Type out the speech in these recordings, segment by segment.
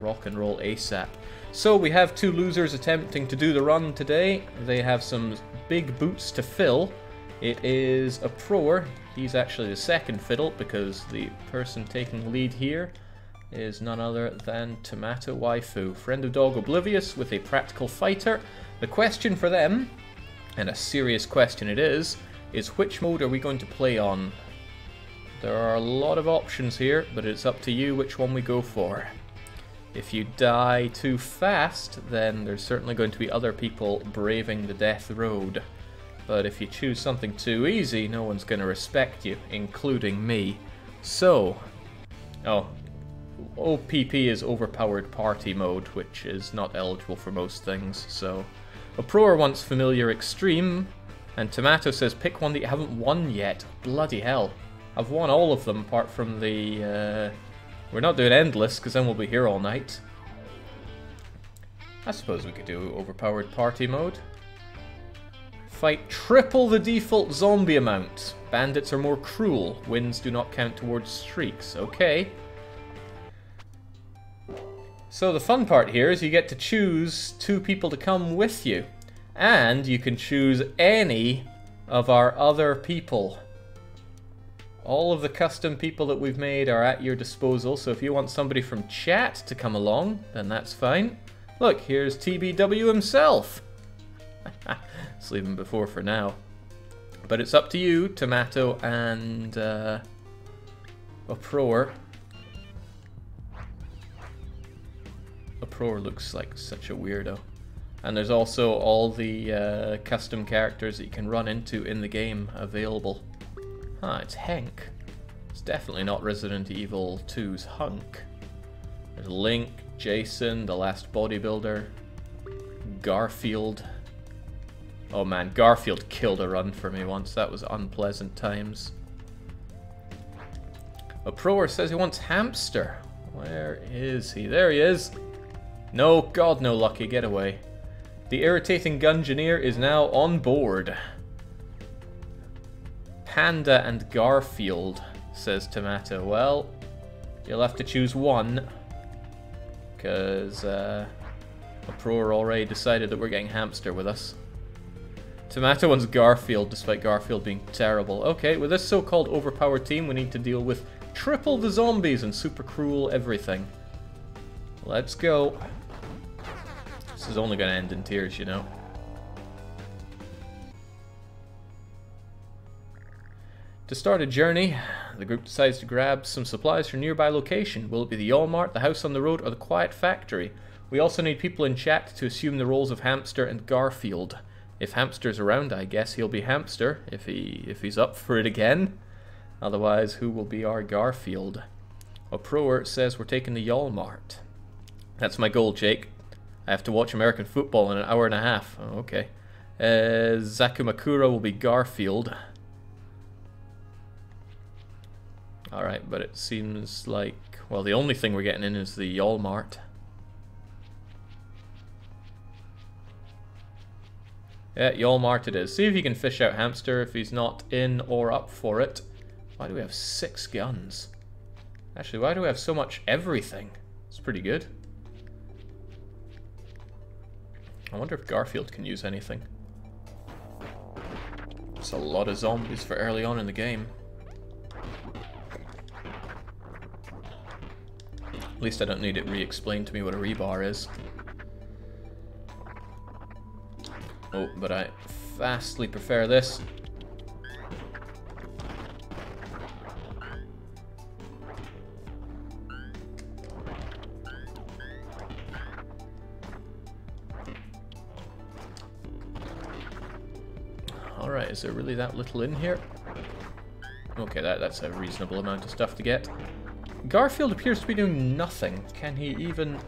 rock and roll ASAP. So we have two losers attempting to do the run today. They have some big boots to fill. It is Oproer. He's actually the second fiddle because the person taking lead here is none other than Tomato Waifu. Friend of Dog Oblivious with a practical fighter. The question for them, and a serious question it is which mode are we going to play on? There are a lot of options here, but it's up to you which one we go for. If you die too fast, then there's certainly going to be other people braving the death road. But if you choose something too easy, no one's going to respect you, including me. So, OPP is overpowered party mode, which is not eligible for most things, so... Oproer wants familiar extreme, and Tomato says pick one that you haven't won yet. Bloody hell. I've won all of them apart from the... We're not doing endless, because then we'll be here all night. I suppose we could do overpowered party mode. Fight triple the default zombie amount. Bandits are more cruel. Wins do not count towards streaks. Okay. So the fun part here is you get to choose two people to come with you. And you can choose any of our other people. All of the custom people that we've made are at your disposal, so if you want somebody from chat to come along, then that's fine. Look, here's TBW himself. Let's leave him before for now. But it's up to you, Tomato and Oproer. Oproer looks like such a weirdo. And there's also all the custom characters that you can run into in the game available. Ah, it's Hank. It's definitely not Resident Evil 2's Hunk. There's Link, Jason, the last bodybuilder, Garfield. Oh man, Garfield killed a run for me once. That was unpleasant times. Oproer says he wants Hamster. Where is he? There he is. No, God, no, Lucky, get away. The irritating Gungeoneer is now on board. Panda and Garfield, says Tomato. Well, you'll have to choose one, because Oproer already decided that we're getting Hamster with us. Tomato wants Garfield, despite Garfield being terrible. Okay, with this so-called overpowered team, we need to deal with triple the zombies and super cruel everything. Let's go. This is only going to end in tears, you know. To start a journey, the group decides to grab some supplies from a nearby location. Will it be the Walmart, the house on the road, or the quiet factory? We also need people in chat to assume the roles of Hamster and Garfield. If Hamster's around, I guess he'll be Hamster, if he's up for it again. Otherwise, who will be our Garfield? Oproer says we're taking the Walmart. That's my goal, Jake. I have to watch American football in an hour and a half. Oh, okay. Zakumakura will be Garfield. Alright, but it seems like... Well, the only thing we're getting in is the Walmart. Yeah, Walmart it is. See if you can fish out Hamster if he's not in or up for it. Why do we have 6 guns? Actually, why do we have so much everything? It's pretty good. I wonder if Garfield can use anything. It's a lot of zombies for early on in the game. At least I don't need it re-explained to me what a rebar is. Oh, but I vastly prefer this. Alright, is there really that little in here? Okay, that's a reasonable amount of stuff to get. Garfield appears to be doing nothing. Can he even...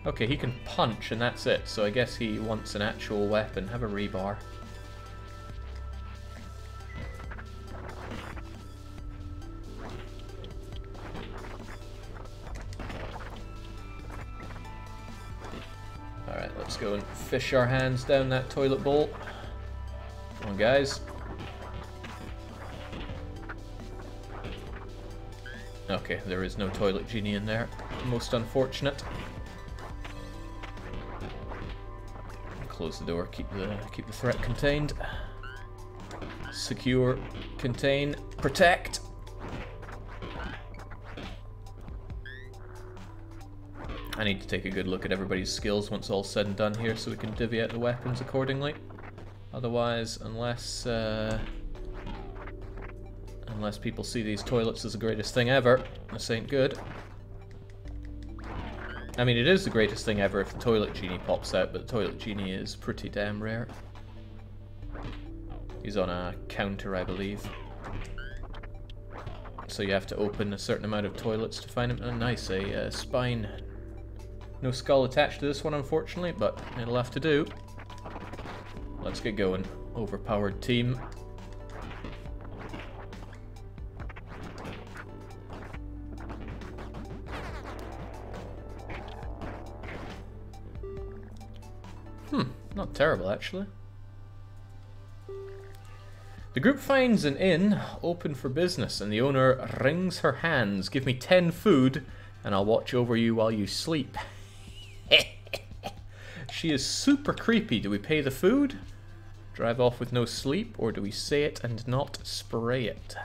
Okay, he can punch and that's it, so I guess he wants an actual weapon. Have a rebar. Alright, let's go and fish our hands down that toilet bowl. Come on, guys. Okay, there is no toilet genie in there. Most unfortunate. Close the door, keep the threat contained. Secure, contain, protect. I need to take a good look at everybody's skills once all's said and done here so we can divvy out the weapons accordingly. Otherwise, unless people see these toilets as the greatest thing ever, this ain't good. I mean, it is the greatest thing ever if the toilet genie pops out, but the toilet genie is pretty damn rare. He's on a counter, I believe. So you have to open a certain amount of toilets to find him. Oh, nice, a spine. No skull attached to this one, unfortunately, but it'll have to do. Let's get going. Overpowered team. Not terrible, actually. The group finds an inn open for business, and the owner wrings her hands. Give me 10 food, and I'll watch over you while you sleep. She is super creepy. Do we pay the food? Drive off with no sleep, or do we say it and not spray it?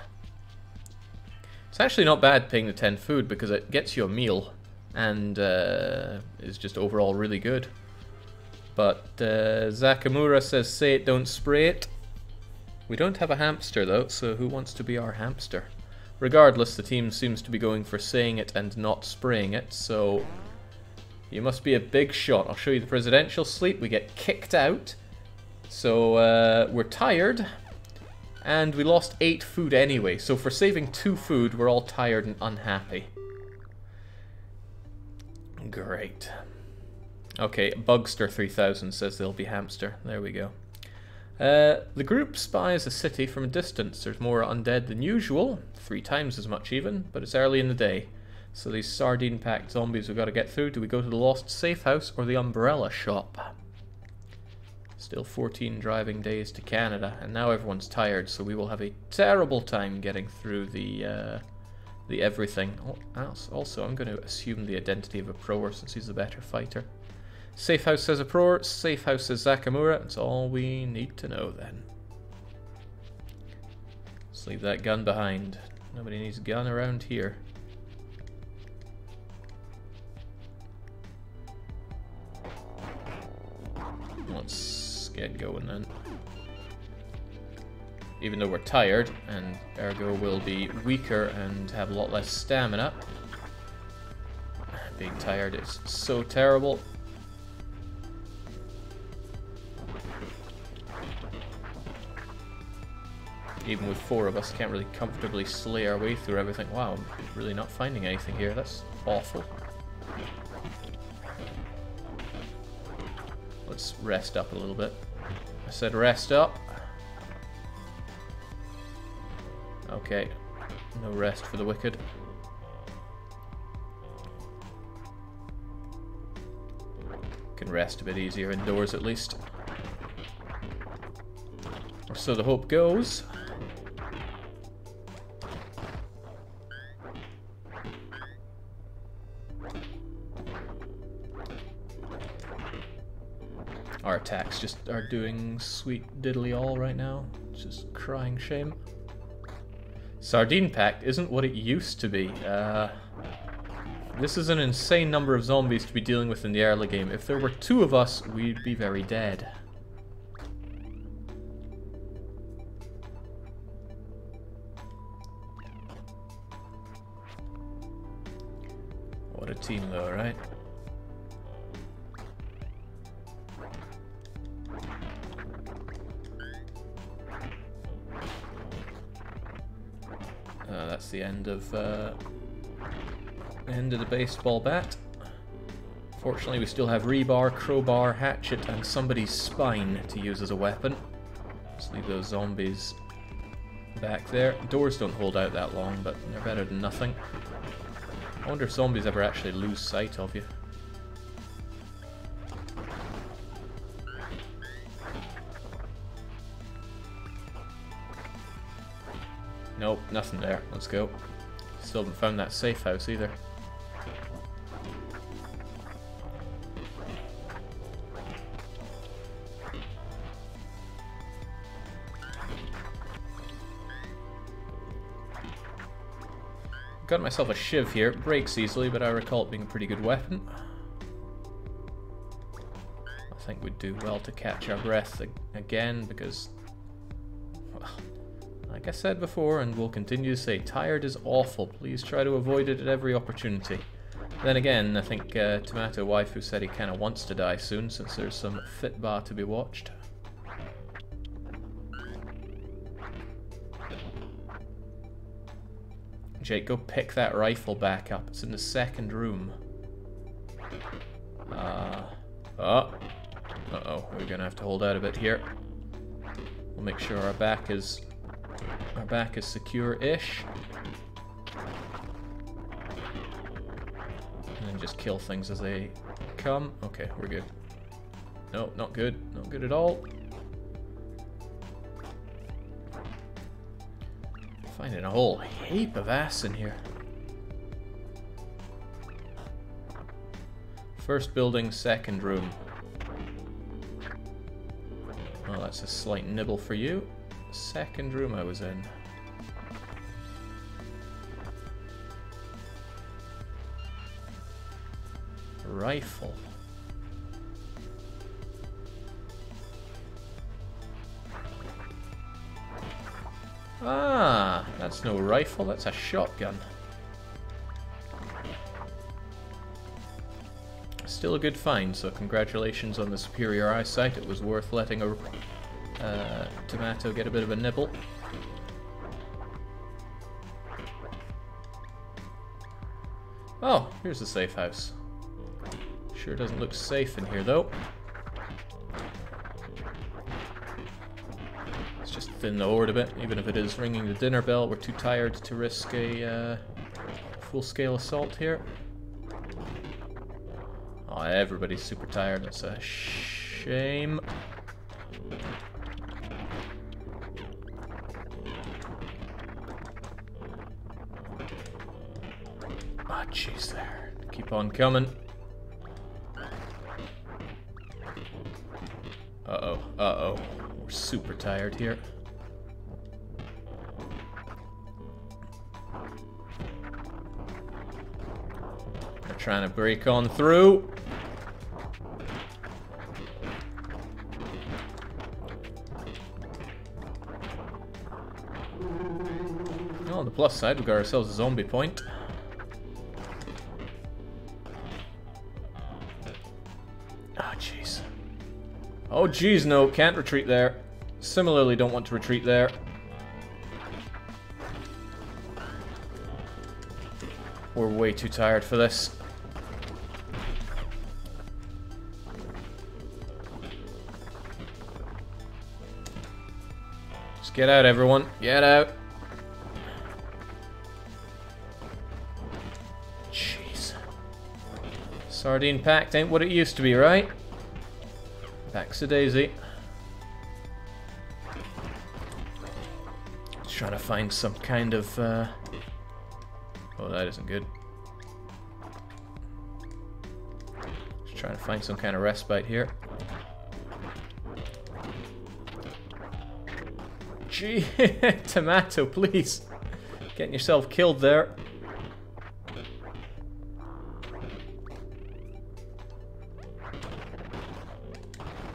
It's actually not bad paying the 10 food, because it gets you a meal, and is just overall really good. But Zakamura says, say it, don't spray it. We don't have a hamster, though, so who wants to be our hamster? Regardless, the team seems to be going for saying it and not spraying it, so you must be a big shot. I'll show you the presidential sleep. We get kicked out, so we're tired, and we lost 8 food anyway. So for saving 2 food, we're all tired and unhappy. Great. Okay, Bookstore 3000 says they'll be hamster. There we go. The group spies a city from a distance. There's more undead than usual, 3 times as much even, but it's early in the day. So these sardine-packed zombies we've got to get through. Do we go to the Lost Safe House or the Umbrella Shop? Still 14 driving days to Canada, and now everyone's tired, so we will have a terrible time getting through the everything. Also, I'm going to assume the identity of Oproer since he's the better fighter. Safe house says Oproer, safe house says Zakamura. That's all we need to know then. Let's leave that gun behind. Nobody needs a gun around here. Let's get going then. Even though we're tired, and ergo will be weaker and have a lot less stamina. Being tired is so terrible. Even with 4 of us, can't really comfortably slay our way through everything. Wow, I'm really not finding anything here. That's awful. Let's rest up a little bit. I said rest up. Okay, no rest for the wicked. Can rest a bit easier indoors at least. Or so the hope goes. Our attacks just are doing sweet diddly all right now. It's just crying shame. Sardine packed isn't what it used to be. This is an insane number of zombies to be dealing with in the early game. If there were 2 of us, we'd be very dead. What a team though, right? That's the end of the baseball bat. Fortunately, we still have rebar, crowbar, hatchet, and somebody's spine to use as a weapon. Let's leave those zombies back there. Doors don't hold out that long, but they're better than nothing. I wonder if zombies ever actually lose sight of you. Nope, nothing there. Let's go. Still haven't found that safe house either. got myself a shiv here. It breaks easily, but I recall it being a pretty good weapon. I think we'd do well to catch our breath again because, well, like I said before, and will continue to say, tired is awful. Please try to avoid it at every opportunity. Then again, I think Tomato Waifu said he kind of wants to die soon since there's some fitba to be watched. Jake, go pick that rifle back up. It's in the second room. Uh-oh, we're gonna have to hold out a bit here. We'll make sure our back is secure-ish. And then just kill things as they come. Okay, we're good. No, not good. Not good at all. Finding a whole heap of ass in here. First building, second room. Well, that's a slight nibble for you. Second room I was in. Rifle. Ah, that's no rifle, that's a shotgun. Still a good find, so congratulations on the superior eyesight. It was worth letting a tomato get a bit of a nibble. Oh, here's the safe house. Sure doesn't look safe in here though. Let's just thin the horde a bit, even if it is ringing the dinner bell. We're too tired to risk a full-scale assault here. Oh, everybody's super tired. That's a shame. Ah, jeez there. Keep on coming. Uh-oh, uh-oh. We're super tired here. They're trying to break on through. Oh, on the plus side, we've got ourselves a zombie point. Ah, jeez. Oh, jeez, no, can't retreat there. Similarly, don't want to retreat there. We're way too tired for this. Just get out, everyone. Get out. Jeez. Sardine packed ain't what it used to be, right? Packs a daisy. Just trying to find some kind of oh, that isn't good. Just trying to find some kind of respite here. Gee, tomato, please. Getting yourself killed there.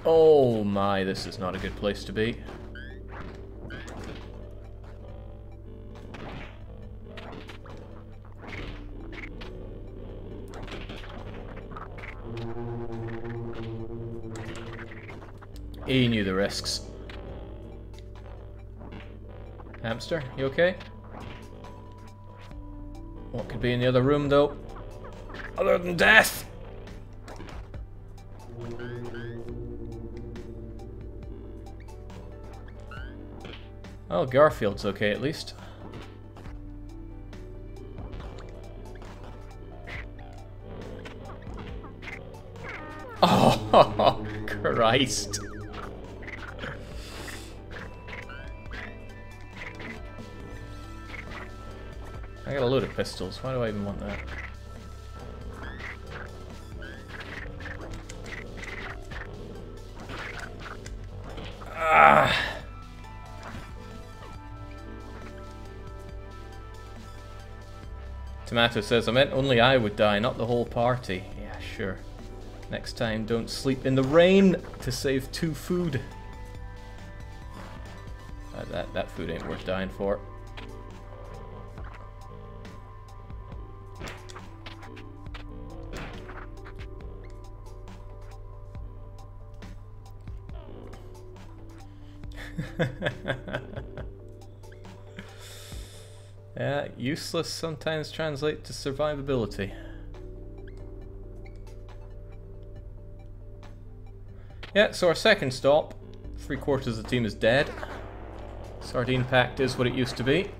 Oh my, this is not a good place to be. He knew the risks. Hamster, you okay? What could be in the other room though? Other than death! Oh, Garfield's okay at least. Oh, Christ. I got a load of pistols. Why do I even want that? Ah. Tomato says, I meant only I would die, not the whole party. Yeah, sure. Next time, don't sleep in the rain to save 2 food. That food ain't worth dying for. Yeah, useless sometimes translate to survivability. Yeah, so our second stop, 3/4 of the team is dead. Sardine Pact is what it used to be.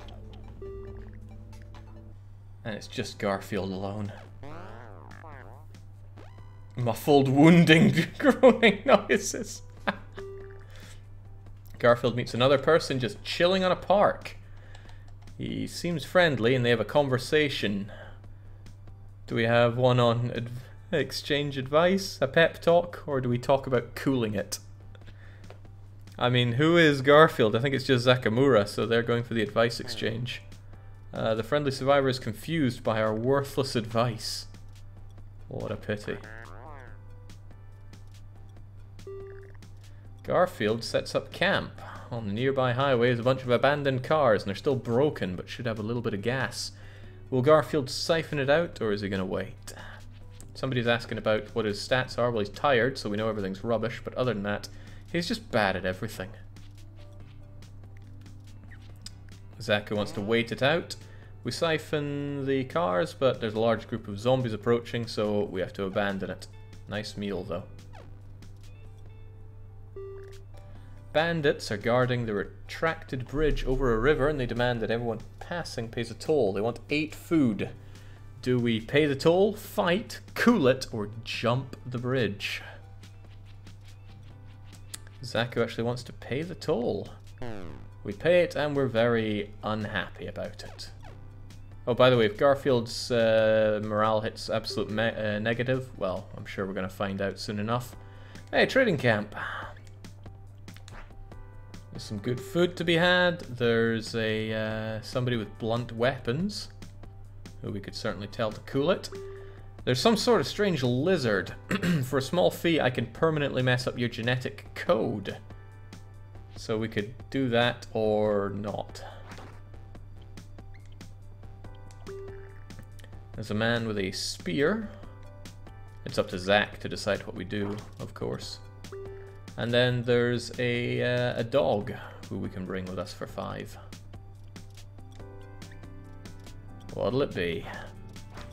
And it's just Garfield alone. Muffled, wounding, groaning noises. Garfield meets another person just chilling on a park. He seems friendly and they have a conversation. Do we have one on exchange advice, a pep talk, or do we talk about cooling it? I mean, who is Garfield? I think it's just Zakamura, so they're going for the advice exchange. The friendly survivor is confused by our worthless advice. What a pity. Garfield sets up camp. On the nearby highway is a bunch of abandoned cars, and they're still broken, but should have a little bit of gas. Will Garfield siphon it out, or is he going to wait? Somebody's asking about what his stats are. Well, he's tired, so we know everything's rubbish, but other than that, he's just bad at everything. Zaku wants to wait it out. We siphon the cars, but there's a large group of zombies approaching, so we have to abandon it. Nice meal, though. Bandits are guarding the retracted bridge over a river, and they demand that everyone passing pays a toll. They want 8 food. Do we pay the toll, fight, cool it, or jump the bridge? Zaku actually wants to pay the toll. We pay it, and we're very unhappy about it. Oh, by the way, if Garfield's morale hits absolute negative, well, I'm sure we're going to find out soon enough. Hey, trading camp. There's some good food to be had. There's a somebody with blunt weapons, who we could certainly tell to cool it. There's some sort of strange lizard. For a small fee, I can permanently mess up your genetic code. So we could do that or not. There's a man with a spear. It's up to Zach to decide what we do, of course. And then there's a dog who we can bring with us for 5. What'll it be?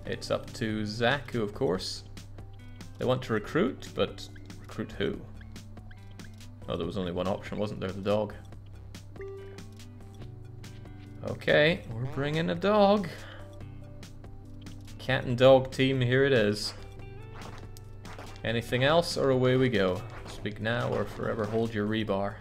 It's up to Zaku, of course. They want to recruit, but recruit who? Oh, there was only one option, wasn't there? The dog. Okay, we're bringing a dog. Cat and dog team, here it is. Anything else, or away we go? Speak now, or forever hold your rebar.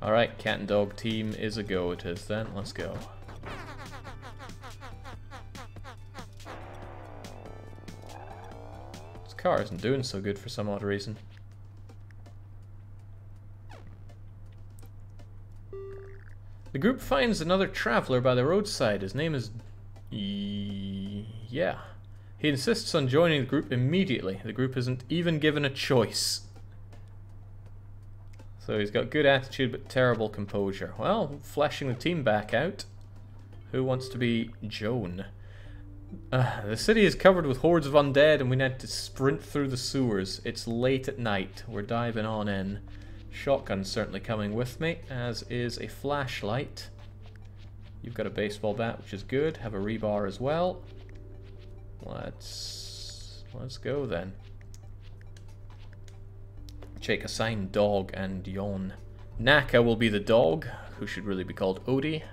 Alright, cat and dog team is a go it is then. Let's go. This car isn't doing so good for some odd reason. The group finds another traveler by the roadside. His name is... yeah. He insists on joining the group immediately. The group isn't even given a choice. So he's got good attitude but terrible composure. Well, fleshing the team back out. Who wants to be Joan? The city is covered with hordes of undead and we need to sprint through the sewers. It's late at night. We're diving on in. Shotgun's certainly coming with me, as is a flashlight. You've got a baseball bat, which is good. Have a rebar as well. Let's go then. Jake assign dog and Yon. Naka will be the dog, who should really be called Odie.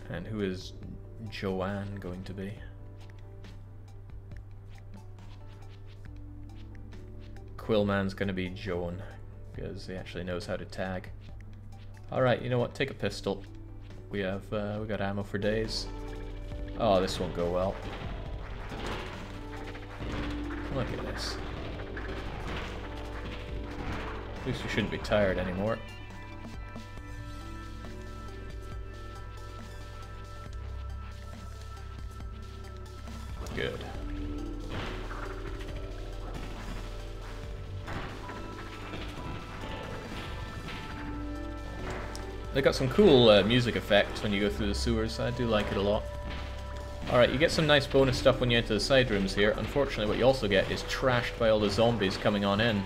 And who is Joanne going to be? Quillman's going to be Joan, because he actually knows how to tag. Alright, you know what? Take a pistol. We got ammo for days. Oh, this won't go well. Look at this. least we shouldn't be tired anymore. Good. They got some cool music effects when you go through the sewers. I do like it a lot. Alright, you get some nice bonus stuff when you enter the side rooms here. Unfortunately, what you also get is trashed by all the zombies coming on in.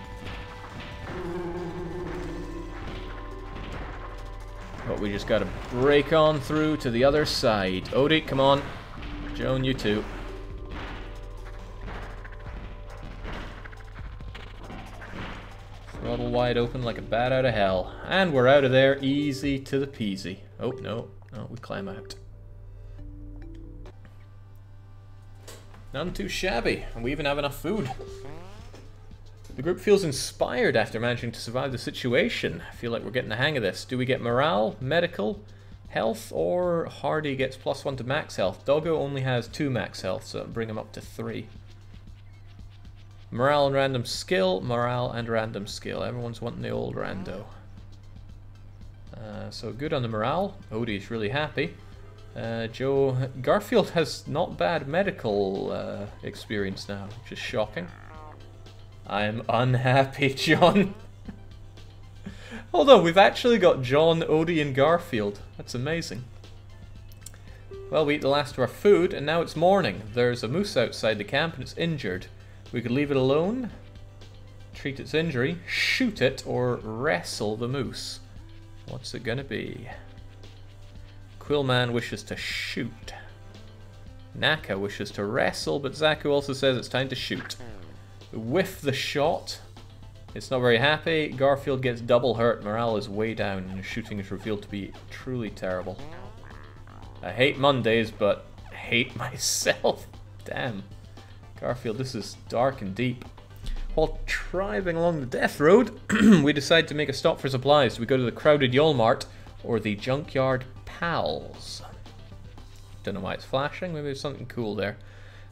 But we just gotta break on through to the other side. Odie, come on. Joan, you too. Throttle wide open like a bat out of hell. And we're out of there easy to the peasy. Oh, no. No, we climb out. None too shabby. And we even have enough food. The group feels inspired after managing to survive the situation. I feel like we're getting the hang of this. Do we get morale, medical, health, or Hardy gets +1 to max health? Doggo only has 2 max health, so bring him up to 3. Morale and random skill, morale and random skill. Everyone's wanting the old rando. So good on the morale. Odie's really happy. Garfield has not bad medical experience now, which is shocking. I'm unhappy, John. Although we've actually got John, Odie, and Garfield. That's amazing. Well, we eat the last of our food, and now it's morning. There's a moose outside the camp, and it's injured. We could leave it alone, treat its injury, shoot it, or wrestle the moose. What's it gonna be? Quillman wishes to shoot. Naka wishes to wrestle, but Zaku also says it's time to shoot. Whiff the shot. It's not very happy. Garfield gets double hurt. Morale is way down, and shooting is revealed to be truly terrible. I hate Mondays, but hate myself. Damn. Garfield, this is dark and deep. While driving along the death road, we decide to make a stop for supplies. Do we go to the crowded Walmart or the Junkyard Pals? Don't know why it's flashing. Maybe there's something cool there.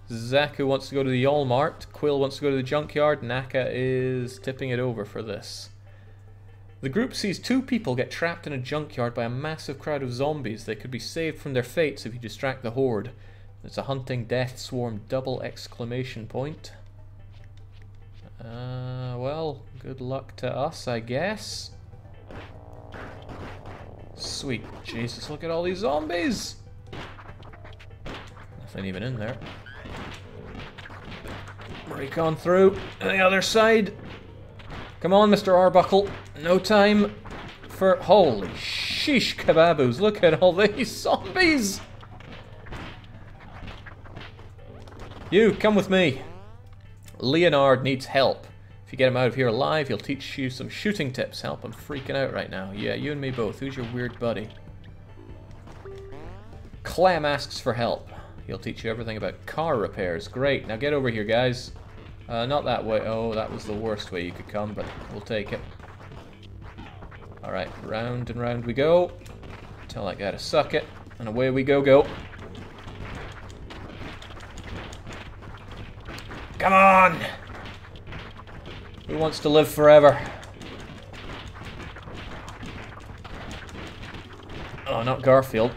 Zaku wants to go to the Walmart. Quill wants to go to the Junkyard. Naka is tipping it over for this. The group sees 2 people get trapped in a junkyard by a massive crowd of zombies. They could be saved from their fates if you distract the Horde. There's a hunting death swarm double exclamation point. Well, good luck to us, I guess. Sweet Jesus, look at all these zombies! Nothing even in there. Break on through to the other side. Come on, Mr. Arbuckle. No time for... Holy sheesh kebaboos, look at all these zombies! You, come with me. Leonard needs help. If you get him out of here alive, he'll teach you some shooting tips. Help, I'm freaking out right now. Yeah, you and me both. Who's your weird buddy? Clem asks for help. He'll teach you everything about car repairs. Great, now get over here, guys. Not that way. Oh, that was the worst way you could come, but we'll take it. Alright, round and round we go. Tell that guy to suck it. And away we go. Come on! Who wants to live forever? Oh, not Garfield.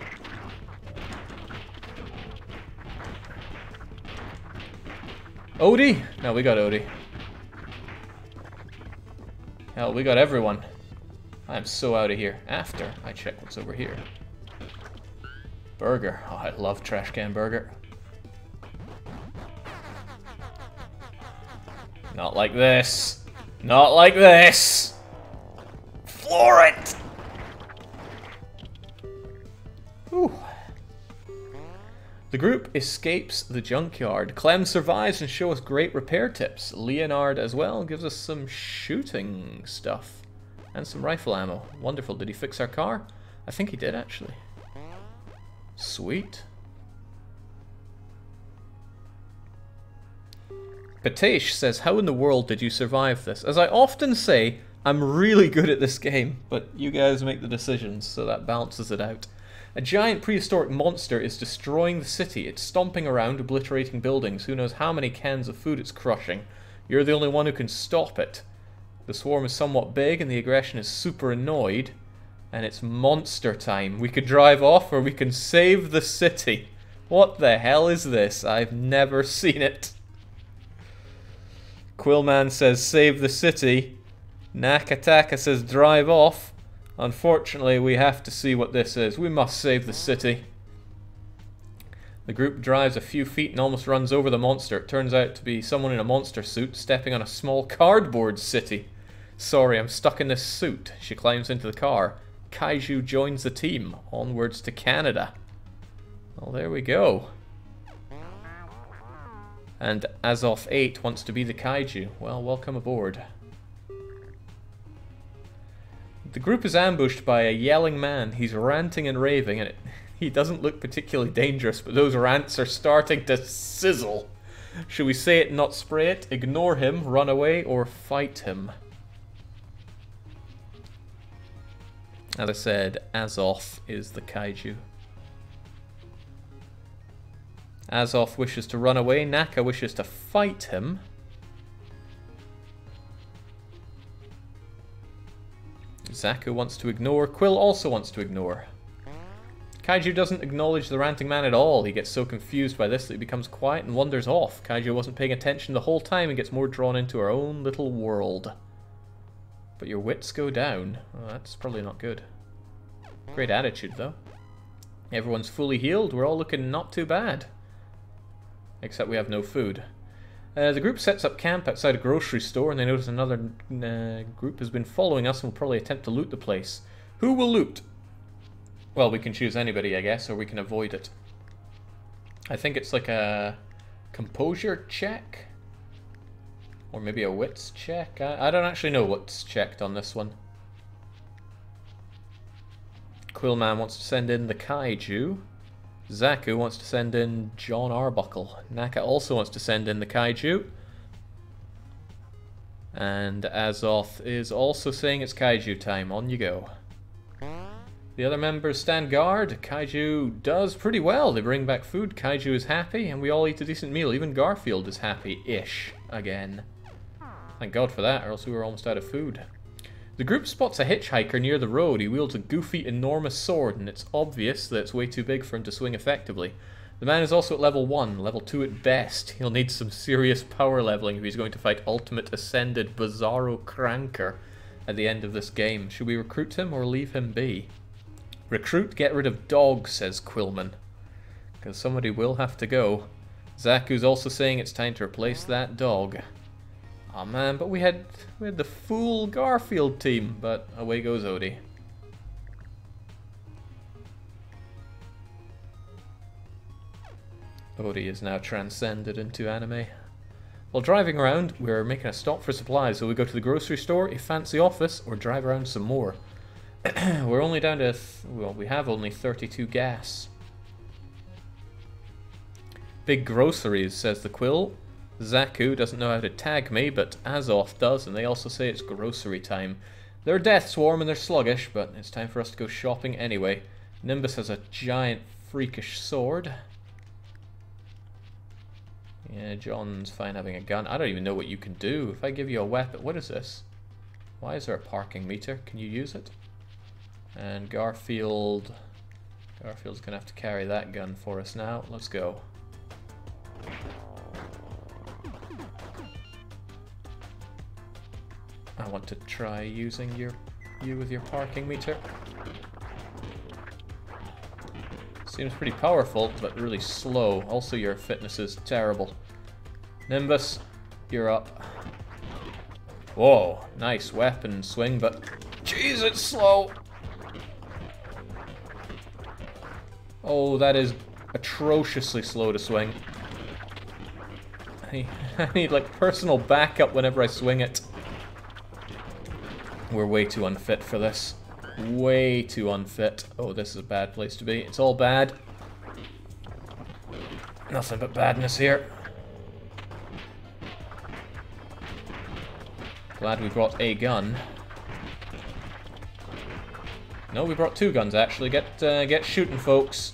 Odie? No, we got Odie. Hell, we got everyone. I'm so out of here. After I check what's over here. Burger. Oh, I love trash can burger. Not like this. Not like this. Floor it! Whew. The group escapes the junkyard. Clem survives and shows us great repair tips. Leonard as well gives us some shooting stuff. And some rifle ammo. Wonderful. Did he fix our car? I think he did, actually. Sweet. Patesh says, how in the world did you survive this? As I often say, I'm really good at this game, but you guys make the decisions, so that balances it out. A giant prehistoric monster is destroying the city. It's stomping around, obliterating buildings. Who knows how many cans of food it's crushing. You're the only one who can stop it. The swarm is somewhat big and the aggression is super annoyed. And it's monster time. We could drive off or we can save the city. What the hell is this? I've never seen it. Quillman says save the city. Nakataka says drive off. Unfortunately, we have to see what this is. We must save the city. The group drives a few feet and almost runs over the monster. It turns out to be someone in a monster suit stepping on a small cardboard city. Sorry, I'm stuck in this suit. She climbs into the car. Kaiju joins the team. Onwards to Canada. Well, there we go. And Azoth 8 wants to be the Kaiju. Well, welcome aboard. The group is ambushed by a yelling man. He's ranting and raving, and he doesn't look particularly dangerous, but those rants are starting to sizzle. Should we say it and not spray it, ignore him, run away, or fight him? As I said, Azoth is the Kaiju. Azoth wishes to run away, Naka wishes to fight him. Zaku wants to ignore, Quill also wants to ignore. Kaiju doesn't acknowledge the ranting man at all. He gets so confused by this that he becomes quiet and wanders off. Kaiju wasn't paying attention the whole time and gets more drawn into our own little world. But your wits go down. Oh, that's probably not good. Great attitude, though. Everyone's fully healed. We're all looking not too bad. Except we have no food. The group sets up camp outside a grocery store and they notice another group has been following us and will probably attempt to loot the place. Who will loot? Well, we can choose anybody, I guess, or we can avoid it. I think it's like a composure check? Or maybe a wits check? I don't actually know what's checked on this one. Quillman wants to send in the Kaiju. Zaku wants to send in John Arbuckle. Naka also wants to send in the Kaiju. And Azoth is also saying it's Kaiju time. On you go. The other members stand guard. Kaiju does pretty well. They bring back food. Kaiju is happy, and we all eat a decent meal. Even Garfield is happy-ish again. Thank God for that, or else we were almost out of food. The group spots a hitchhiker near the road. He wields a goofy, enormous sword, and it's obvious that it's way too big for him to swing effectively. The man is also at level 1, level 2 at best. He'll need some serious power leveling if he's going to fight Ultimate Ascended Bizarro Cranker at the end of this game. Should we recruit him or leave him be? Recruit, get rid of dog, says Quillman. Because somebody will have to go. Zaku's also saying it's time to replace that dog. Aw oh man, but we had the full Garfield team, but away goes Odie. Odie is now transcended into anime. While driving around, we're making a stop for supplies, so we go to the grocery store, a fancy office, or drive around some more. We're only down to, well, we have only 32 gas. Big groceries, says the Quill. Zaku doesn't know how to tag me, but Azoth does, and they also say it's grocery time. They're death swarm and they're sluggish, but it's time for us to go shopping anyway. Nimbus has a giant freakish sword. Yeah, John's fine having a gun. I don't even know what you can do. If I give you a weapon... What is this? Why is there a parking meter? Can you use it? And Garfield's gonna have to carry that gun for us now. Let's go. I want to try using you with your parking meter. Seems pretty powerful, but really slow. Also, your fitness is terrible. Nimbus, you're up. Whoa, nice weapon swing, but jeez, it's slow. Oh, that is atrociously slow to swing. I need like personal backup whenever I swing it. We're way too unfit for this. Way too unfit. Oh, this is a bad place to be. It's all bad. Nothing but badness here. Glad we brought a gun. No, we brought two guns actually. Get shooting, folks.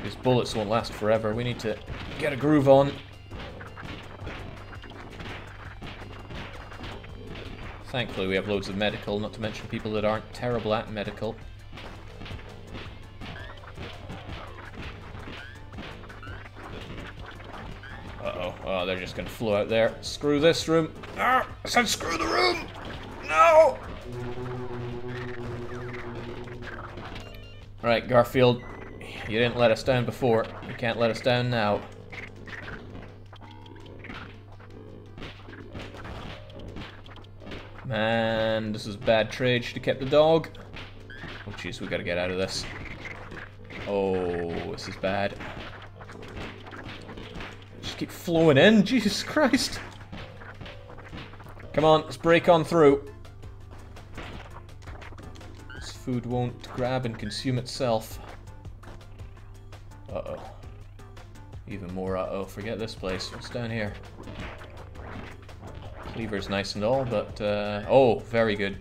These bullets won't last forever. We need to get a groove on. Thankfully we have loads of medical, not to mention people that aren't terrible at medical. Uh-oh. Oh, they're just going to flow out there. Screw this room. Ah, I said screw the room! No! Right, Garfield. You didn't let us down before. You can't let us down now. Man, this is bad trade. Should have kept the dog. Oh jeez, we gotta get out of this. Oh, this is bad. Just keep flowing in. Jesus Christ. Come on, let's break on through. This food won't grab and consume itself. Uh-oh. Even more uh-oh. Forget this place. What's down here? Cleaver's nice and all, but... oh, very good.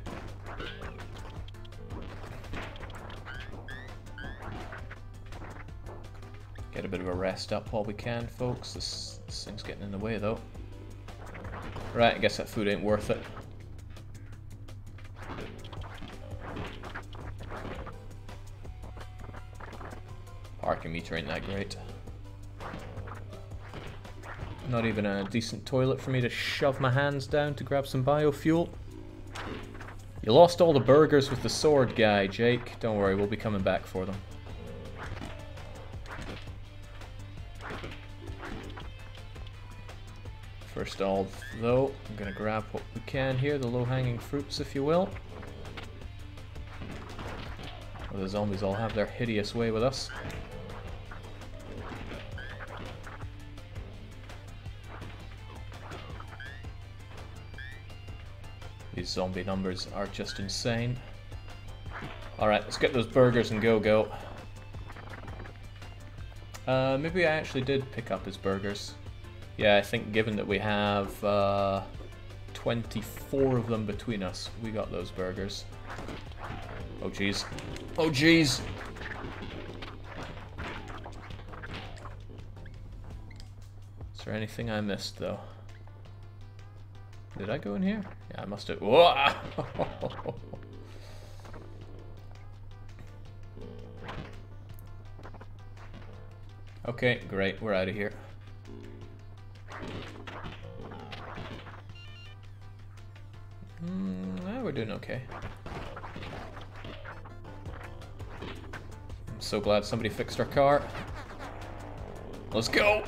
Get a bit of a rest up while we can, folks. This thing's getting in the way, though. Right, I guess that food ain't worth it. Parking meter ain't that great. Not even a decent toilet for me to shove my hands down to grab some biofuel. You lost all the burgers with the sword guy, Jake. Don't worry, we'll be coming back for them. First of all, though, I'm going to grab what we can here, the low-hanging fruits, if you will. Well, the zombies all have their hideous way with us. These zombie numbers are just insane. Alright, let's get those burgers and go. Maybe I actually did pick up his burgers. Yeah, I think given that we have 24 of them between us, we got those burgers. Oh jeez. Oh jeez! Is there anything I missed though? Did I go in here? Yeah, I must have. Whoa! Okay, great. We're out of here. We're doing okay. I'm so glad somebody fixed our car. Let's go!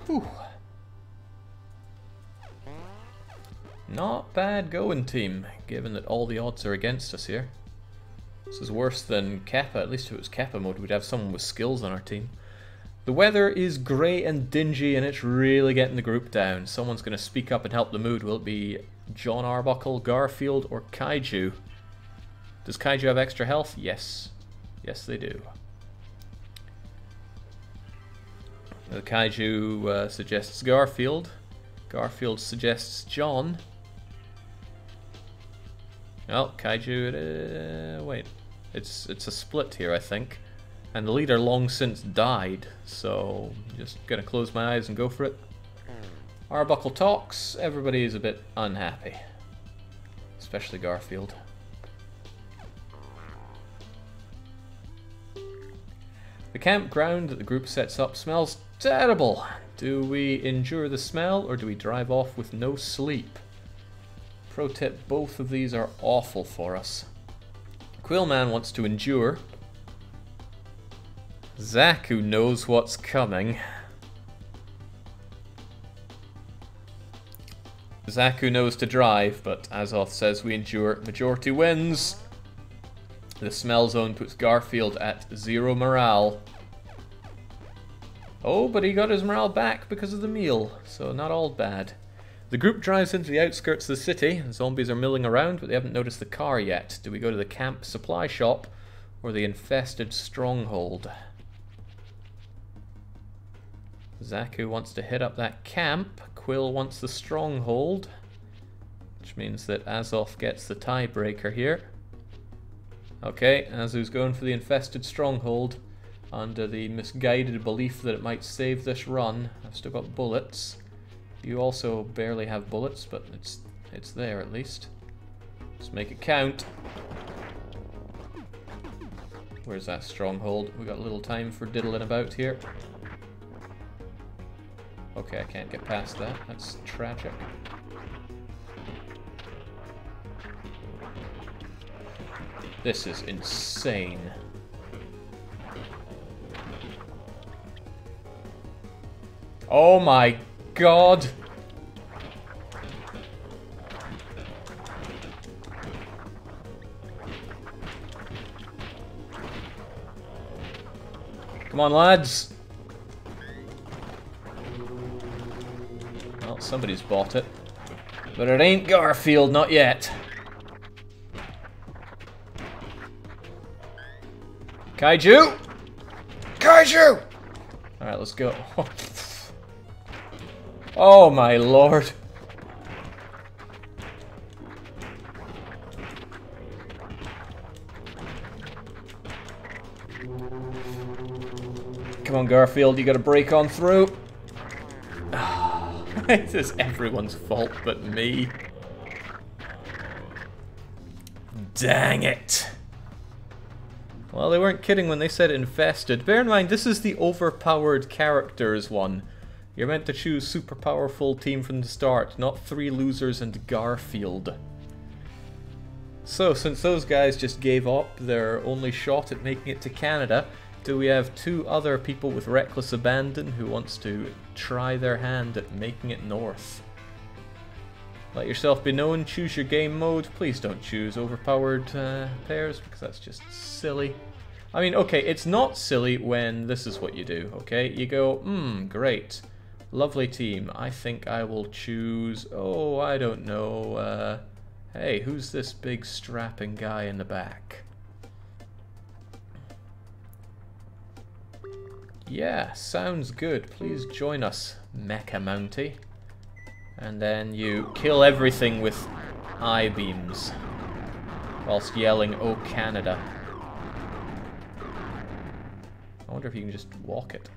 Whew. Not bad going, team, given that all the odds are against us here. This is worse than Kappa. At least if it was Kappa mode, we'd have someone with skills on our team. The weather is grey and dingy, and it's really getting the group down. Someone's going to speak up and help the mood. Will it be John Arbuckle, Garfield, or Kaiju? Does Kaiju have extra health? Yes. Yes, they do. The Kaiju suggests Garfield. Garfield suggests John. Oh, Kaiju, wait. It's a split here, I think. And the leader long since died, so just gonna close my eyes and go for it. Arbuckle talks, everybody is a bit unhappy. Especially Garfield. The campground that the group sets up smells terrible. Do we endure the smell, or do we drive off with no sleep? Pro tip, both of these are awful for us. Quillman wants to endure. Zaku knows what's coming. Zaku knows to drive, but Azoth says we endure. Majority wins. The smell zone puts Garfield at 0 morale. Oh, but he got his morale back because of the meal, so not all bad. The group drives into the outskirts of the city. Zombies are milling around, but they haven't noticed the car yet. Do we go to the camp supply shop or the infested stronghold? Zaku wants to hit up that camp. Quill wants the stronghold, which means that Azoth gets the tiebreaker here. Okay, Azu's going for the infested stronghold under the misguided belief that it might save this run. I've still got bullets. You also barely have bullets, but it's there at least. Let's make it count. Where's that stronghold? We got a little time for diddling about here. Okay, I can't get past that. That's tragic. This is insane. Oh my god! Come on, lads! Well, somebody's bought it. But it ain't Garfield, not yet. Kaiju! Kaiju! Alright, let's go. Oh my lord. Come on, Garfield, you gotta break on through. This is everyone's fault but me. Dang it. Well, they weren't kidding when they said infested. Bear in mind, this is the overpowered characters one. You're meant to choose super powerful team from the start, not 3 losers and Garfield. So, since those guys just gave up their only shot at making it to Canada, do we have 2 other people with reckless abandon who wants to try their hand at making it north? Let yourself be known, choose your game mode. Please don't choose overpowered pairs, because that's just silly. I mean, okay, it's not silly when this is what you do, okay? You go, great. Lovely team. I think I will choose... Oh, I don't know. Hey, who's this big strapping guy in the back? Yeah, sounds good. Please join us, Mecha Mountie. And then you kill everything with I-beams. Whilst yelling, "Oh, Canada." I wonder if you can just walk it.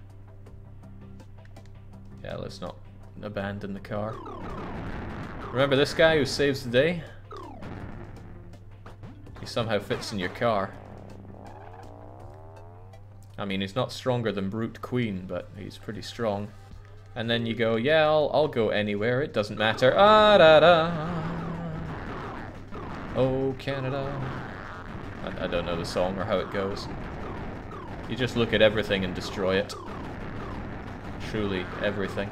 Yeah, let's not abandon the car. Remember this guy who saves the day? He somehow fits in your car. I mean, he's not stronger than Brute Queen, but he's pretty strong. And then you go, yeah, I'll go anywhere, it doesn't matter. Ah, da, da. Oh, Canada. I don't know the song or how it goes. You just look at everything and destroy it. Truly everything.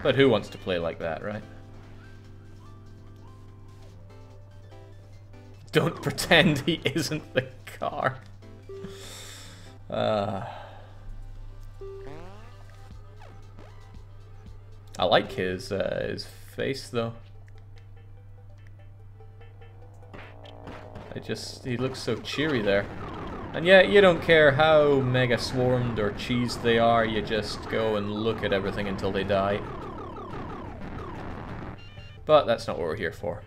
But who wants to play like that, right? Don't pretend he isn't the car. I like his face though. He looks so cheery there. And yeah, you don't care how mega swarmed or cheesed they are, you just go and look at everything until they die. But that's not what we're here for.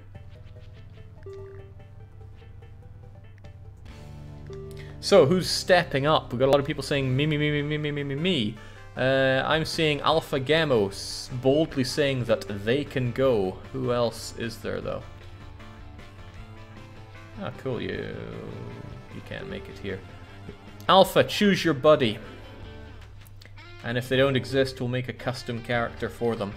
So, who's stepping up? We've got a lot of people saying me, me, me, me, me, me, me, me, me. I'm seeing Alpha Gamos boldly saying that they can go. Who else is there, though? Ah, cool, you can't make it here. Alpha, choose your buddy. And if they don't exist, we'll make a custom character for them.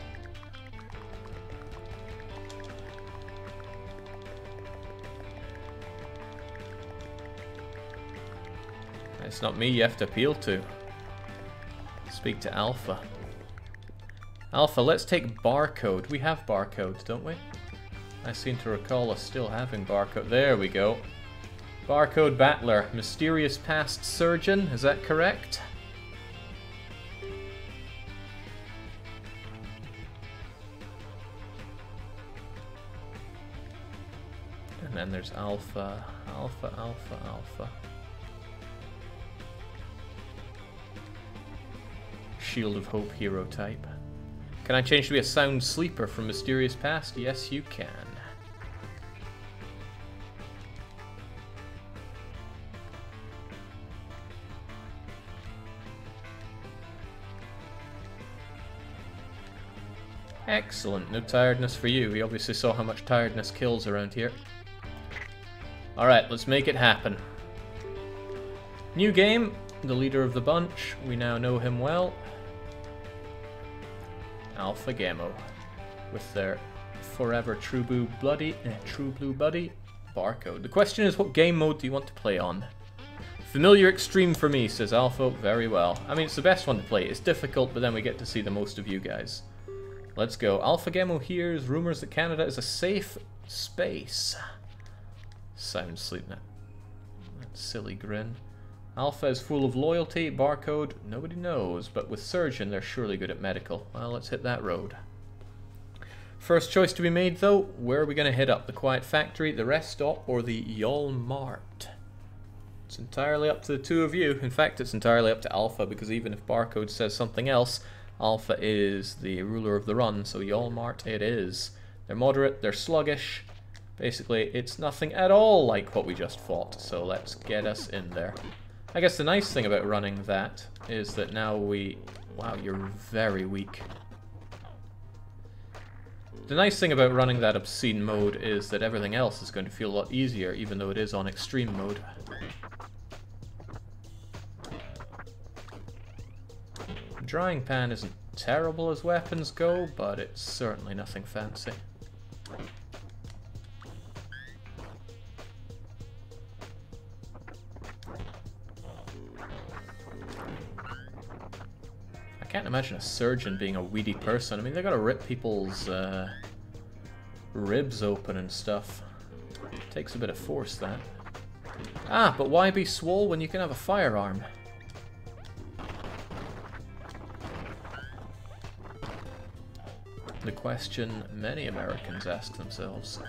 It's not me you have to appeal to. Speak to Alpha. Alpha, let's take barcode. We have barcode, don't we? I seem to recall us still having barcode. There we go. Barcode Battler. Mysterious past surgeon, is that correct? And then there's Alpha, Alpha, Alpha, Alpha. Shield of Hope hero type. Can I change to be a sound sleeper from Mysterious Past? Yes, you can. Excellent, no tiredness for you. We obviously saw how much tiredness kills around here. Alright, let's make it happen. New game, the leader of the bunch. We now know him well. Alpha Gamma, with their forever true blue buddy, Barcode. The question is, what game mode do you want to play on? Familiar Extreme for me, says Alpha. Very well. I mean, it's the best one to play. It's difficult, but then we get to see the most of you guys. Let's go. Alpha Gamma hears rumors that Canada is a safe space. Sound sleep now. That silly grin. Alpha is full of loyalty. Barcode, nobody knows, but with Surgeon, they're surely good at medical. Well, let's hit that road. First choice to be made, though. Where are we going to hit up? The Quiet Factory, the Rest Stop, or the Walmart? It's entirely up to the two of you. In fact, it's entirely up to Alpha, because even if Barcode says something else, Alpha is the ruler of the run, so Walmart it is. They're moderate, they're sluggish. Basically, it's nothing at all like what we just fought, so let's get us in there. I guess the nice thing about running that is that now we... Wow, you're very weak. The nice thing about running that obscene mode is that everything else is going to feel a lot easier, even though it is on extreme mode. Drying pan isn't terrible as weapons go, but it's certainly nothing fancy. I can't imagine a surgeon being a weedy person. I mean, they gotta rip people's ribs open and stuff. It takes a bit of force, that. Ah, but why be swole when you can have a firearm? The question many Americans ask themselves.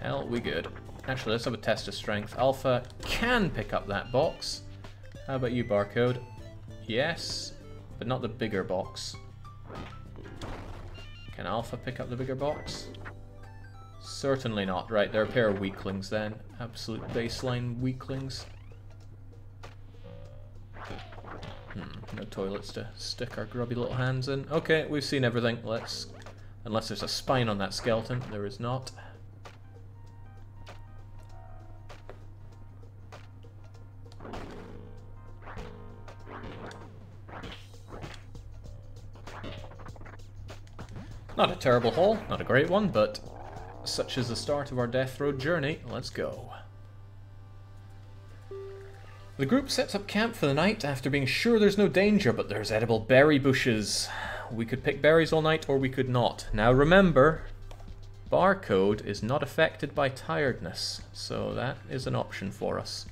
Hell, we good. Actually, let's have a test of strength. Alpha can pick up that box. How about you, Barcode? Yes, but not the bigger box. Can Alpha pick up the bigger box? Certainly not. Right, they're a pair of weaklings then. Absolute baseline weaklings. No toilets to stick our grubby little hands in. Okay, we've seen everything. Let's... Unless there's a spine on that skeleton. There is not. Not a terrible haul, not a great one, but such is the start of our Death Road journey. Let's go. The group sets up camp for the night after being sure there's no danger, but there's edible berry bushes. We could pick berries all night, or we could not. Now remember, Barcode is not affected by tiredness, so that is an option for us.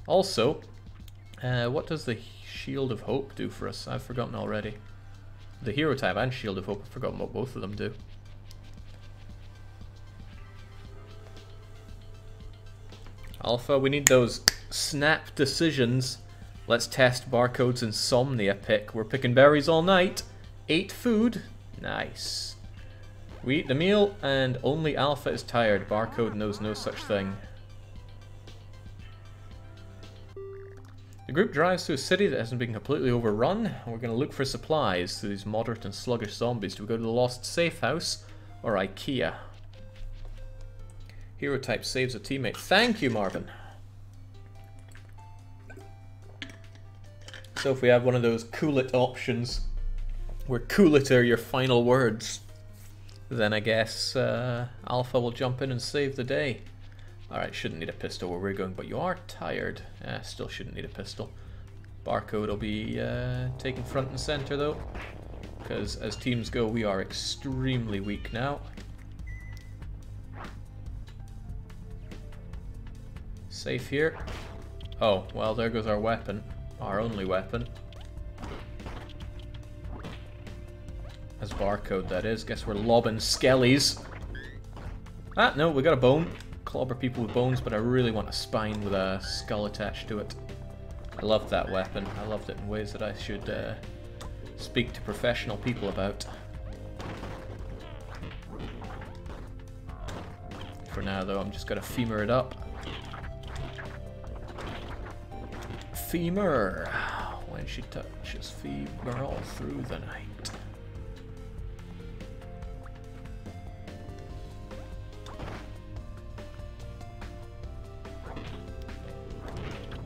Also, what does the Shield of Hope do for us? I've forgotten already. The Hero type and Shield of Hope, I've forgotten what both of them do. Alpha, we need those snap decisions. Let's test Barcode's insomnia pick. We're picking berries all night. 8 food. Nice. We eat the meal, and only Alpha is tired. Barcode knows no such thing. The group drives to a city that hasn't been completely overrun. We're going to look for supplies to these moderate and sluggish zombies. Do we go to the Lost Safe House or IKEA? Hero type saves a teammate. Thank you, Marvin. So if we have one of those cool it options, where cool it are your final words, then I guess Alpha will jump in and save the day. Alright, shouldn't need a pistol where we're going, but you are tired. Still shouldn't need a pistol. Barcode will be taken front and center though, because as teams go, we are extremely weak now. Safe here. Oh, well, there goes our weapon. Our only weapon. As barcode, that is. Guess we're lobbing skellies. Ah, no, we got a bone. Clobber people with bones, but I really want a spine with a skull attached to it. I loved that weapon. I loved it in ways that I should speak to professional people about. For now, though, I'm just gonna femur it up. Femur! When she touches femur all through the night.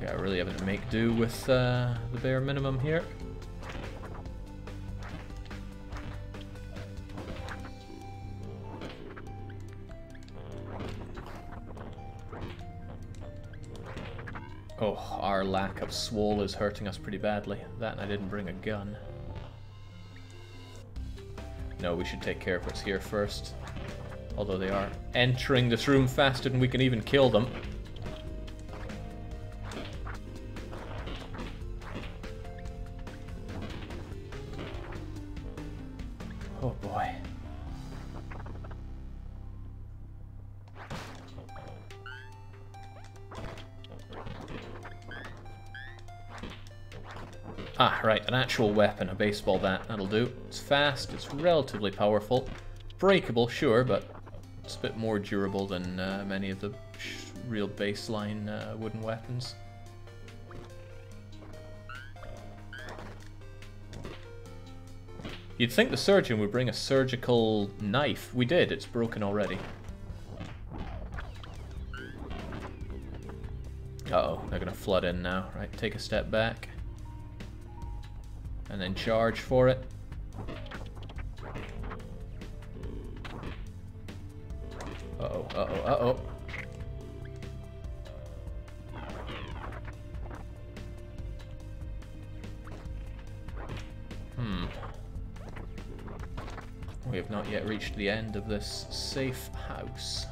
Yeah, really having to make do with the bare minimum here. Oh, our lack of swole is hurting us pretty badly. That and I didn't bring a gun. No, we should take care of what's here first. Although they are entering this room faster than we can even kill them. Oh boy. Ah, right, an actual weapon, a baseball bat, that'll do. It's fast, it's relatively powerful. Breakable, sure, but it's a bit more durable than many of the real baseline wooden weapons. You'd think the surgeon would bring a surgical knife. We did, it's broken already. Uh-oh, they're gonna flood in now. Right, take a step back. And then charge for it. Uh-oh, uh-oh, uh-oh. We have not yet reached the end of this safe house.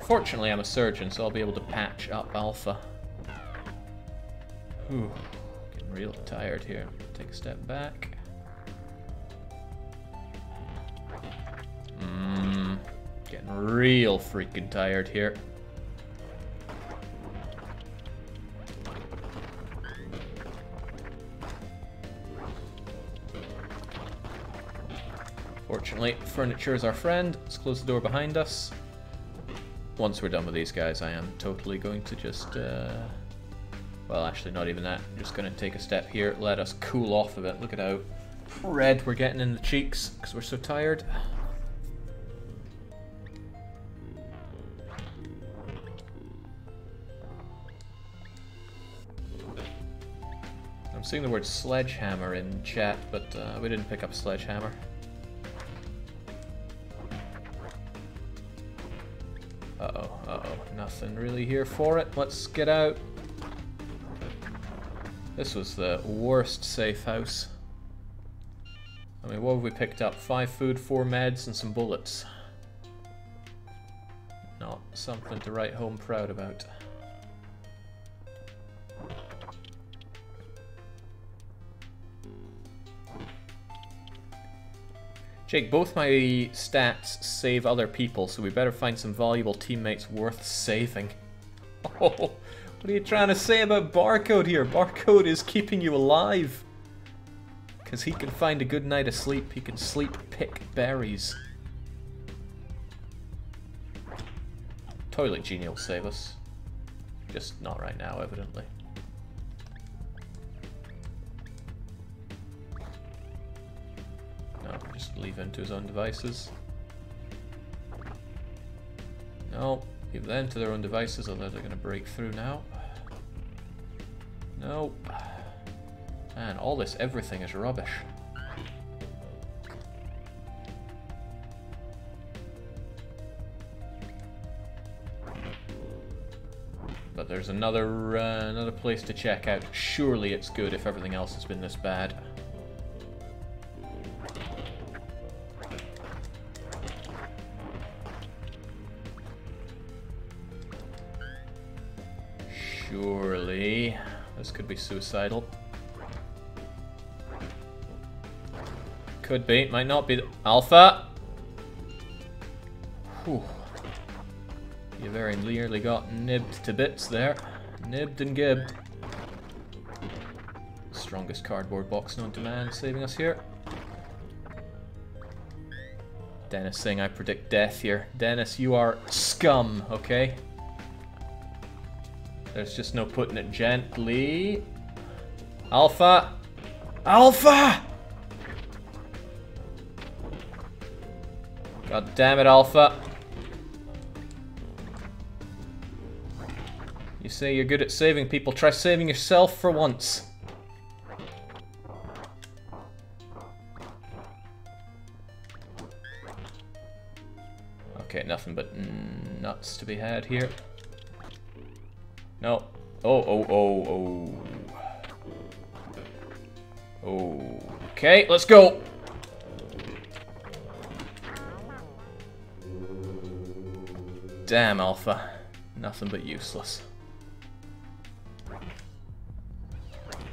Fortunately, I'm a surgeon, so I'll be able to patch up Alpha. Whew. Getting real tired here. Take a step back. Getting real freaking tired here. Fortunately, furniture is our friend. Let's close the door behind us. Once we're done with these guys, I am totally going to just... well, actually, not even that. I'm just going to take a step here, let us cool off a bit. Look at how red we're getting in the cheeks because we're so tired. I'm seeing the word sledgehammer in chat, but we didn't pick up sledgehammer. Uh-oh, uh-oh. Nothing really here for it. Let's get out. This was the worst safe house. I mean, what have we picked up? 5 food, 4 meds, and some bullets. Not something to write home proud about. Jake, both my stats save other people, so we better find some valuable teammates worth saving. Oh, what are you trying to say about Barcode here? Barcode is keeping you alive. Because he can find a good night of sleep. He can sleep pick berries. Toilet Genie will save us. Just not right now, evidently. No, just leave him to his own devices. No, leave them to their own devices, although they're going to break through now. No. Man, all this everything is rubbish. But there's another place to check out. Surely it's good if everything else has been this bad. Surely this could be suicidal. Could be, might not be. Alpha! Whew. You very nearly got nibbed to bits there. Nibbed and gibbed. Strongest cardboard box known to man saving us here. Dennis saying I predict death here. Dennis, you are scum, okay? There's just no putting it gently. Alpha! Alpha! God damn it, Alpha. You say you're good at saving people, try saving yourself for once. Okay, nothing but nuts to be had here. No. Oh. Okay, let's go. Damn, Alpha. Nothing but useless.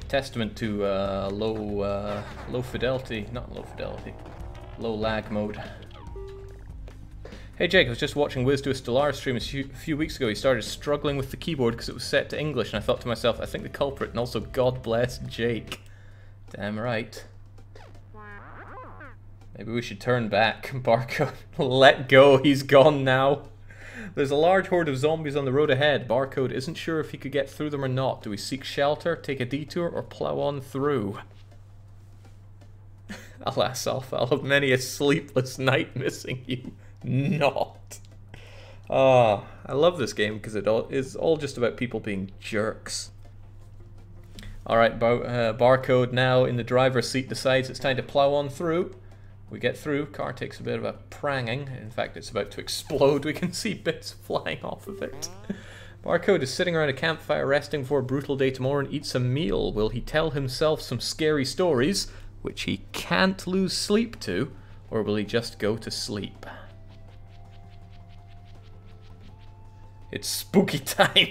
Testament to low fidelity, not low fidelity, low lag mode. Hey Jake, I was just watching Wiz do a Stellaris stream a few weeks ago. He started struggling with the keyboard because it was set to English, and I thought to myself, I think the culprit, and also God bless Jake. Damn right. Maybe we should turn back. Barcode, let go, he's gone now. There's a large horde of zombies on the road ahead. Barcode isn't sure if he could get through them or not. Do we seek shelter, take a detour, or plow on through? Alas, Alpha, I'll have many a sleepless night missing you. Not. Ah, I love this game because it is all just about people being jerks. Alright, Barcode now in the driver's seat decides it's time to plow on through. We get through, car takes a bit of a pranging. In fact, it's about to explode. We can see bits flying off of it. Barcode is sitting around a campfire resting for a brutal day tomorrow and eats a meal. Will he tell himself some scary stories, which he can't lose sleep to, or will he just go to sleep? It's spooky time.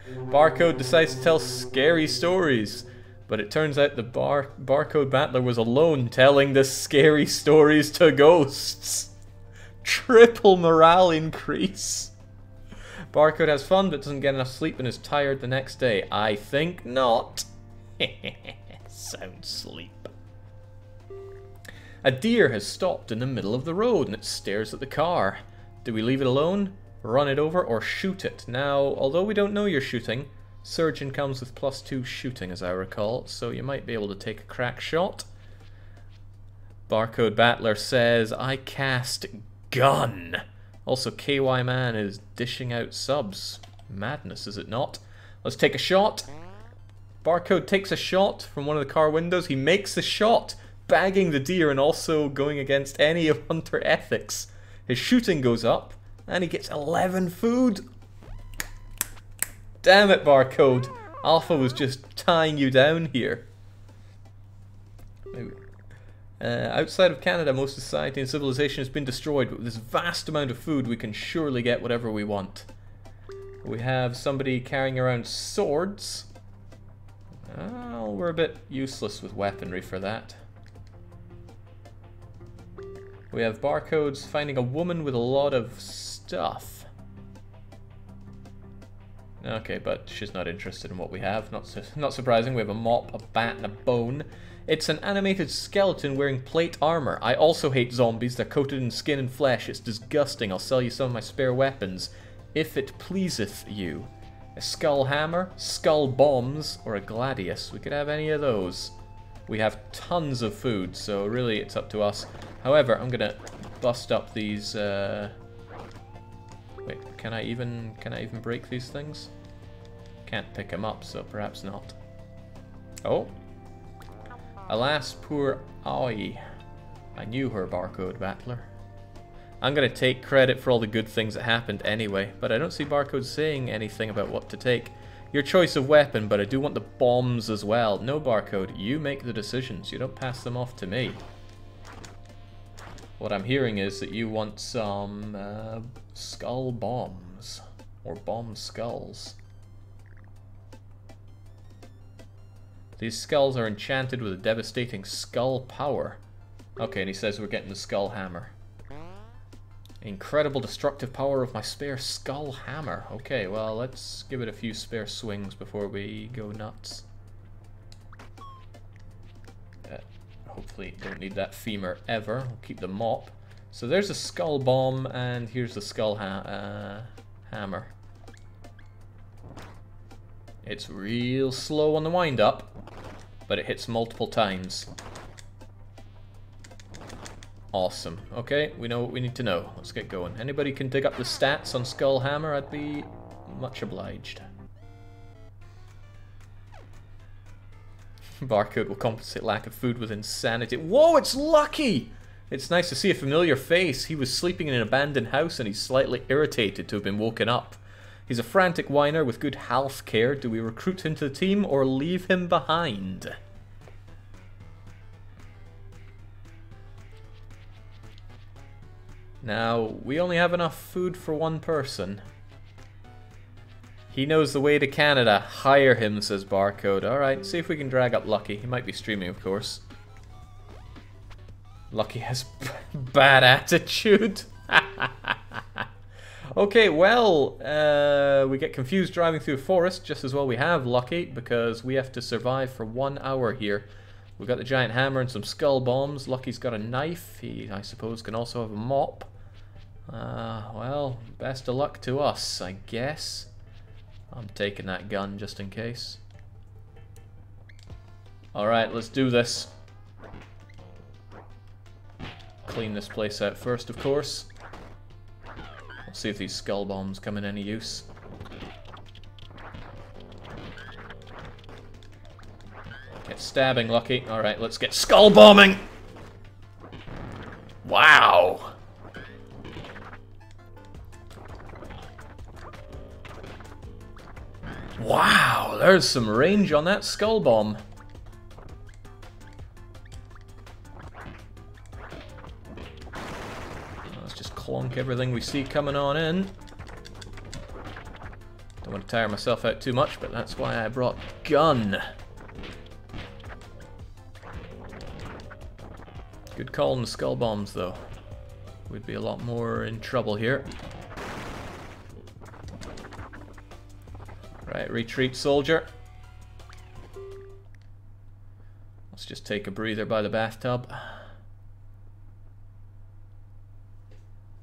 Barcode decides to tell scary stories, but it turns out the Barcode Battler was alone telling the scary stories to ghosts. Triple morale increase. Barcode has fun but doesn't get enough sleep and is tired the next day. I think not. Sound sleep. A deer has stopped in the middle of the road and it stares at the car. Do we leave it alone, run it over, or shoot it? Now, although we don't know you're shooting, Surgeon comes with +2 shooting, as I recall, so you might be able to take a crack shot. Barcode Battler says, I cast gun. Also, KY Man is dishing out subs. Madness, is it not? Let's take a shot. Barcode takes a shot from one of the car windows. He makes the shot, bagging the deer and also going against any of Hunter ethics. His shooting goes up, and he gets 11 food. Damn it, Barcode. Alpha was just tying you down here. Maybe. Outside of Canada, most society and civilization has been destroyed, but with this vast amount of food, we can surely get whatever we want. We have somebody carrying around swords. Oh, we're a bit useless with weaponry for that. We have Barcodes finding a woman with a lot of stuff. Okay, but she's not interested in what we have. Not surprising. We have a mop, a bat, and a bone. It's an animated skeleton wearing plate armor. I also hate zombies. They're coated in skin and flesh. It's disgusting. I'll sell you some of my spare weapons, if it pleaseth you. A skull hammer, skull bombs, or a gladius. We could have any of those. We have tons of food, so really it's up to us. However, I'm gonna bust up these. Wait, can I even break these things? Can't pick them up, so perhaps not. Oh. Alas, poor Aoi. I knew her, Barcode Battler. I'm gonna take credit for all the good things that happened anyway, but I don't see Barcode saying anything about what to take. Your choice of weapon, but I do want the bombs as well. No, Barcode, you make the decisions. You don't pass them off to me. What I'm hearing is that you want some skull bombs, or bomb skulls. These skulls are enchanted with a devastating skull power. Okay, and he says we're getting the skull hammer. Incredible destructive power of my spare skull hammer. Okay, well, let's give it a few spare swings before we go nuts. Hopefully don't need that femur ever. We'll keep the mop. So there's a skull bomb, and here's the skull hammer. It's real slow on the wind up, but it hits multiple times. Awesome. Okay, we know what we need to know. Let's get going. Anybody can dig up the stats on skull hammer, I'd be much obliged. Barcode will compensate lack of food with insanity. Whoa, it's Lucky! It's nice to see a familiar face. He was sleeping in an abandoned house and he's slightly irritated to have been woken up. He's a frantic whiner with good health care. Do we recruit him to the team or leave him behind? Now, we only have enough food for one person. He knows the way to Canada. Hire him, says Barcode. Alright, see if we can drag up Lucky. He might be streaming, of course. Lucky has bad attitude. Okay, well, we get confused driving through a forest. Just as well we have Lucky, because we have to survive for 1 hour here. We've got the giant hammer and some skull bombs. Lucky's got a knife. He, I suppose, can also have a mop. Well, best of luck to us, I guess. I'm taking that gun just in case. Alright, let's do this. Clean this place out first, of course. We'll see if these skull bombs come in any use. Get stabbing, Lucky. Alright, let's get skull bombing! Wow! Wow, there's some range on that skull bomb. Let's just clonk everything we see coming on in. Don't want to tire myself out too much, but that's why I brought gun. Good call on the skull bombs, though. We'd be a lot more in trouble here. Right, retreat, soldier. Let's just take a breather by the bathtub.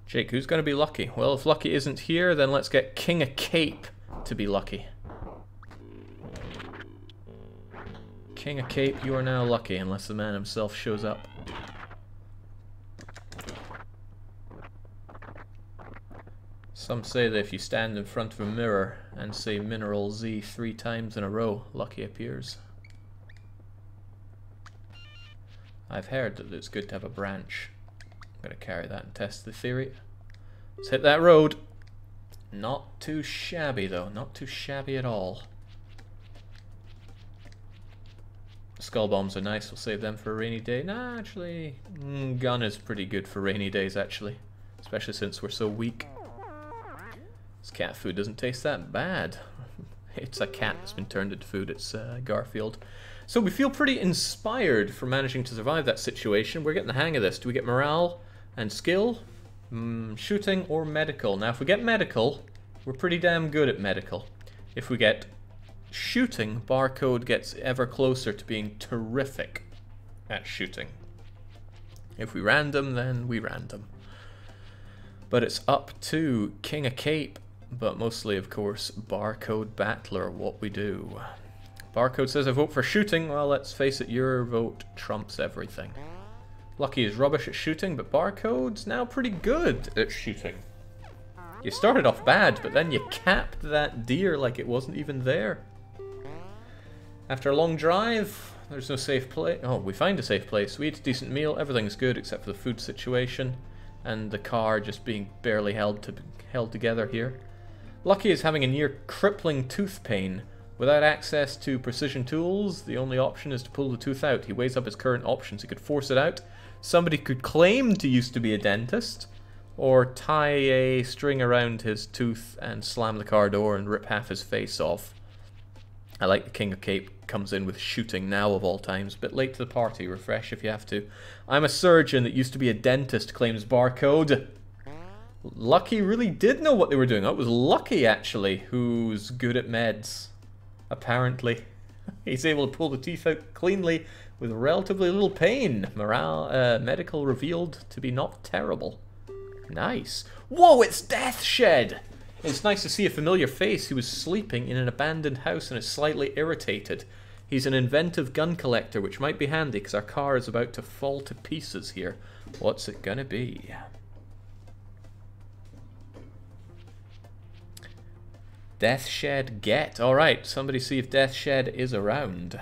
Jake, who's going to be Lucky? Well, if Lucky isn't here, then let's get King of Cape to be Lucky. King of Cape, you are now Lucky, unless the man himself shows up. Some say that if you stand in front of a mirror and say Mineral Z 3 times in a row, Lucky appears. I've heard that it's good to have a branch. I'm going to carry that and test the theory. Let's hit that road. Not too shabby though, not too shabby at all. Skull bombs are nice, we'll save them for a rainy day. Nah, actually, gun is pretty good for rainy days actually. Especially since we're so weak. This cat food doesn't taste that bad. It's a cat that's been turned into food. It's Garfield. So we feel pretty inspired for managing to survive that situation. We're getting the hang of this. Do we get morale and skill? Shooting or medical? Now if we get medical, we're pretty damn good at medical. If we get shooting, Barcode gets ever closer to being terrific at shooting. If we random, then we random. But it's up to King of Cape. But mostly, of course, Barcode Battler, what we do. Barcode says I vote for shooting. Well, let's face it, your vote trumps everything. Lucky is rubbish at shooting, but Barcode's now pretty good at shooting. You started off bad, but then you capped that deer like it wasn't even there. After a long drive, there's no safe place. Oh, we find a safe place. We eat a decent meal. Everything's good except for the food situation. And the car just being barely held together here. Lucky is having a near crippling tooth pain. Without access to precision tools, the only option is to pull the tooth out. He weighs up his current options. He could force it out. Somebody could claim to used to be a dentist. Or tie a string around his tooth and slam the car door and rip half his face off. I like the King of Cape comes in with shooting now of all times. Bit late to the party, refresh if you have to. I'm a surgeon that used to be a dentist, claims Barcode. Lucky really did know what they were doing. That was Lucky, actually, who's good at meds. Apparently. He's able to pull the teeth out cleanly with relatively little pain. Medical revealed to be not terrible. Nice. Whoa, it's Deathshed! It's nice to see a familiar face who was sleeping in an abandoned house and is slightly irritated. He's an inventive gun collector, which might be handy because our car is about to fall to pieces here. What's it gonna be? Deathshed get. Alright, somebody see if Deathshed is around.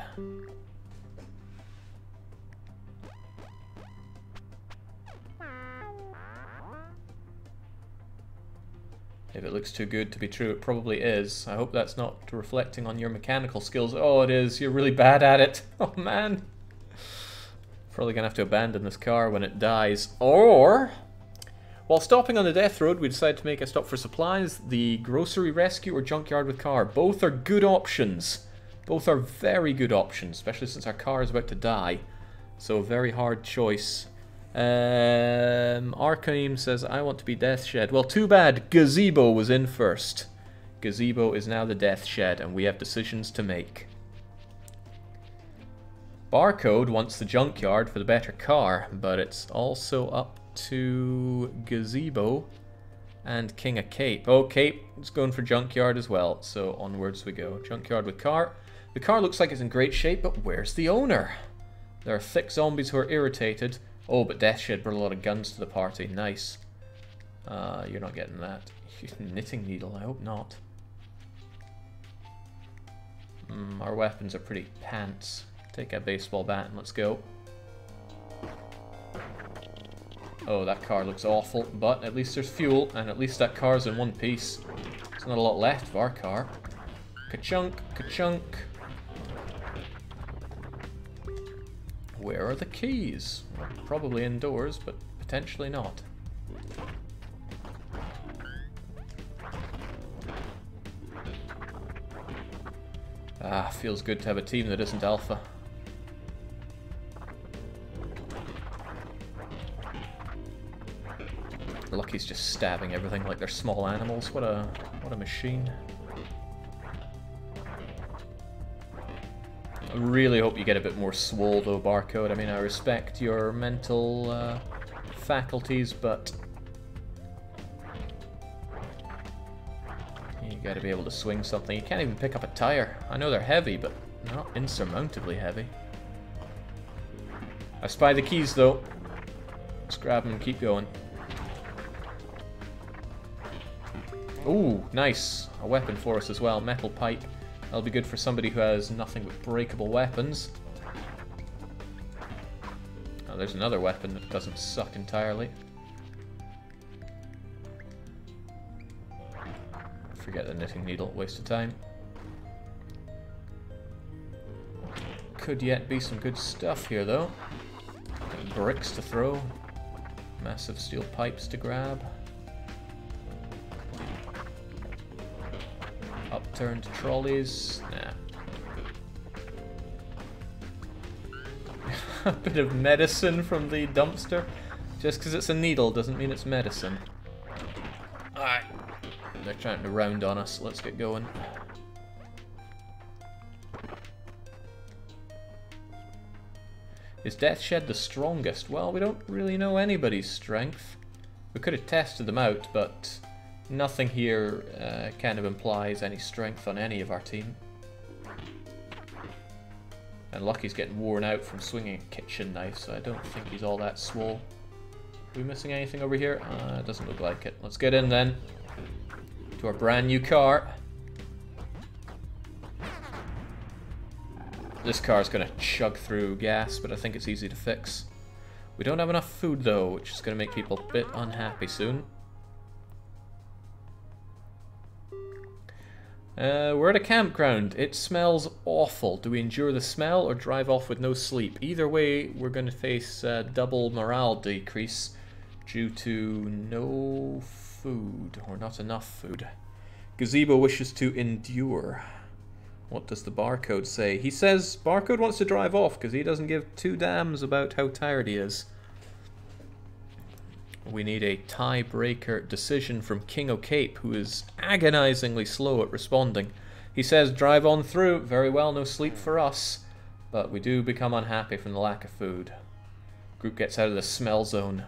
If it looks too good to be true, it probably is. I hope that's not reflecting on your mechanical skills. Oh, it is. You're really bad at it. Oh, man. Probably going to have to abandon this car when it dies. Or, while stopping on the death road, we decide to make a stop for supplies. The grocery rescue or junkyard with car. Both are good options. Both are very good options, especially since our car is about to die. So, a very hard choice. Arkham says, I want to be Deathshed. Well, too bad. Gazebo was in first. Gazebo is now the Deathshed, and we have decisions to make. Barcode wants the junkyard for the better car, but it's also up to Gazebo and King of Cape. Oh, Cape is going for junkyard as well, so onwards we go. Junkyard with car. The car looks like it's in great shape, but where's the owner? There are thick zombies who are irritated. Oh, but Deathshed brought a lot of guns to the party. Nice. You're not getting that. Knitting needle, I hope not. Our weapons are pretty pants. Take a baseball bat and let's go. Oh, that car looks awful, but at least there's fuel, and at least that car's in one piece. There's not a lot left of our car. Ka-chunk, ka-chunk. Where are the keys? Well, probably indoors, but potentially not. Ah, feels good to have a team that isn't alpha. Lucky's just stabbing everything like they're small animals. What a machine. I really hope you get a bit more swole though, Barcode. I mean, I respect your mental faculties, but you gotta be able to swing something. You can't even pick up a tire. I know they're heavy, but not insurmountably heavy. I spy the keys though. Let's grab them and keep going. Ooh, nice. A weapon for us as well. Metal pipe. That'll be good for somebody who has nothing but breakable weapons. Oh, there's another weapon that doesn't suck entirely. Forget the knitting needle, waste of time. Could yet be some good stuff here though. Bricks to throw. Massive steel pipes to grab. Upturned trolleys. Nah. A bit of medicine from the dumpster. Just because it's a needle doesn't mean it's medicine. Alright. They're trying to round on us. Let's get going. Is Deathshed the strongest? Well, we don't really know anybody's strength. We could have tested them out, but nothing here kind of implies any strength on any of our team. And Lucky's getting worn out from swinging a kitchen knife, so I don't think he's all that swole. Are we missing anything over here? It doesn't look like it. Let's get in then. To our brand new car. This car's going to chug through gas, but I think it's easy to fix. We don't have enough food though, which is going to make people a bit unhappy soon. We're at a campground. It smells awful. Do we endure the smell or drive off with no sleep? Either way, we're going to face double morale decrease due to no food, or not enough food. Gazebo wishes to endure. What does the barcode say? He says barcode wants to drive off because he doesn't give two damns about how tired he is. We need a tiebreaker decision from King O'Cape, who is agonizingly slow at responding. He says drive on through. Very well, no sleep for us. But we do become unhappy from the lack of food. Group gets out of the smell zone.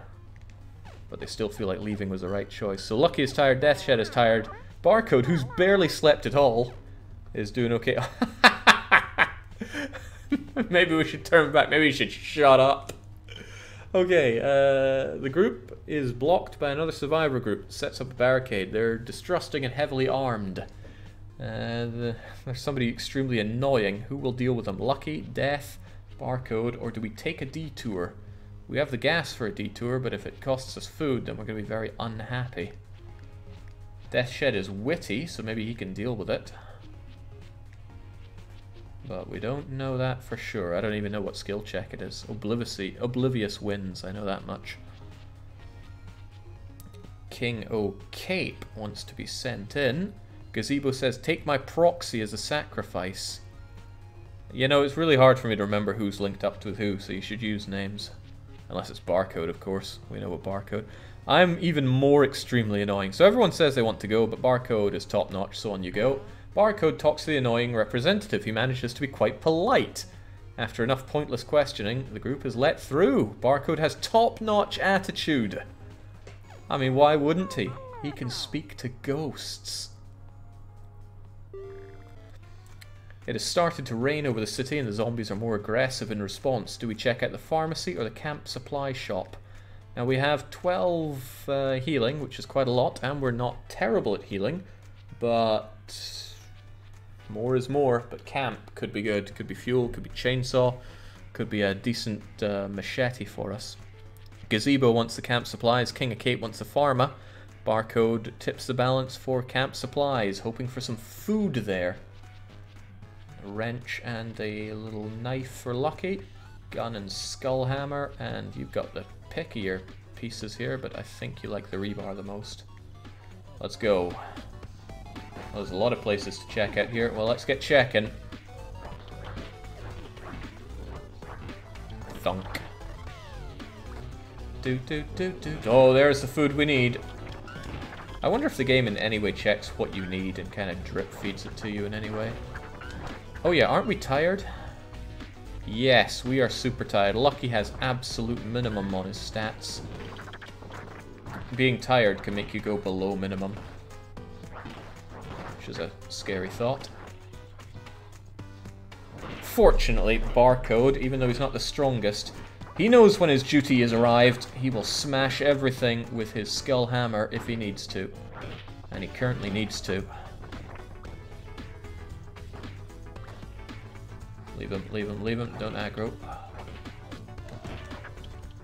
But they still feel like leaving was the right choice. So Lucky is tired, Deathshed is tired. Barcode, who's barely slept at all, is doing okay. Maybe we should turn back. Maybe we should shut up. Okay, the group is blocked by another survivor group. Sets up a barricade. They're distrusting and heavily armed. There's somebody extremely annoying. Who will deal with them? Lucky, Death, Barcode, or do we take a detour? We have the gas for a detour, but if it costs us food, then we're going to be very unhappy. Deathshed is witty, so maybe he can deal with it. But we don't know that for sure. I don't even know what skill check it is. Oblivious wins, I know that much. King O'Cape wants to be sent in. Gazebo says, take my proxy as a sacrifice. You know, it's really hard for me to remember who's linked up with who, so you should use names. Unless it's Barcode, of course. We know what Barcode. I'm even more extremely annoying. So everyone says they want to go, but Barcode is top-notch, so on you go. Barcode talks to the annoying representative. He manages to be quite polite. After enough pointless questioning, the group is let through. Barcode has top-notch attitude. I mean, why wouldn't he? He can speak to ghosts. It has started to rain over the city and the zombies are more aggressive in response. Do we check out the pharmacy or the camp supply shop? Now we have 12 healing, which is quite a lot, and we're not terrible at healing, but more is more. But camp could be good, could be fuel, could be chainsaw, could be a decent machete for us. Gazebo wants the camp supplies, King O'Cape wants the pharma. Barcode tips the balance for camp supplies, hoping for some food there. A wrench and a little knife for Lucky. Gun and skull hammer, and you've got the pickier pieces here, but I think you like the rebar the most. Let's go. Well, there's a lot of places to check out here. Well, let's get checking. Thunk. Oh, there's the food we need. I wonder if the game in any way checks what you need and kind of drip feeds it to you in any way. Oh yeah, aren't we tired? Yes, we are super tired. Lucky has absolute minimum on his stats. Being tired can make you go below minimum, which is a scary thought. Fortunately, Barcode, even though he's not the strongest, he knows when his duty is arrived. He will smash everything with his skull hammer if he needs to. And he currently needs to. Leave him, leave him, leave him. Don't aggro.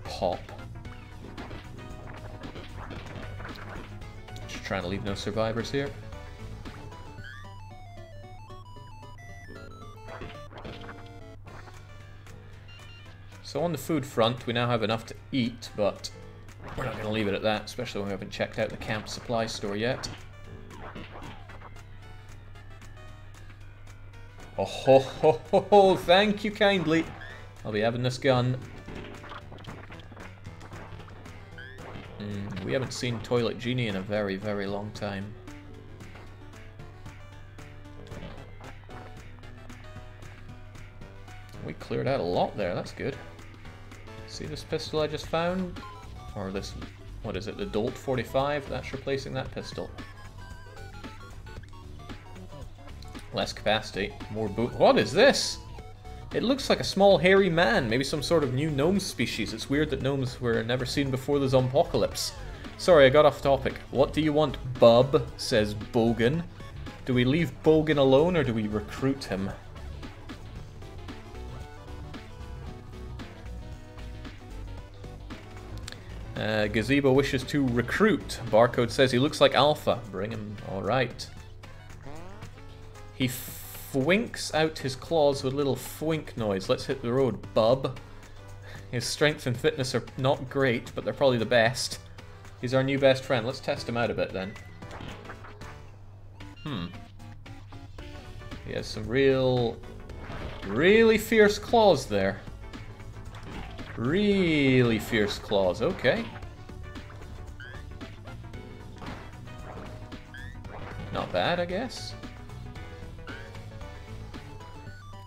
Pop. Just trying to leave no survivors here. So on the food front, we now have enough to eat, but we're not going to leave it at that, especially when we haven't checked out the camp supply store yet. Oh ho ho ho ho, thank you kindly. I'll be having this gun. We haven't seen Toilet Genie in a very, very long time. We cleared out a lot there, that's good. See this pistol I just found? Or this, what is it, the Dolt 45? That's replacing that pistol. Less capacity, more boot. What is this? It looks like a small hairy man, maybe some sort of new gnome species. It's weird that gnomes were never seen before the zompocalypse. Sorry, I got off topic. What do you want, bub? Says Bogan. Do we leave Bogan alone or do we recruit him? Gazebo wishes to recruit. Barcode says he looks like Alpha. Bring him. Alright. He fwinks out his claws with a little fwink noise. Let's hit the road, bub. His strength and fitness are not great, but they're probably the best. He's our new best friend. Let's test him out a bit then. He has some really fierce claws there. Really fierce claws, okay. Not bad, I guess.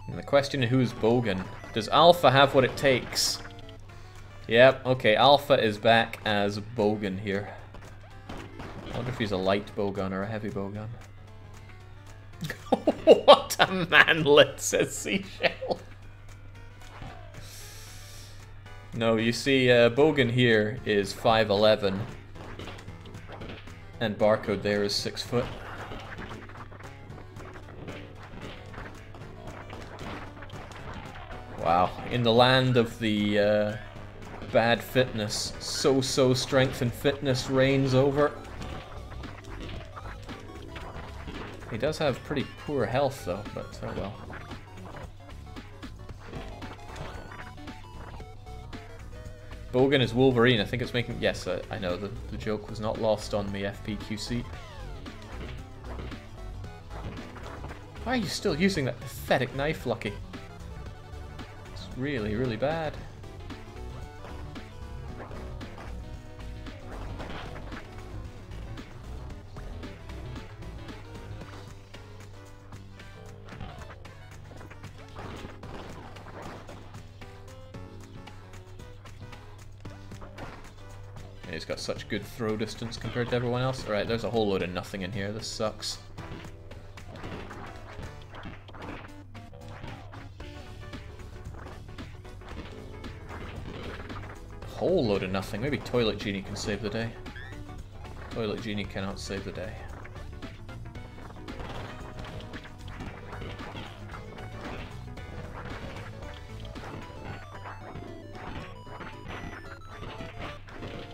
And the question is, who's Bogan? Does Alpha have what it takes? Yep, okay, Alpha is back as Bogan here. I wonder if he's a light bowgun or a heavy bowgun. What a manlet, says Seashell. No, you see, Bogan here is 5'11", and Barcode there is 6 foot. Wow, in the land of the bad fitness, so strength and fitness reigns over. He does have pretty poor health though, but oh well. Bogan is Wolverine. I think it's making... Yes, I know. The joke was not lost on me, FPQC. Why are you still using that pathetic knife, Lucky? It's really bad. He's got such good throw distance compared to everyone else. Alright, there's a whole load of nothing in here. This sucks. Whole load of nothing. Maybe Toilet Genie can save the day. Toilet Genie cannot save the day.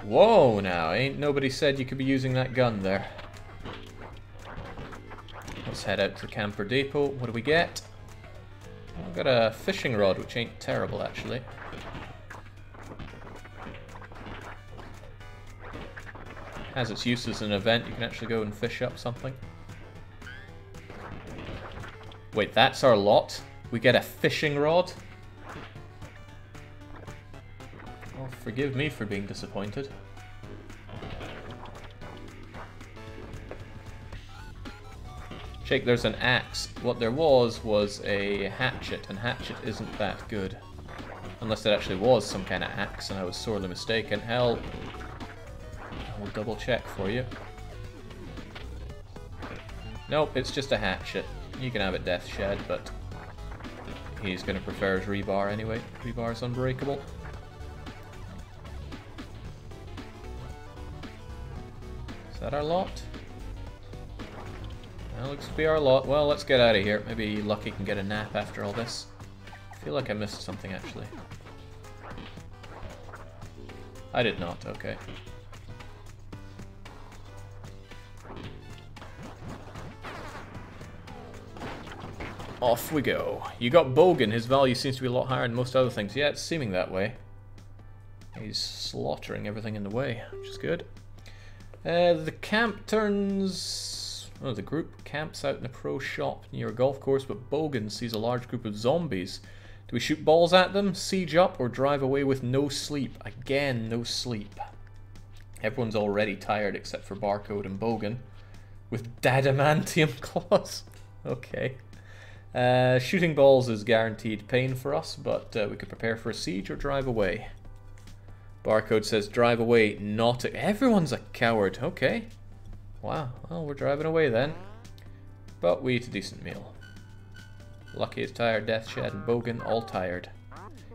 Whoa, now, ain't nobody said you could be using that gun there. Let's head out to the camper depot. What do we get? I've got a fishing rod, which ain't terrible, actually. Has its use as an event. You can actually go and fish up something. Wait, that's our lot? We get a fishing rod? Well, forgive me for being disappointed. Jake, there's an axe. What there was a hatchet, and hatchet isn't that good. Unless it actually was some kind of axe and I was sorely mistaken. Hell, I will double check for you. Nope, it's just a hatchet. You can have it Death Shed, but he's going to prefer his rebar anyway. Rebar's unbreakable. Is that our lot? That looks to be our lot. Well, let's get out of here. Maybe Lucky can get a nap after all this. I feel like I missed something, actually. I did not, okay. Off we go. You got Bogan. His value seems to be a lot higher than most other things. Yeah, it's seeming that way. He's slaughtering everything in the way, which is good. The camp turns... Oh, the group camps out in a pro shop near a golf course, but Bogan sees a large group of zombies. Do we shoot balls at them, siege up, or drive away with no sleep? Again, no sleep. Everyone's already tired except for Barcode and Bogan. With Dadamantium claws. Okay. Shooting balls is guaranteed pain for us, but we could prepare for a siege or drive away. Barcode says drive away, not... Everyone's a coward. Okay. Wow. Well, we're driving away then. But we eat a decent meal. Lucky is tired, Death Shed and Bogan all tired.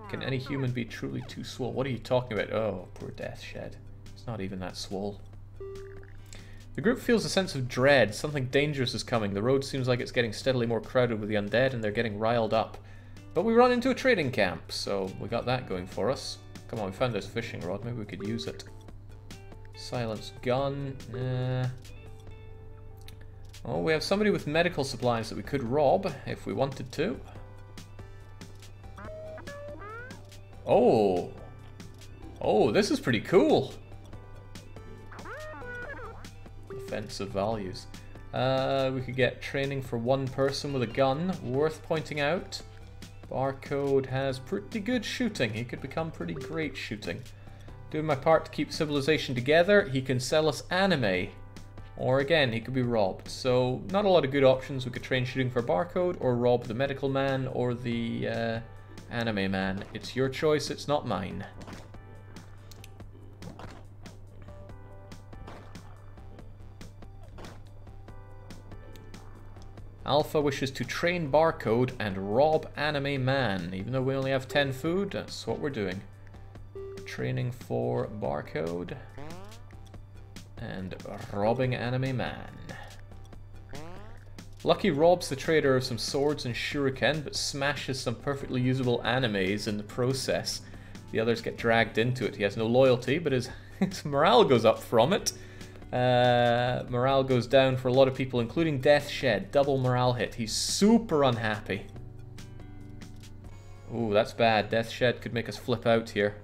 Can any human be truly too swole? What are you talking about? Oh, poor Death Shed. It's not even that swole. The group feels a sense of dread. Something dangerous is coming. The road seems like it's getting steadily more crowded with the undead and they're getting riled up. But we run into a trading camp, so we got that going for us. Come on, we found this fishing rod. Maybe we could use it. Silenced gun. Oh, we have somebody with medical supplies that we could rob if we wanted to. Oh. Oh, this is pretty cool. Offensive values. We could get training for one person with a gun. Worth pointing out, Barcode has pretty good shooting. He could become pretty great shooting. Doing my part to keep civilization together. He can sell us anime. Or again, he could be robbed. So not a lot of good options. We could train shooting for Barcode or rob the medical man or the anime man. It's your choice, it's not mine. Alpha wishes to train Barcode and rob Anime Man. Even though we only have 10 food, that's what we're doing. Training for Barcode and robbing Anime Man. Lucky robs the trader of some swords and shuriken, but smashes some perfectly usable animes in the process. The others get dragged into it. He has no loyalty, but his morale goes up from it. Morale goes down for a lot of people, including Death Shed. Double morale hit. He's super unhappy. Ooh, that's bad. Death Shed could make us flip out here.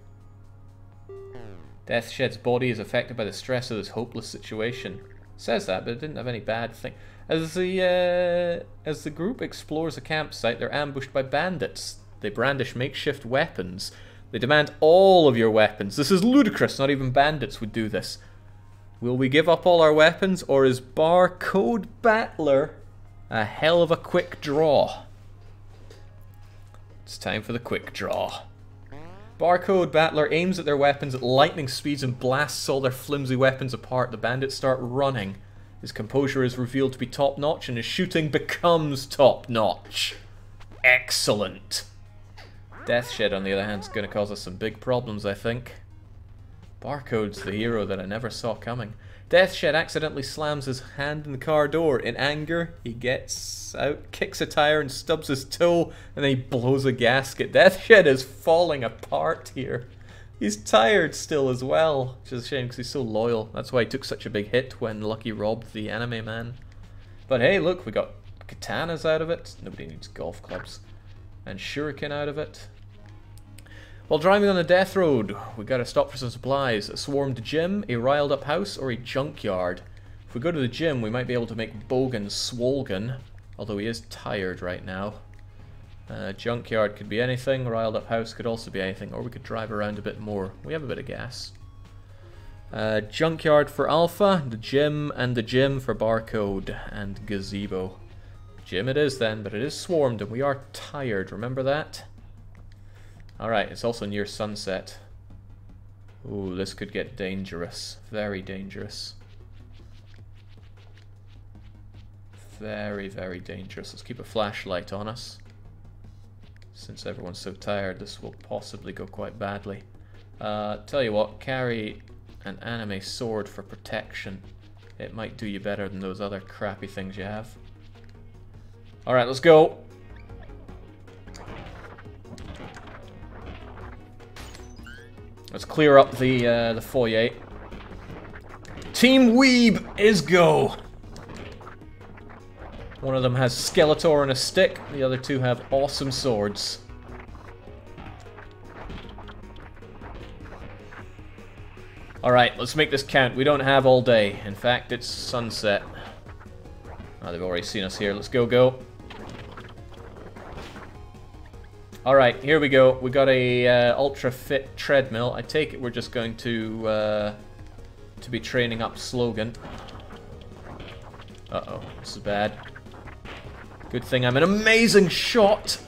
Death Shed's body is affected by the stress of this hopeless situation. It says that, but it didn't have any bad thing. As the group explores a campsite, they're ambushed by bandits. They brandish makeshift weapons. They demand all of your weapons. This is ludicrous. Not even bandits would do this. Will we give up all our weapons, or is Barcode Battler a hell of a quick draw? It's time for the quick draw. Barcode Battler aims at their weapons at lightning speeds and blasts all their flimsy weapons apart. The bandits start running. His composure is revealed to be top-notch, and his shooting becomes top-notch. Excellent. Death Shed, on the other hand, is going to cause us some big problems, I think. Barcode's the hero that I never saw coming. Death Shed accidentally slams his hand in the car door. In anger, he gets out, kicks a tire and stubs his toe, and then he blows a gasket. Death Shed is falling apart here. He's tired still as well, which is a shame because he's so loyal. That's why he took such a big hit when Lucky robbed the anime man. But hey, look, we got katanas out of it. Nobody needs golf clubs. And shuriken out of it. While driving on the death road, we gotta stop for some supplies. A swarmed gym, a riled up house, or a junkyard. If we go to the gym, we might be able to make Bogan swolgen, although he is tired right now. Junkyard could be anything, riled up house could also be anything, or we could drive around a bit more. We have a bit of gas. Junkyard for Alpha, the gym for Barcode, and gazebo. Gym it is then, but it is swarmed and we are tired, remember that? Alright, it's also near sunset. Ooh, this could get dangerous. Very dangerous. Very, very dangerous. Let's keep a flashlight on us. Since everyone's so tired, this will possibly go quite badly. Tell you what, carry an anime sword for protection. It might do you better than those other crappy things you have. Alright, let's go. Let's clear up the foyer. Team Weeb is go! One of them has Skeletor and a stick, the other two have awesome swords. Alright, let's make this count. We don't have all day. In fact, it's sunset. Oh, they've already seen us here. Let's go. Alright, here we go. We got a ultra fit treadmill. I take it we're just going to be training up Slogan. Uh-oh, this is bad. Good thing I'm an amazing shot!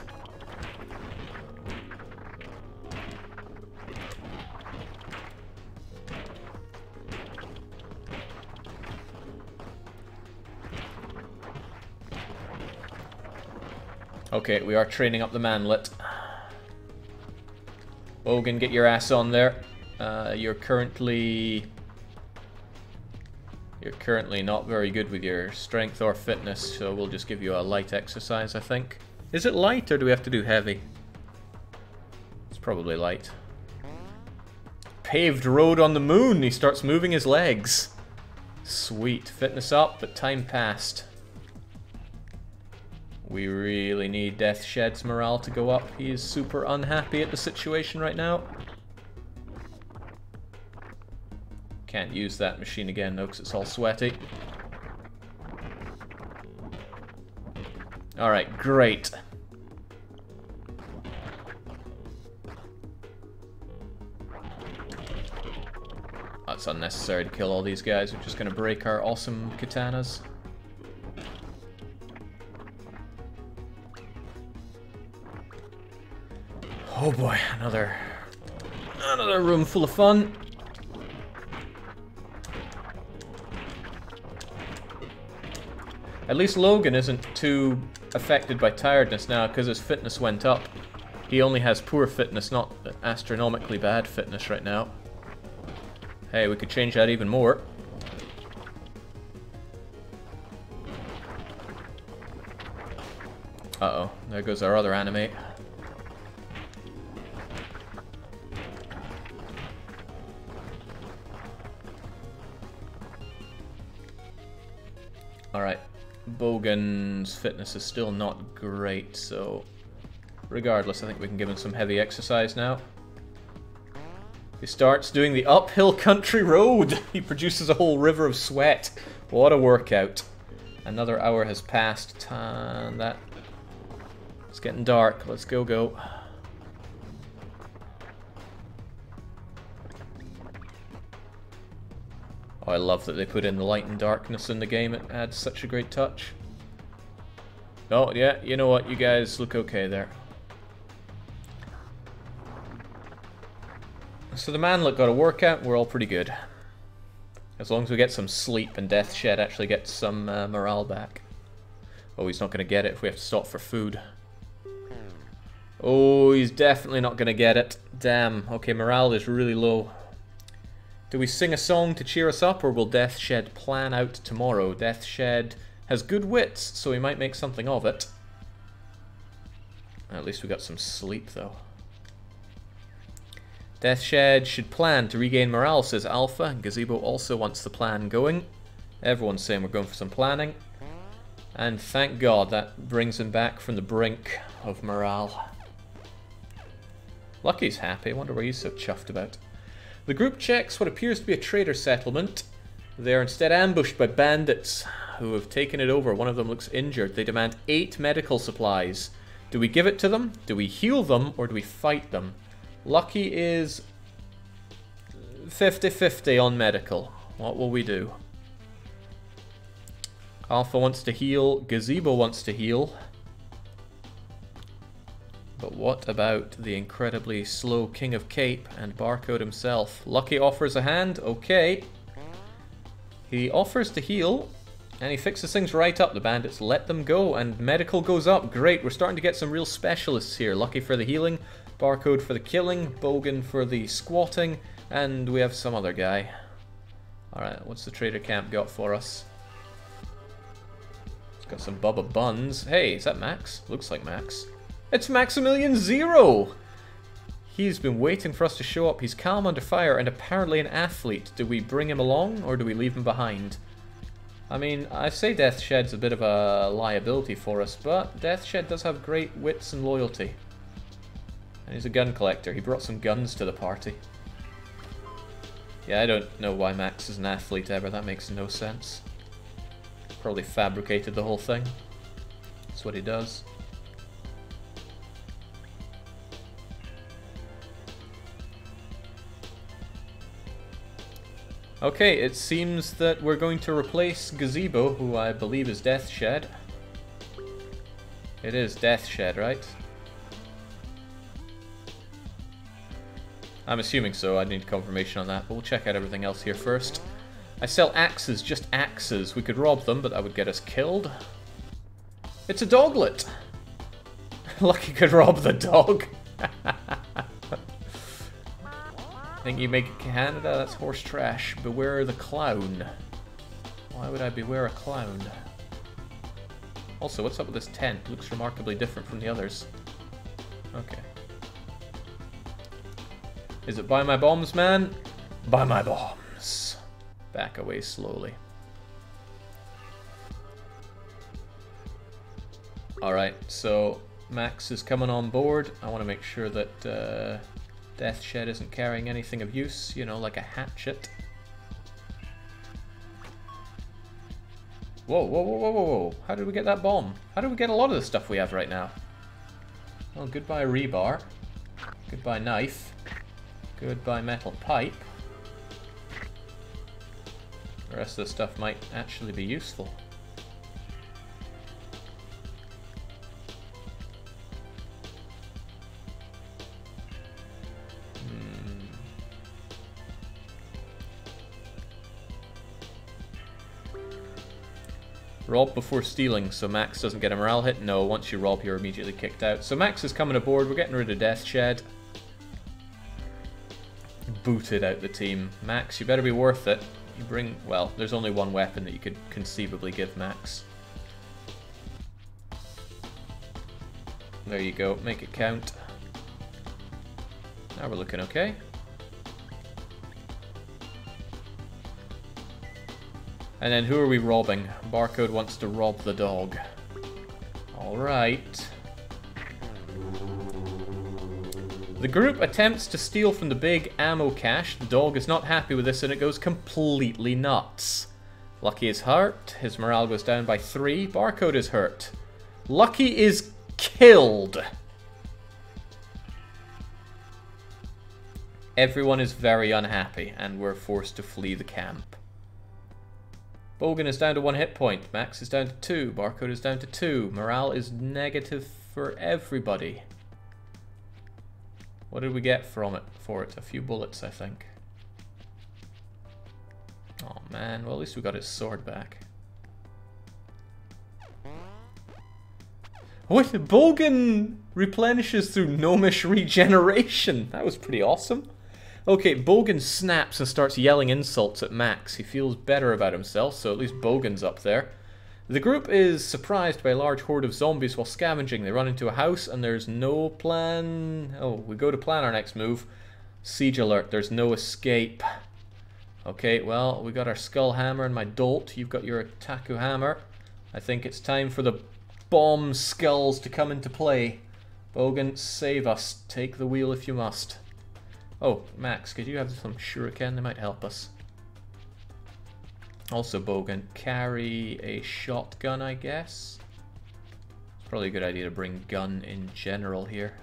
Okay, we are training up the manlet. Bogan, get your ass on there. You're currently not very good with your strength or fitness, so we'll just give you a light exercise, I think. Is it light, or do we have to do heavy? It's probably light. Paved road on the moon! He starts moving his legs. Sweet. Fitness up, but time passed. We really need Death Shed's morale to go up. He is super unhappy at the situation right now. Can't use that machine again though, because it's all sweaty. Alright, great. That's unnecessary to kill all these guys. We're just going to break our awesome katanas. Oh boy, another room full of fun. At least Logan isn't too affected by tiredness now because his fitness went up. He only has poor fitness, not astronomically bad fitness right now. Hey, we could change that even more. Uh-oh, there goes our other anime. Alright, Bogan's fitness is still not great, so regardless, I think we can give him some heavy exercise now. He starts doing the uphill country road. He produces a whole river of sweat. What a workout. Another hour has passed. That it's getting dark. Let's go. Oh, I love that they put in the light and darkness in the game. It adds such a great touch. Oh, yeah, you know what? You guys look okay there. So the manlet got a workout, we're all pretty good. As long as we get some sleep and Death Shed actually gets some morale back. Oh, he's not going to get it if we have to stop for food. Oh, he's definitely not going to get it. Damn. Okay, morale is really low. Do we sing a song to cheer us up, or will Death Shed plan out tomorrow? Death Shed has good wits, so he might make something of it. At least we got some sleep, though. Death Shed should plan to regain morale, says Alpha. Gazebo also wants the plan going. Everyone's saying we're going for some planning. And thank God that brings him back from the brink of morale. Lucky's happy. I wonder what he's so chuffed about. The group checks what appears to be a trader settlement. They are instead ambushed by bandits who have taken it over. One of them looks injured. They demand 8 medical supplies. Do we give it to them? Do we heal them? Or do we fight them? Lucky is 50-50 on medical. What will we do? Alpha wants to heal. Gazebo wants to heal. But what about the incredibly slow King of Cape and Barcode himself? Lucky offers a hand. Okay. He offers to heal. And he fixes things right up. The bandits let them go. And medical goes up. Great. We're starting to get some real specialists here. Lucky for the healing. Barcode for the killing, Bogan for the squatting, and we have some other guy. Alright, what's the trader camp got for us? It's got some Bubba Buns. Hey, is that Max? Looks like Max. It's Maximilian Zero! He's been waiting for us to show up. He's calm under fire and apparently an athlete. Do we bring him along or do we leave him behind? I mean, I say Death Shed's a bit of a liability for us, but Death Shed does have great wits and loyalty. And he's a gun collector. He brought some guns to the party. Yeah, I don't know why Max is an athlete ever. That makes no sense. Probably fabricated the whole thing. That's what he does. Okay, it seems that we're going to replace Gazebo, who I believe is Death Shed. It is Death Shed, right? I'm assuming so. I need confirmation on that, but we'll check out everything else here first. I sell axes, just axes. We could rob them, but that would get us killed. It's a doglet! Lucky could rob the dog. Think you make it Canada? That's horse trash. Beware the clown. Why would I beware a clown? Also, what's up with this tent? Looks remarkably different from the others. Okay. Is it buy my bombs, man? Buy my bombs. Back away slowly. Alright, so Max is coming on board. I want to make sure that Death Shed isn't carrying anything of use, you know, like a hatchet. Whoa, whoa, whoa, whoa, whoa, whoa. How did we get that bomb? How did we get a lot of the stuff we have right now? Well, goodbye rebar. Goodbye knife. Goodbye metal pipe. The rest of the stuff might actually be useful. Rob before stealing, so Max doesn't get a morale hit. No, once you rob, you're immediately kicked out. So Max is coming aboard. We're getting rid of Death Shed. Booted out the team. Max, you better be worth it. You bring... Well, there's only one weapon that you could conceivably give Max. There you go. Make it count. Now we're looking okay. And then who are we robbing? Barcode wants to rob the dog. Alright. The group attempts to steal from the big ammo cache. The dog is not happy with this and it goes completely nuts. Lucky is hurt. His morale goes down by 3. Barcode is hurt. Lucky is killed. Everyone is very unhappy and we're forced to flee the camp. Bogan is down to 1 hit point. Max is down to 2. Barcode is down to 2. Morale is negative for everybody. What did we get from it? For it? A few bullets, I think. Oh man, well at least we got his sword back. What? Bogan replenishes through gnomish regeneration. That was pretty awesome. Okay, Bogan snaps and starts yelling insults at Max. He feels better about himself, so at least Bogan's up there. The group is surprised by a large horde of zombies while scavenging. They run into a house and there's no plan... Oh, we go to plan our next move. Siege alert, there's no escape. Okay, well, we got our skull hammer and my dolt. You've got your Taku hammer. I think it's time for the bomb skulls to come into play. Bogan, save us. Take the wheel if you must. Oh, Max, could you have some shuriken? They might help us. Also, Bogan, carry a shotgun, I guess. It's probably a good idea to bring gun in general here.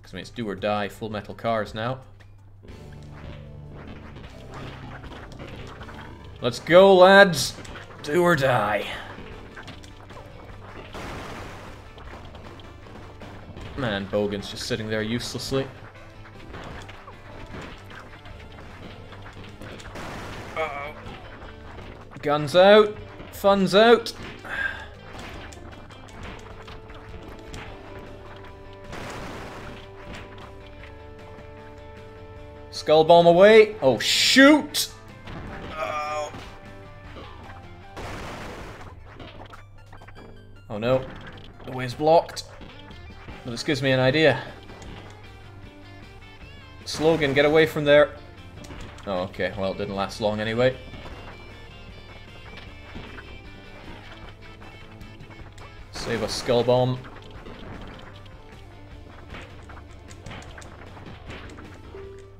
Because, I mean, it's do or die, full metal cars now. Let's go, lads! Do or die. Man, Bogan's just sitting there uselessly. Uh-oh. Guns out. Fun's out. Skull bomb away. Oh, shoot! Oh. Oh no. The way's blocked. Well, this gives me an idea. Slogan, get away from there. Oh, okay. Well, it didn't last long anyway. Save a skull bomb.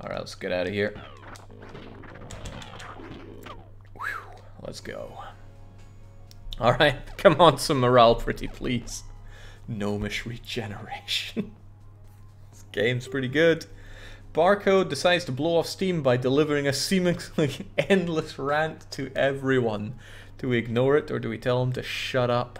Alright, let's get out of here. Whew, let's go. Alright, come on, some morale, pretty please. Gnomish regeneration. This game's pretty good. Barcode decides to blow off steam by delivering a seemingly endless rant to everyone. Do we ignore it or do we tell him to shut up?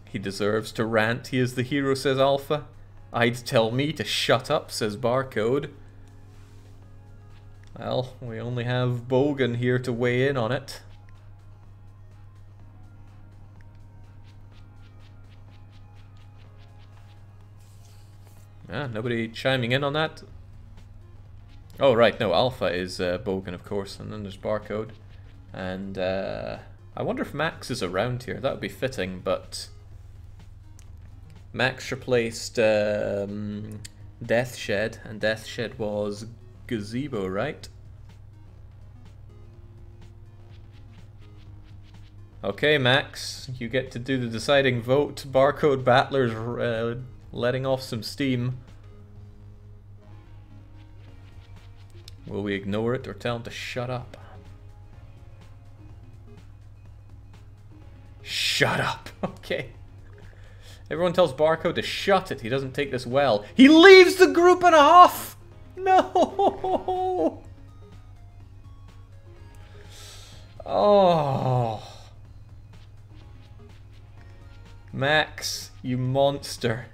He deserves to rant. He is the hero, says Alpha. I'd tell me to shut up, says Barcode. Well, we only have Bogan here to weigh in on it. Yeah, nobody chiming in on that? Oh, right, no, Alpha is Bogan, of course, and then there's Barcode. And I wonder if Max is around here. That would be fitting, but... Max replaced Death Shed, and Death Shed was... Gazebo, right? Okay, Max, you get to do the deciding vote. Barcode Battler's letting off some steam. Will we ignore it or tell him to shut up? Shut up! Okay. Everyone tells Barcode to shut it. He doesn't take this well. He leaves the group in a huff! No! Oh. Max, you monster.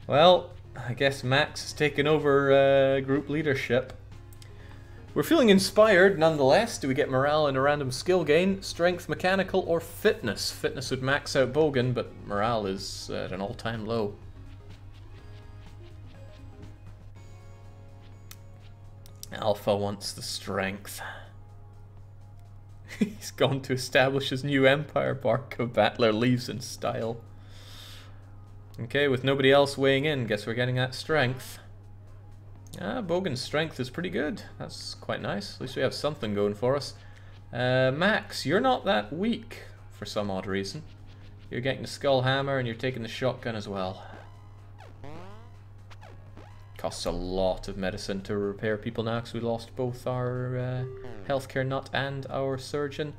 Well, I guess Max has taken over group leadership. We're feeling inspired nonetheless. Do we get morale and a random skill gain? Strength, mechanical, or fitness? Fitness would max out Bogan, but morale is at an all-time low. Alpha wants the strength. He's gone to establish his new empire. Barco Battler leaves in style. Okay, with nobody else weighing in, guess we're getting that strength. Ah, Bogan's strength is pretty good. That's quite nice. At least we have something going for us. Max, you're not that weak for some odd reason. You're getting the skull hammer and you're taking the shotgun as well. Costs a lot of medicine to repair people now because we lost both our healthcare nut and our surgeon.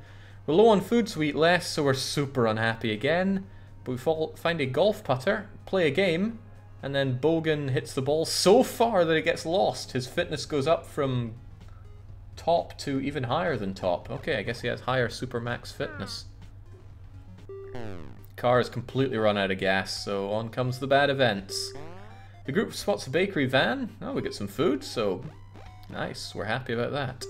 We're low on food, so we eat less, so we're super unhappy again. But we find a golf putter, play a game, and then Bogan hits the ball so far that it gets lost. His fitness goes up from top to even higher than top. Okay, I guess he has higher super max fitness. Car is completely run out of gas, so on comes the bad events. The group spots a bakery van. Oh, we get some food, so nice. We're happy about that.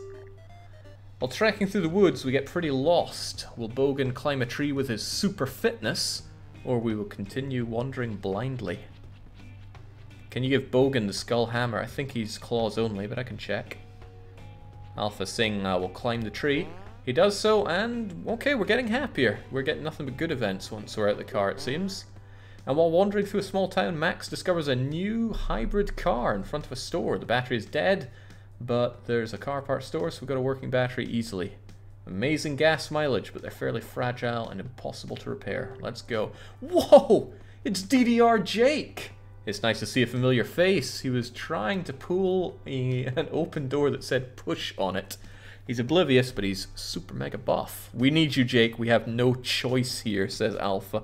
While trekking through the woods, we get pretty lost. Will Bogan climb a tree with his super fitness, or we will continue wandering blindly? Can you give Bogan the skull hammer? I think he's claws only, but I can check. Alpha saying will climb the tree. He does so, and okay, we're getting happier. We're getting nothing but good events once we're out the car, it seems. And while wandering through a small town, Max discovers a new hybrid car in front of a store. The battery is dead, but there's a car part store, so we've got a working battery easily. Amazing gas mileage, but they're fairly fragile and impossible to repair. Let's go. Whoa! It's DDR Jake! It's nice to see a familiar face. He was trying to pull an open door that said push on it. He's oblivious, but he's super mega buff. We need you, Jake. We have no choice here, says Alpha.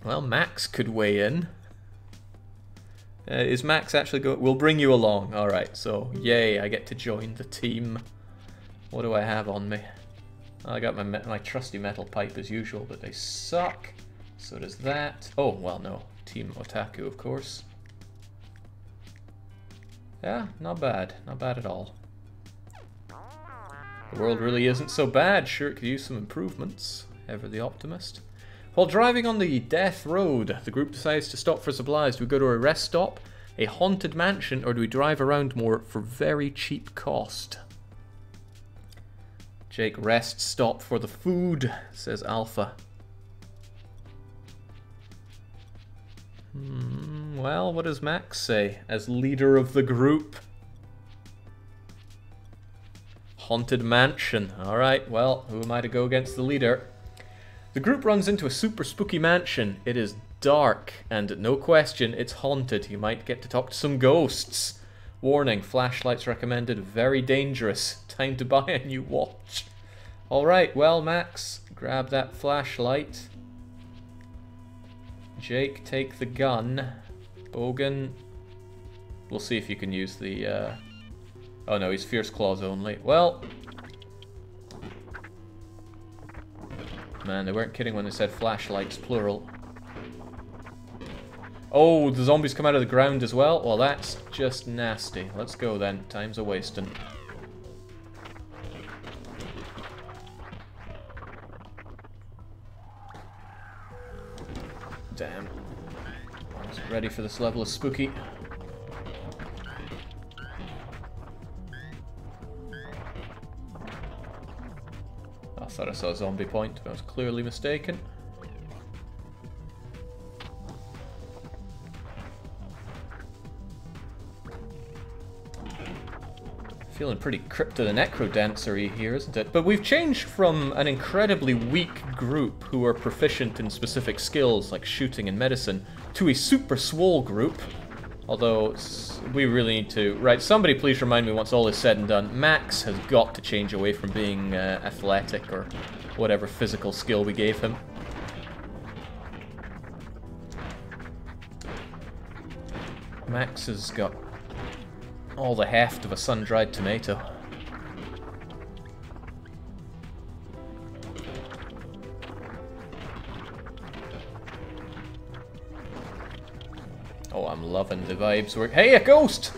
Well, Max could weigh in. Is Max actually going? We'll bring you along. Alright, so yay, I get to join the team. What do I have on me? I got my trusty metal pipe as usual, but they suck. So does that. Oh, well, no. Team Otaku, of course. Yeah, not bad. Not bad at all. The world really isn't so bad. Sure, it could use some improvements. Ever the optimist. While driving on the death road, the group decides to stop for supplies. Do we go to a rest stop, a haunted mansion, or do we drive around more for very cheap cost? Jake, rest stop for the food, says Alpha. Well, what does Max say as leader of the group? Haunted mansion. Alright, well, who am I to go against the leader? The group runs into a super spooky mansion. It is dark, and no question, it's haunted. You might get to talk to some ghosts. Warning, flashlights recommended, very dangerous. Time to buy a new watch. Alright, well, Max, grab that flashlight. Jake, take the gun. Bogan, we'll see if you can use the, oh no, he's Fierce Claws only. Well, man, they weren't kidding when they said flashlights, plural. Oh, the zombies come out of the ground as well? Well, that's just nasty. Let's go then. Time's a-wasting. Damn. I wasn't ready for this level of spooky. I thought I saw a zombie point, but I was clearly mistaken. Feeling pretty Crypto the Necrodancer-y here, isn't it? But we've changed from an incredibly weak group who are proficient in specific skills like shooting and medicine to a super swole group Although, we really need to... Right, somebody please remind me once all is said and done. Max has got to change away from being athletic or whatever physical skill we gave him. Max has got all the heft of a sun-dried tomato. Oh, I'm loving the vibes. Hey, a ghost!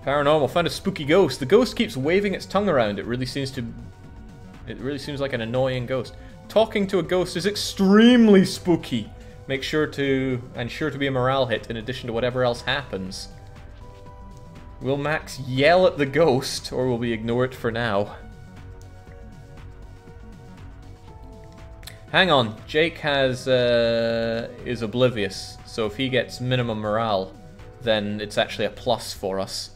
Paranormal, found a spooky ghost. The ghost keeps waving its tongue around. It really seems like an annoying ghost. Talking to a ghost is extremely spooky. Make sure to be a morale hit in addition to whatever else happens. Will Max yell at the ghost, or will we ignore it for now? Hang on, Jake is oblivious, so if he gets minimum morale, then it's actually a plus for us.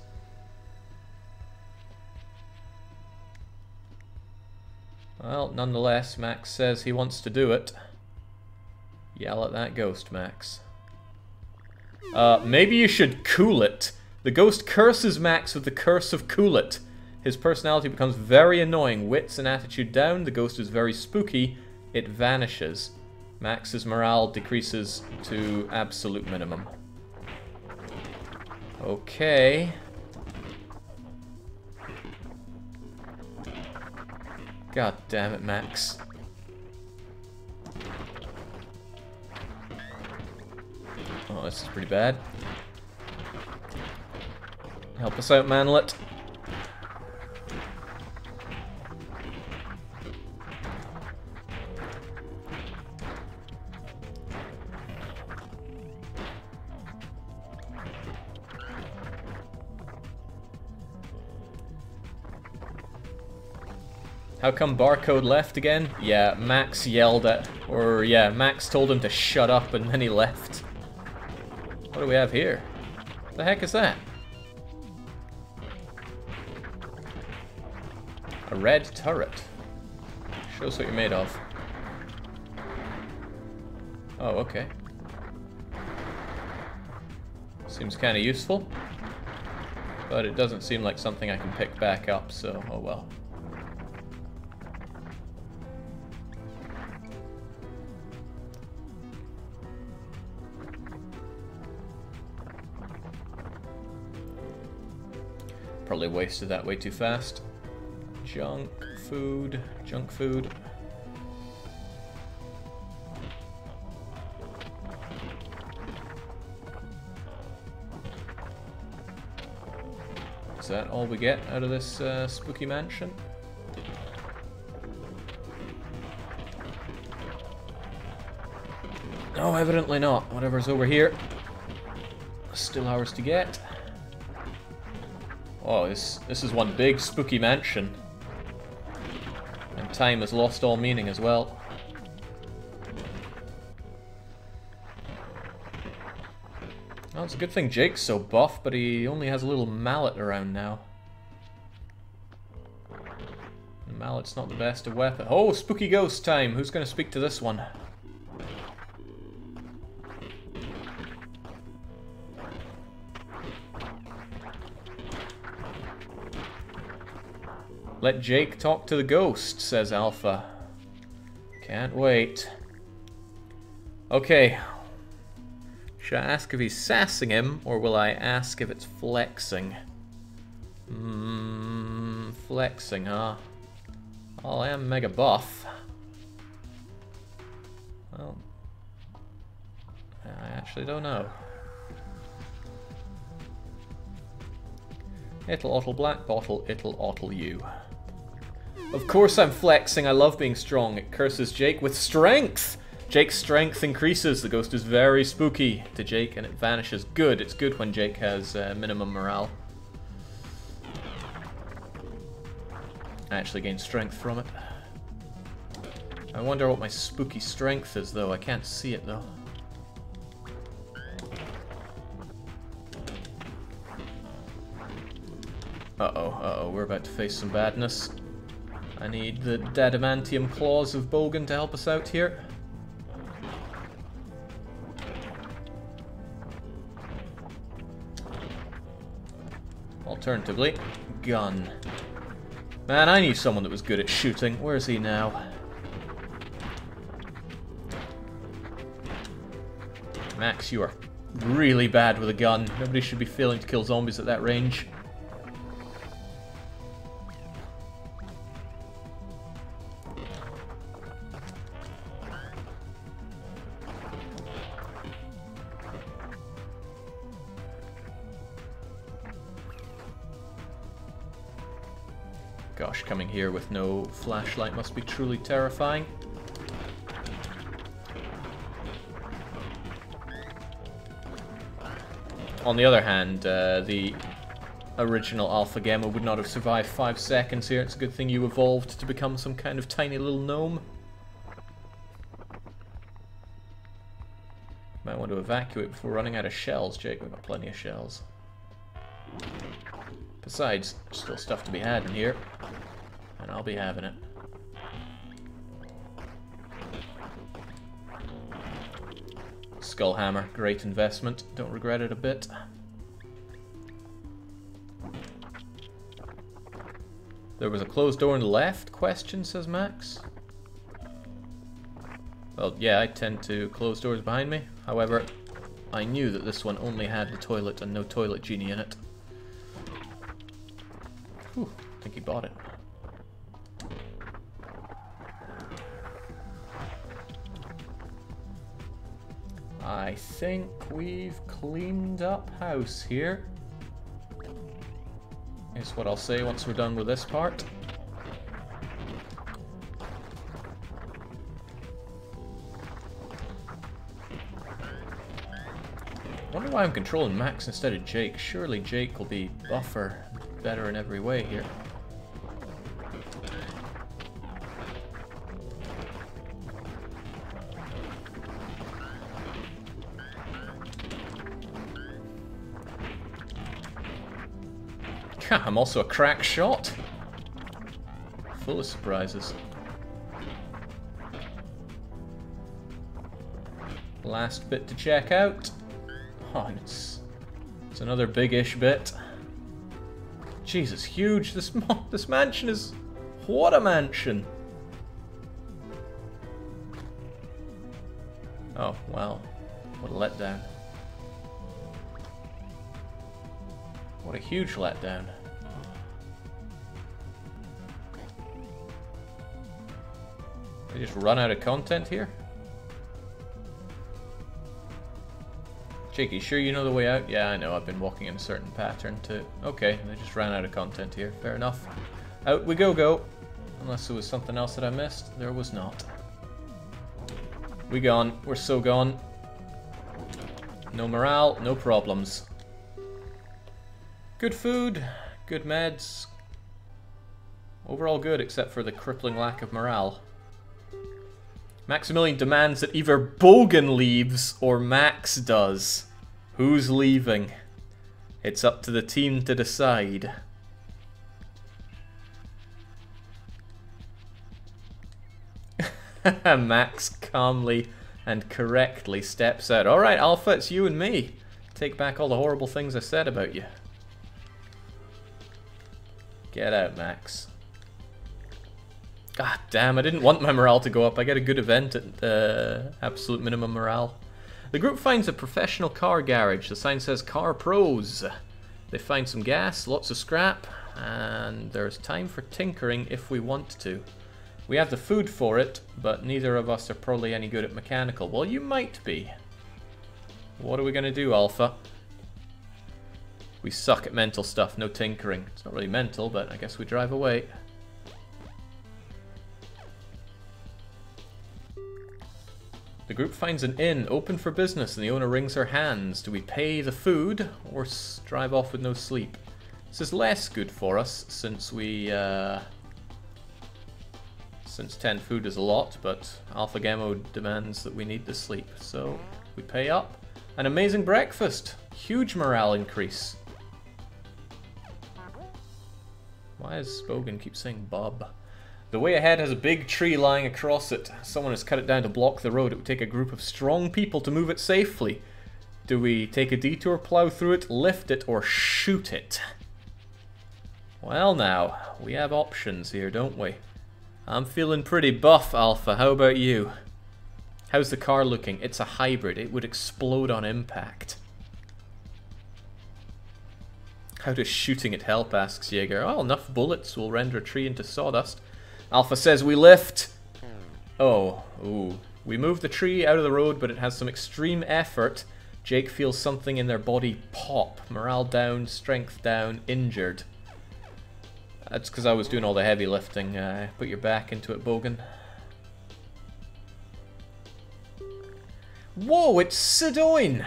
Well, nonetheless, Max says he wants to do it. Yell at that ghost, Max. Maybe you should cool it. The ghost curses Max with the curse of cool it. His personality becomes very annoying. Wits and attitude down. The ghost is very spooky. It vanishes. Max's morale decreases to absolute minimum. Okay. God damn it, Max. Oh, this is pretty bad. Help us out, manlet. How come Barcode left again? Yeah, Max yelled at... Or, yeah, Max told him to shut up and then he left. What do we have here? What the heck is that? A red turret. Show us what you're made of. Oh, okay. Seems kind of useful. But it doesn't seem like something I can pick back up, so oh well. Probably wasted that way too fast. Junk food, junk food. Is that all we get out of this spooky mansion? No, evidently not. Whatever's over here. Still ours to get. Oh, this is one big spooky mansion. And time has lost all meaning as well. Well, it's a good thing Jake's so buff, but he only has a little mallet around now. The mallet's not the best of weapon. Oh, spooky ghost time! Who's going to speak to this one? Let Jake talk to the ghost, says Alpha. Can't wait. Okay. Should I ask if he's sassing him, or will I ask if it's flexing? Flexing, huh? Well, I am mega buff. Well, I actually don't know. It'll ottle black bottle, it'll ottle you. Of course I'm flexing, I love being strong. It curses Jake with strength! Jake's strength increases. The ghost is very spooky to Jake and it vanishes. Good, it's good when Jake has minimum morale. I actually gain strength from it. I wonder what my spooky strength is though, I can't see it though. Uh-oh, we're about to face some badness. I need the Adamantium Claws of Bogan to help us out here. Alternatively, gun. Man, I knew someone that was good at shooting. Where is he now? Max, you are really bad with a gun. Nobody should be failing to kill zombies at that range. Gosh, coming here with no flashlight must be truly terrifying. On the other hand, the original Alpha Gamma would not have survived 5 seconds here. It's a good thing you evolved to become some kind of tiny little gnome. Might want to evacuate before running out of shells, Jake. We've got plenty of shells. Besides, still stuff to be had in here. And I'll be having it. Skull hammer, great investment. Don't regret it a bit. There was a closed door on the left, question, says Max. Well, yeah, I tend to close doors behind me. However, I knew that this one only had the toilet and no toilet genie in it. Whew, I think he bought it. I think we've cleaned up house here. Is what I'll say once we're done with this part. I wonder why I'm controlling Max instead of Jake. Surely Jake will be buffer, better in every way here. I'm also a crack shot. Full of surprises. Last bit to check out. Oh, and it's another big-ish bit. Jesus, huge. This mansion is... What a mansion. Oh, wow. What a letdown. What a huge letdown. They just run out of content here? Jake, you sure you know the way out? Yeah, I know. I've been walking in a certain pattern to... Okay, they just ran out of content here. Fair enough. Out we go. Unless there was something else that I missed. There was not. We gone. We're so gone. No morale, no problems. Good food, good meds. Overall good, except for the crippling lack of morale. Maximilian demands that either Bogan leaves or Max does. Who's leaving? It's up to the team to decide. Max calmly and correctly steps out. Alright, Alpha, it's you and me. Take back all the horrible things I said about you. Get out, Max. God damn, I didn't want my morale to go up. I get a good event at absolute minimum morale. The group finds a professional car garage. The sign says Car Pros. They find some gas, lots of scrap, and there's time for tinkering if we want to. We have the food for it, but neither of us are probably any good at mechanical. Well, you might be. What are we going to do, Alpha? We suck at mental stuff, no tinkering. It's not really mental, but I guess we drive away. The group finds an inn open for business and the owner wrings her hands. Do we pay the food or drive off with no sleep? This is less good for us since we... Since 10 food is a lot, but Alpha Gamma demands that we need the sleep. So we pay up. An amazing breakfast. Huge morale increase. Why does Bogan keep saying Bob? The way ahead has a big tree lying across it. Someone has cut it down to block the road. It would take a group of strong people to move it safely. Do we take a detour, plow through it, lift it, or shoot it? Well now, we have options here, don't we? I'm feeling pretty buff, Alpha. How about you? How's the car looking? It's a hybrid. It would explode on impact. How does shooting it help, asks Jaeger. Oh, enough bullets will render a tree into sawdust. Alpha says we lift. Oh, ooh. We move the tree out of the road, but it has some extreme effort. Jake feels something in their body pop. Morale down, strength down, injured. That's because I was doing all the heavy lifting. Put your back into it, Bogan. Whoa, it's Sidoin!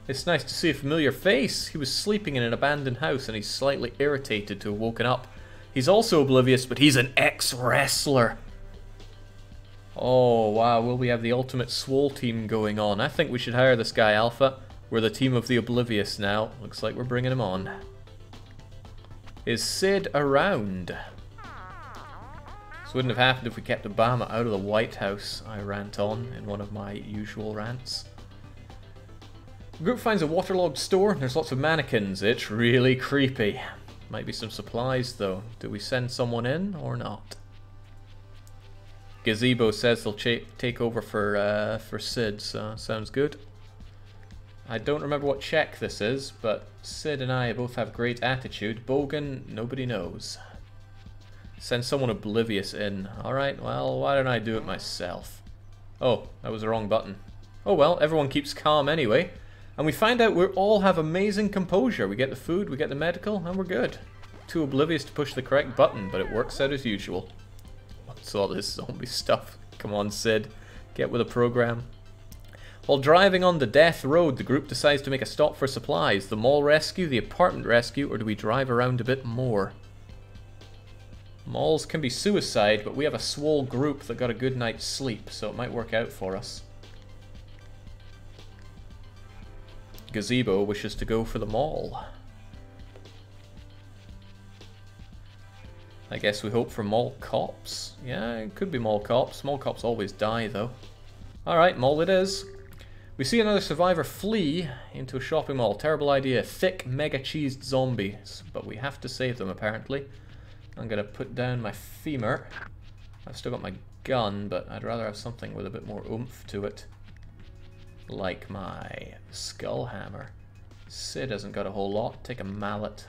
It's nice to see a familiar face. He was sleeping in an abandoned house and he's slightly irritated to have woken up. He's also oblivious, but he's an ex-wrestler. Oh, wow, will we have the ultimate swole team going on? I think we should hire this guy, Alpha. We're the team of the oblivious now. Looks like we're bringing him on. Is Sid around? This wouldn't have happened if we kept Obama out of the White House, I rant on in one of my usual rants. The group finds a waterlogged store. There's lots of mannequins. It's really creepy. Might be some supplies, though. Do we send someone in or not? Gazebo says they'll take over for Sid, so sounds good. I don't remember what check this is, but Sid and I both have great attitude. Bogan, nobody knows. Send someone oblivious in. Alright, well, why don't I do it myself? Oh, that was the wrong button. Oh well, everyone keeps calm anyway. And we find out we all have amazing composure. We get the food, we get the medical, and we're good. Too oblivious to push the correct button, but it works out as usual. What's all this zombie stuff? Come on, Sid. Get with the program. While driving on the death road, the group decides to make a stop for supplies. The mall rescue, the apartment rescue, or do we drive around a bit more? Malls can be suicide, but we have a swole group that got a good night's sleep, so it might work out for us. Gazebo wishes to go for the mall. I guess we hope for mall cops. Yeah, it could be mall cops. Mall cops always die, though. Alright, mall it is. We see another survivor flee into a shopping mall. Terrible idea. Thick, mega-cheesed zombies. But we have to save them, apparently. I'm going to put down my femur. I've still got my gun, but I'd rather have something with a bit more oomph to it. Like my skull hammer. Sid hasn't got a whole lot. Take a mallet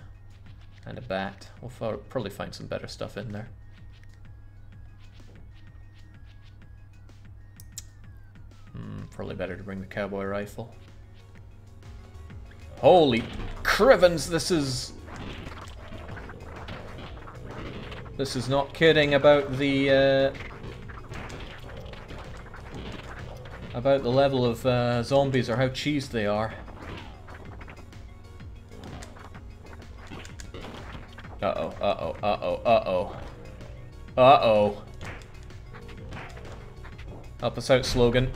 and a bat. We'll probably find some better stuff in there. Probably better to bring the cowboy rifle. Holy crivens, this is not kidding about the level of zombies or how cheesed they are. Uh-oh, uh-oh, uh-oh, uh-oh. Uh-oh. Help us out, Slogan.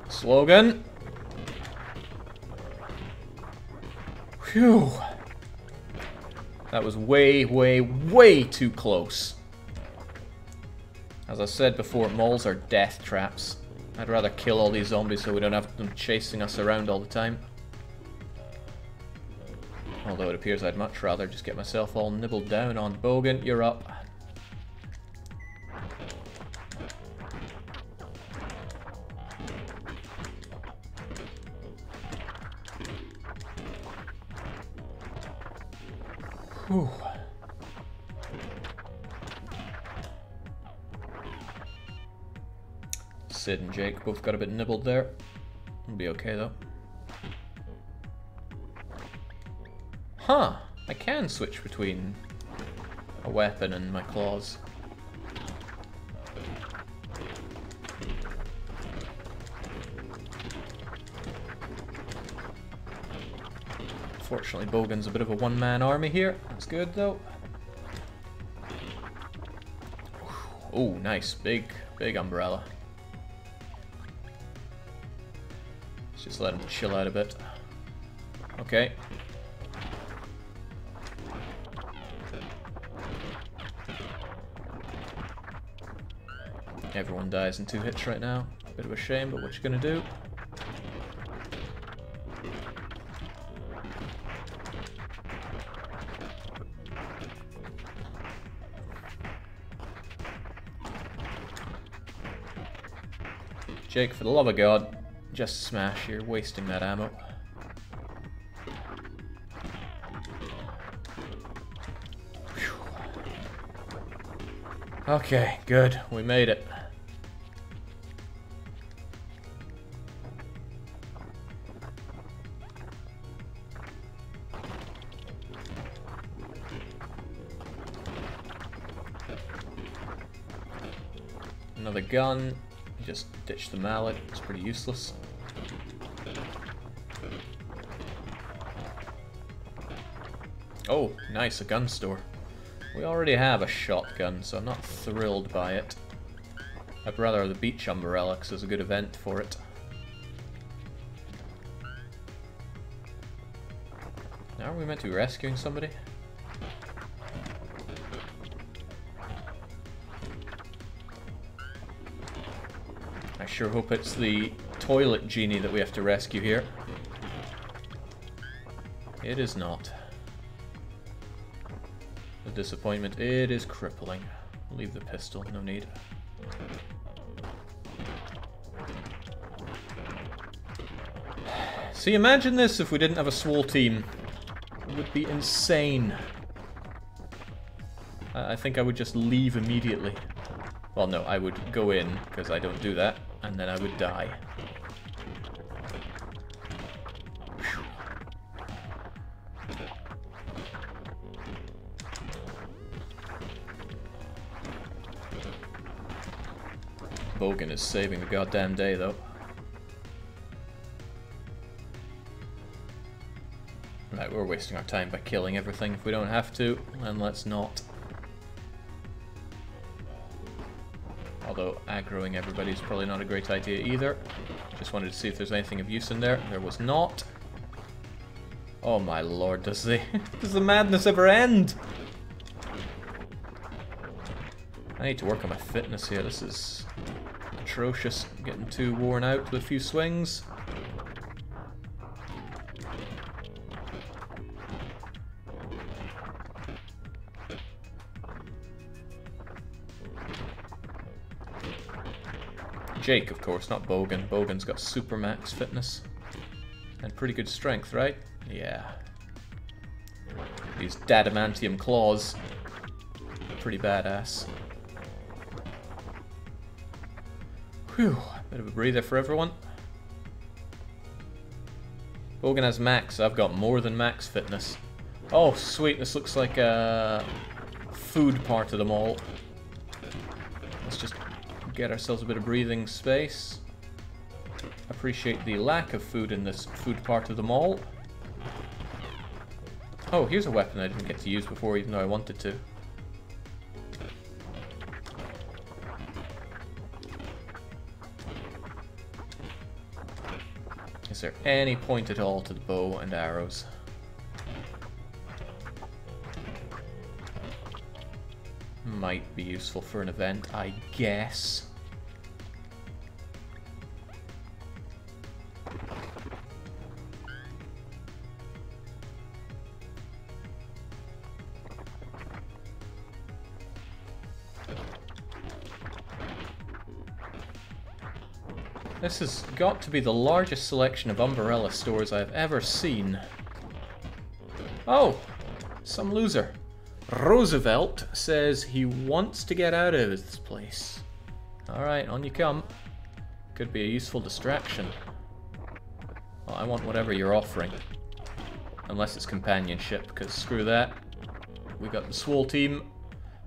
Slogan. Phew. That was way, way, way too close. As I said before, malls are death traps. I'd rather kill all these zombies so we don't have them chasing us around all the time. Although it appears I'd much rather just get myself all nibbled down on. Bogan, you're up. Whew. Sid and Jake both got a bit nibbled there. We'll be okay though. Huh, I can switch between a weapon and my claws. Fortunately, Bogan's a bit of a one-man army here. That's good, though. Oh, nice. Big umbrella. Let's just let him chill out a bit. Okay. Everyone dies in 2 hits right now. Bit of a shame, but what you gonna do? Jake, for the love of God, just smash. You're wasting that ammo. Okay, good. We made it. Another gun. Just ditch the mallet. It's pretty useless. Oh, nice, a gun store. We already have a shotgun, so I'm not thrilled by it. I'd rather have the beach umbrella, because there's a good event for it. Now are we meant to be rescuing somebody? I sure hope it's the toilet genie that we have to rescue here. It is not. The disappointment, it is crippling. Leave the pistol, no need. See, imagine this if we didn't have a swole team. It would be insane. I think I would just leave immediately. Well, no, I would go in, because I don't do that, and then I would die. Bogan is saving the goddamn day, though. Right, we're wasting our time by killing everything. If we don't have to, then let's not. Although aggroing everybody is probably not a great idea either. Just wanted to see if there's anything of use in there. There was not. Oh my lord, does the madness ever end? I need to work on my fitness here. This is atrocious. I'm getting too worn out with a few swings. Jake, of course, not Bogan. Bogan's got super max fitness. And pretty good strength, right? Yeah. These adamantium claws. Pretty badass. Whew. Bit of a breather for everyone. Bogan has max. I've got more than max fitness. Oh, sweet. This looks like a food part of the mall. Let's just get ourselves a bit of breathing space. Appreciate the lack of food in this food part of the mall. Oh, here's a weapon I didn't get to use before, even though I wanted to. Is there any point at all to the bow and arrows? Might be useful for an event, I guess. This has got to be the largest selection of umbrella stores I've ever seen. Oh, some loser. Roosevelt says he wants to get out of this place. Alright, on you come. Could be a useful distraction. Well, I want whatever you're offering. Unless it's companionship, because screw that. We got the swole team.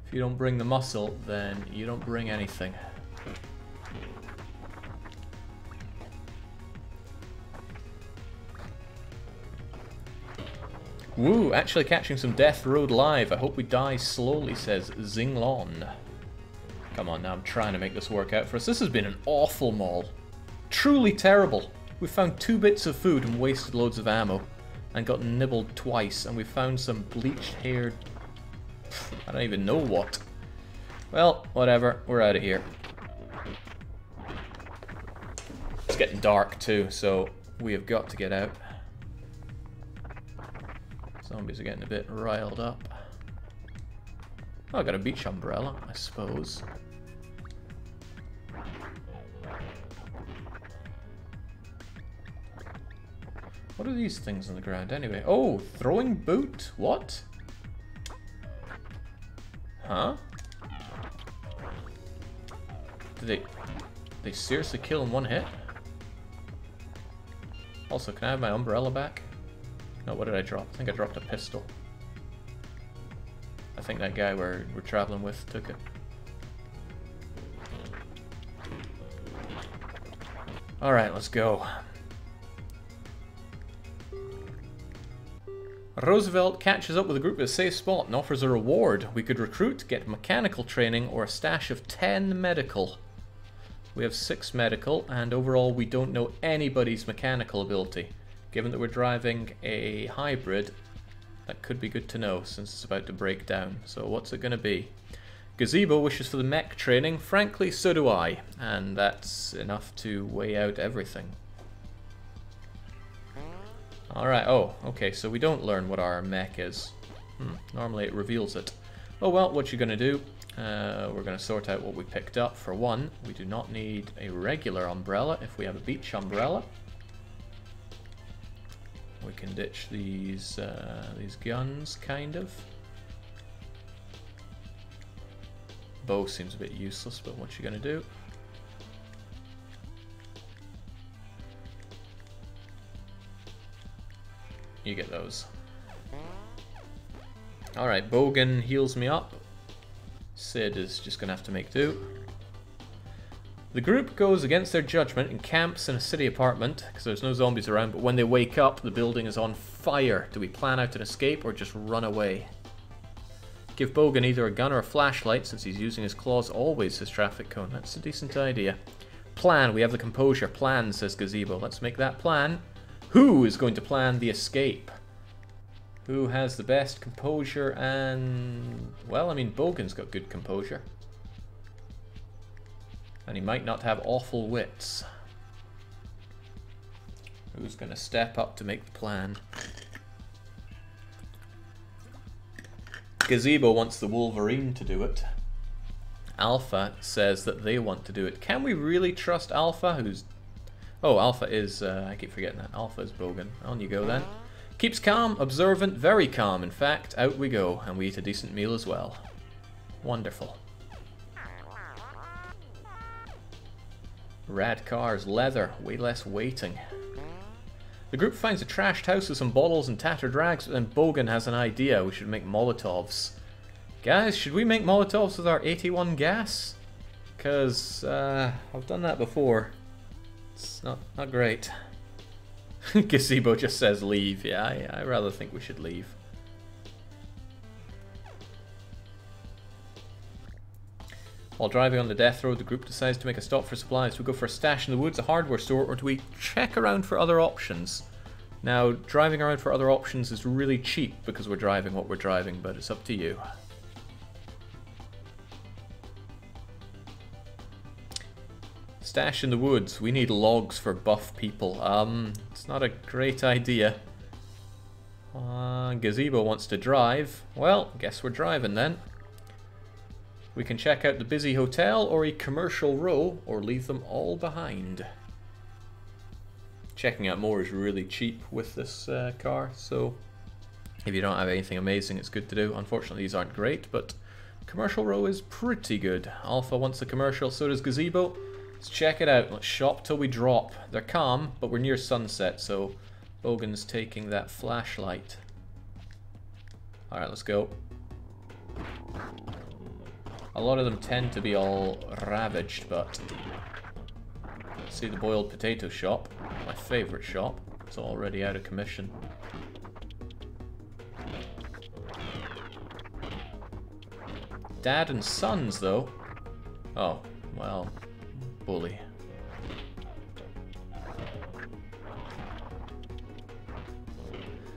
If you don't bring the muscle, then you don't bring anything. Woo, actually catching some Death Road live. I hope we die slowly, says Zinglon. Come on now, I'm trying to make this work out for us. This has been an awful mall. Truly terrible. We found 2 bits of food and wasted loads of ammo. And got nibbled twice. And we found some bleached haired... I don't even know what. Well, whatever. We're out of here. getting dark too, so we have got to get out. Zombies are getting a bit riled up. Oh, I got a beach umbrella, I suppose. What are these things on the ground anyway? Oh, throwing boot? What? Huh? Did they seriously kill in one hit? Also, can I have my umbrella back? No, what did I drop? I think I dropped a pistol. I think that guy we're traveling with took it. Alright, let's go. Roosevelt catches up with a group at a safe spot and offers a reward. We could recruit, get mechanical training, or a stash of 10 medical. We have 6 medical, and overall we don't know anybody's mechanical ability. Given that we're driving a hybrid, that could be good to know since it's about to break down. So what's it going to be? Gazebo wishes for the mech training. Frankly, so do I. And that's enough to weigh out everything. Alright, oh, okay, so we don't learn what our mech is. Normally it reveals it. Oh well, what you're going to do, we're going to sort out what we picked up. For one, we do not need a regular umbrella if we have a beach umbrella. We can ditch these guns, kind of. Bow seems a bit useless, but what you going to do? You get those. Alright, Bogan heals me up. Sid is just going to have to make do. The group goes against their judgment and camps in a city apartment because there's no zombies around, but when they wake up, the building is on fire. Do we plan out an escape or just run away? Give Bogan either a gun or a flashlight since he's using his claws always as traffic cone. That's a decent idea. Plan. We have the composure. Plan, says Gazebo. Let's make that plan. Who is going to plan the escape? Who has the best composure and... Well, I mean, Bogan's got good composure. And he might not have awful wits. Who's going to step up to make the plan? Gazebo wants the Wolverine to do it. Alpha says that they want to do it. Can we really trust Alpha, who's... Oh, Alpha is... I keep forgetting that. Alpha is Bogan. On you go then. Keeps calm, observant, very calm. In fact, out we go. And we eat a decent meal as well. Wonderful. Rad cars, leather, way less waiting. The group finds a trashed house with some bottles and tattered rags, but then Bogan has an idea. We should make Molotovs. Guys, should we make Molotovs with our 81 gas? Because I've done that before. It's not great. Gazebo just says leave. Yeah, I rather think we should leave. While driving on the death road, the group decides to make a stop for supplies. Do we go for a stash in the woods, a hardware store, or do we check around for other options? Now, driving around for other options is really cheap because we're driving what we're driving, but it's up to you. Stash in the woods. We need logs for buff people. It's not a great idea. Gazebo wants to drive. Well, guess we're driving then. We can check out the busy hotel or a commercial row, or leave them all behind. Checking out more is really cheap with this car, so if you don't have anything amazing, it's good to do. Unfortunately, these aren't great, but commercial row is pretty good. Alpha wants a commercial, so does Gazebo. Let's check it out. Let's shop till we drop. They're calm, but we're near sunset, so Bogan's taking that flashlight. Alright, let's go. A lot of them tend to be all ravaged, but... See the boiled potato shop, my favourite shop. It's already out of commission. Dad and sons, though. Oh, well, bully.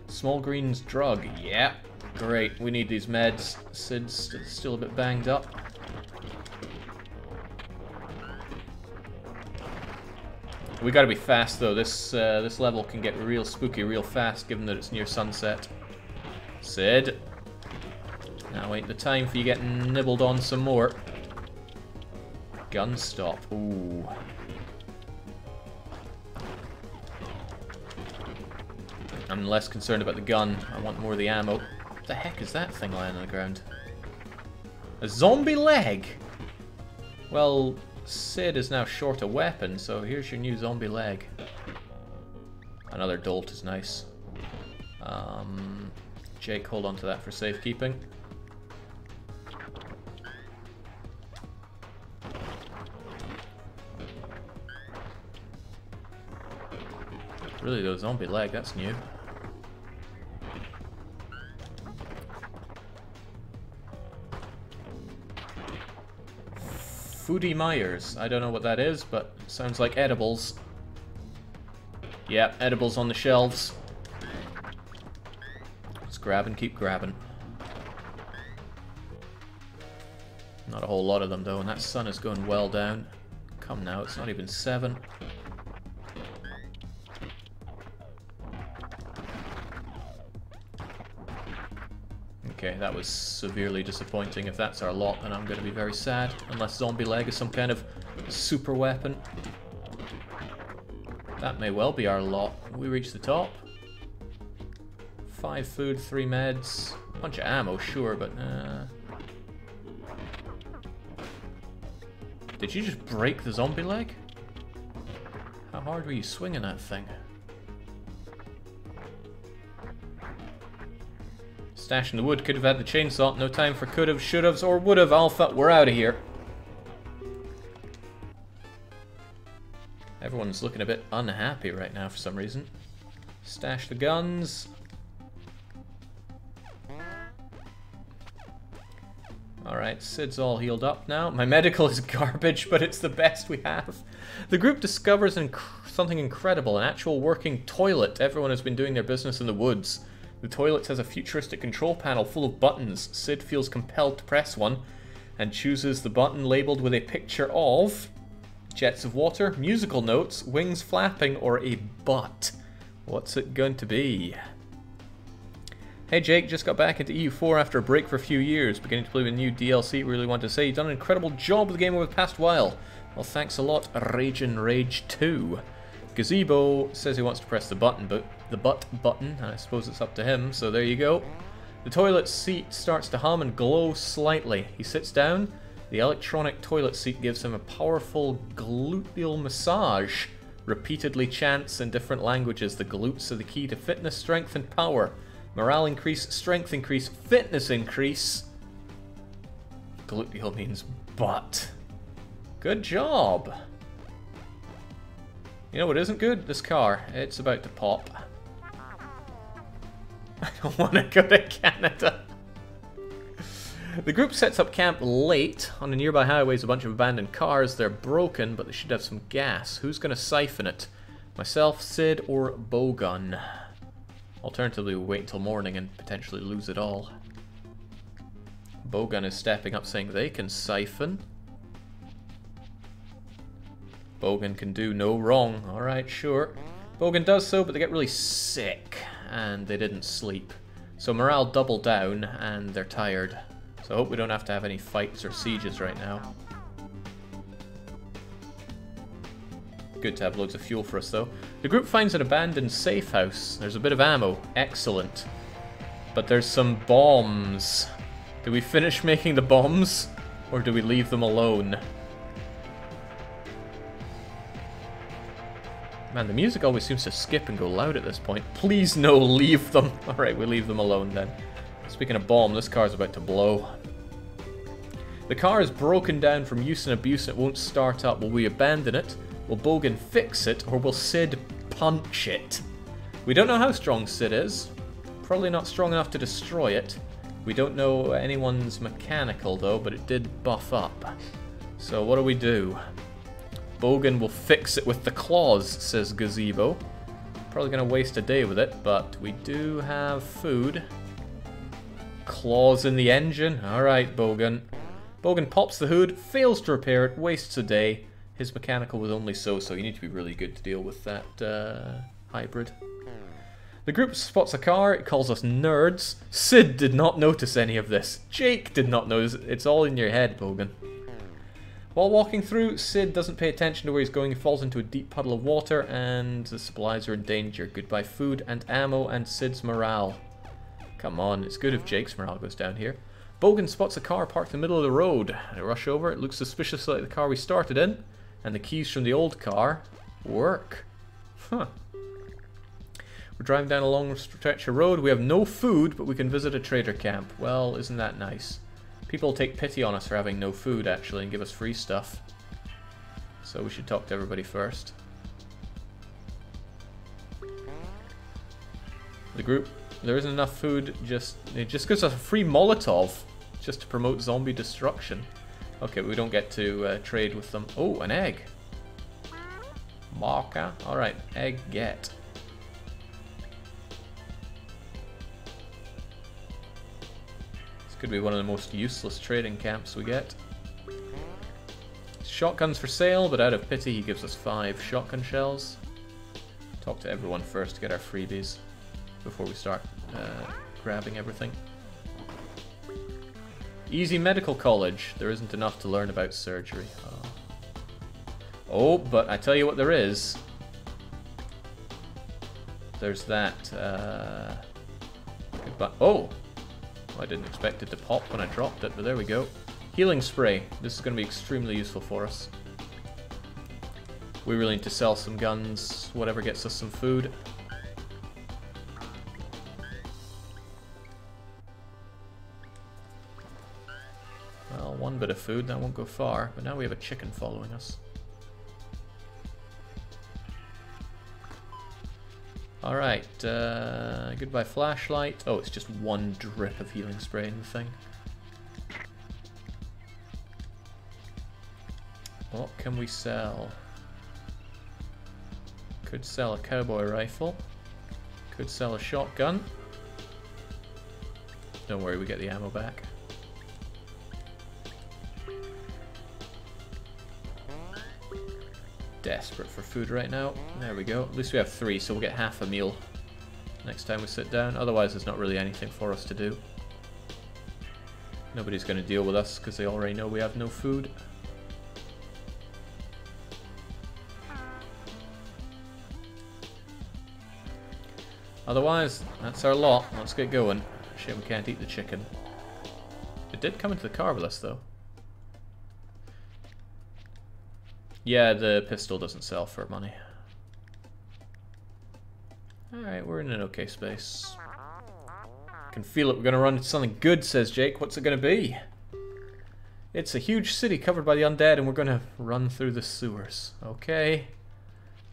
Small Green's drug, yeah. Great, we need these meds. Sid's still a bit banged up. We gotta be fast though. This level can get real spooky real fast, given that it's near sunset. Sid, now ain't the time for you getting nibbled on some more. Gun stop. Ooh. I'm less concerned about the gun. I want more of the ammo. What the heck is that thing lying on the ground? A zombie leg! Well, Sid is now short a weapon, so here's your new zombie leg. Another dolt is nice. Jake, hold on to that for safekeeping. Really though, zombie leg, that's new. Foodie Myers. I don't know what that is, but it sounds like edibles. Yeah, edibles on the shelves. Let's grab and keep grabbing. Not a whole lot of them though, and that sun is going well down. Come now, it's not even 7. Okay, that was severely disappointing. If that's our lot, then I'm going to be very sad. Unless zombie leg is some kind of super weapon. That may well be our lot. We reach the top. 5 food, 3 meds. A bunch of ammo, sure, but... Did you just break the zombie leg? How hard were you swinging that thing? Stash in the wood, could have had the chainsaw. No time for could have, should haves, or would have. Alpha, we're out of here. Everyone's looking a bit unhappy right now for some reason. Stash the guns. Alright, Sid's all healed up now. My medical is garbage, but it's the best we have. The group discovers something incredible, an actual working toilet. Everyone has been doing their business in the woods. The toilet has a futuristic control panel full of buttons. Sid feels compelled to press one and chooses the button labeled with a picture of jets of water, musical notes, wings flapping, or a butt. What's it going to be? Hey Jake, just got back into EU4 after a break for a few years. Beginning to play with new DLC. Really want to say you've done an incredible job with the game over the past while. Well, thanks a lot, Ragin' Rage 2. Gazebo says he wants to press the button, but the butt button, and I suppose it's up to him, so there you go. The toilet seat starts to hum and glow slightly. He sits down. The electronic toilet seat gives him a powerful gluteal massage. Repeatedly chants in different languages. The glutes are the key to fitness, strength, and power. Morale increase, strength increase, fitness increase. Gluteal means butt. Good job. You know what isn't good? This car. It's about to pop. I don't want to go to Canada. The group sets up camp late. On a nearby highway is a bunch of abandoned cars. They're broken, but they should have some gas. Who's going to siphon it? Myself, Sid, or Bowgun? Alternatively, we'll wait until morning and potentially lose it all. Bowgun is stepping up saying they can siphon. Bogan can do no wrong. Alright, sure. Bogan does so, but they get really sick, and they didn't sleep. So morale doubled down, and they're tired. So I hope we don't have to have any fights or sieges right now. Good to have loads of fuel for us, though. The group finds an abandoned safe house. There's a bit of ammo. Excellent. But there's some bombs. Do we finish making the bombs, or do we leave them alone? Man, the music always seems to skip and go loud at this point. Please no, leave them. Alright, we leave them alone then. Speaking of bomb, this car's about to blow. The car is broken down from use and abuse and it won't start up. Will we abandon it? Will Bogan fix it? Or will Sid punch it? We don't know how strong Sid is. Probably not strong enough to destroy it. We don't know anyone's mechanical though, but it did buff up. So what do we do? Bogan will fix it with the claws, says Gazebo. Probably going to waste a day with it, but we do have food. Claws in the engine. Alright, Bogan. Bogan pops the hood, fails to repair it, wastes a day. His mechanical was only so-so. You need to be really good to deal with that hybrid. The group spots a car. It calls us nerds. Sid did not notice any of this. Jake did not notice. It's all in your head, Bogan. While walking through, Sid doesn't pay attention to where he's going. He falls into a deep puddle of water and the supplies are in danger. Goodbye food and ammo and Sid's morale. Come on, it's good if Jake's morale goes down here. Bogan spots a car parked in the middle of the road. They rush over. It looks suspiciously like the car we started in. And the keys from the old car work. Huh. We're driving down a long stretch of road. We have no food, but we can visit a trader camp. Well, isn't that nice? People take pity on us for having no food, actually, and give us free stuff. So we should talk to everybody first. The group, there isn't enough food, it just gives us a free Molotov, just to promote zombie destruction. Okay, we don't get to trade with them. Oh, an egg. Marker. Alright, egg get. This could be one of the most useless trading camps we get. Shotguns for sale, but out of pity he gives us 5 shotgun shells. Talk to everyone first to get our freebies before we start grabbing everything. Easy medical college. There isn't enough to learn about surgery. Oh, but I tell you what there is. There's that. Goodbye. Oh! I didn't expect it to pop when I dropped it, but there we go. Healing spray. This is going to be extremely useful for us. We really need to sell some guns, whatever gets us some food. Well, one bit of food, that won't go far, but now we have a chicken following us. Alright, goodbye flashlight. Oh, it's just one drip of healing spray in the thing. What can we sell? Could sell a cowboy rifle. Could sell a shotgun. Don't worry, we get the ammo back. Desperate for food right now. There we go. At least we have 3, so we'll get half a meal next time we sit down. Otherwise, there's not really anything for us to do. Nobody's going to deal with us because they already know we have no food. Otherwise, that's our lot. Let's get going. Shame we can't eat the chicken. It did come into the car with us, though. Yeah, the pistol doesn't sell for money. Alright, we're in an okay space. Can feel it, we're gonna run into something good, says Jake. What's it gonna be? It's a huge city covered by the undead and we're gonna run through the sewers. Okay.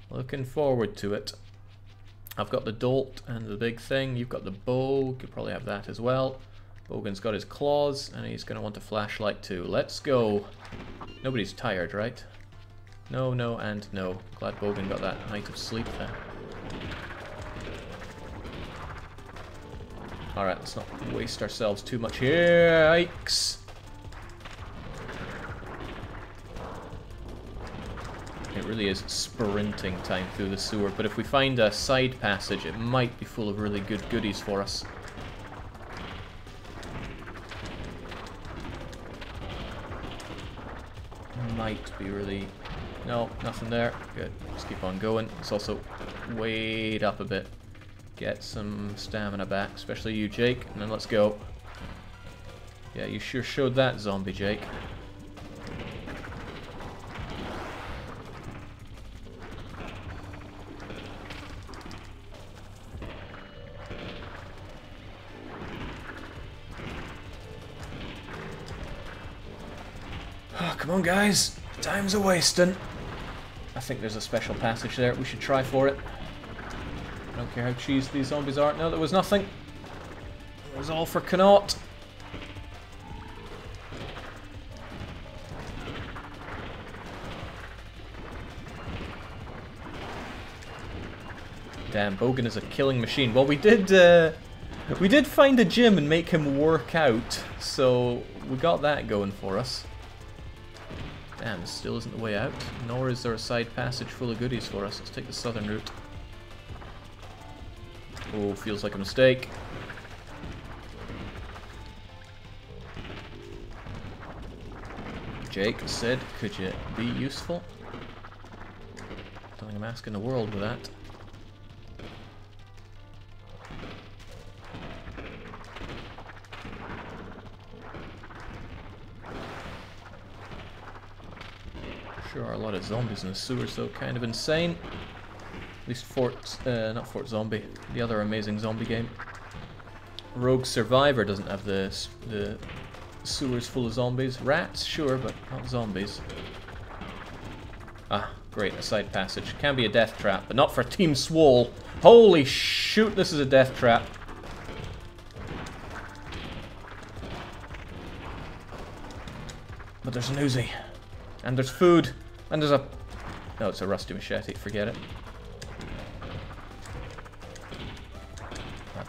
Looking forward to it. I've got the Dolt and the big thing. You've got the bow. You could probably have that as well. Bogan's got his claws and he's gonna want a flashlight too. Let's go. Nobody's tired, right? No, no, and no. Glad Bogan got that night of sleep there. Alright, let's not waste ourselves too much here. Yikes! It really is sprinting time through the sewer, but if we find a side passage, it might be full of really good goodies for us. Might be really... No, nothing there. Good. Let's keep on going. Let's also wait up a bit. Get some stamina back, especially you, Jake. And then let's go. Yeah, you sure showed that, zombie Jake. Oh, come on, guys. Time's a-wasting. I think there's a special passage there. We should try for it. I don't care how cheesy these zombies are. No, there was nothing. It was all for Connaught. Damn, Bogan is a killing machine. Well, we did find a gym and make him work out, so we got that going for us. Damn, this still isn't the way out. Nor is there a side passage full of goodies for us. Let's take the southern route. Oh, feels like a mistake. Jake said, could you be useful? Don't think I'm asking the world with that. Sure are a lot of zombies in the sewers though, kind of insane. At least not Fort Zombie, the other amazing zombie game. Rogue Survivor doesn't have the sewers full of zombies. Rats, sure, but not zombies. Ah, great, a side passage. Can be a death trap, but not for Team Swole. Holy shoot, this is a death trap. But there's an Uzi. And there's food. And there's a... No, it's a rusty machete, forget it.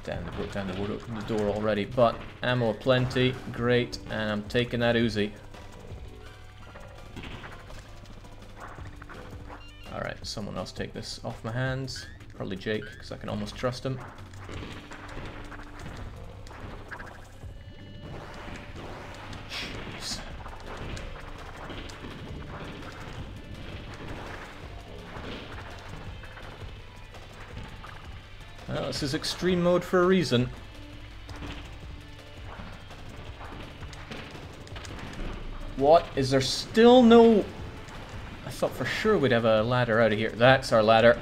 Damn, they broke down the wood, opened the door already, but ammo aplenty, great, and I'm taking that Uzi. Alright, someone else take this off my hands. Probably Jake, because I can almost trust him. Jeez. Well, this is extreme mode for a reason. What? Is there still no... I thought for sure we'd have a ladder out of here. That's our ladder.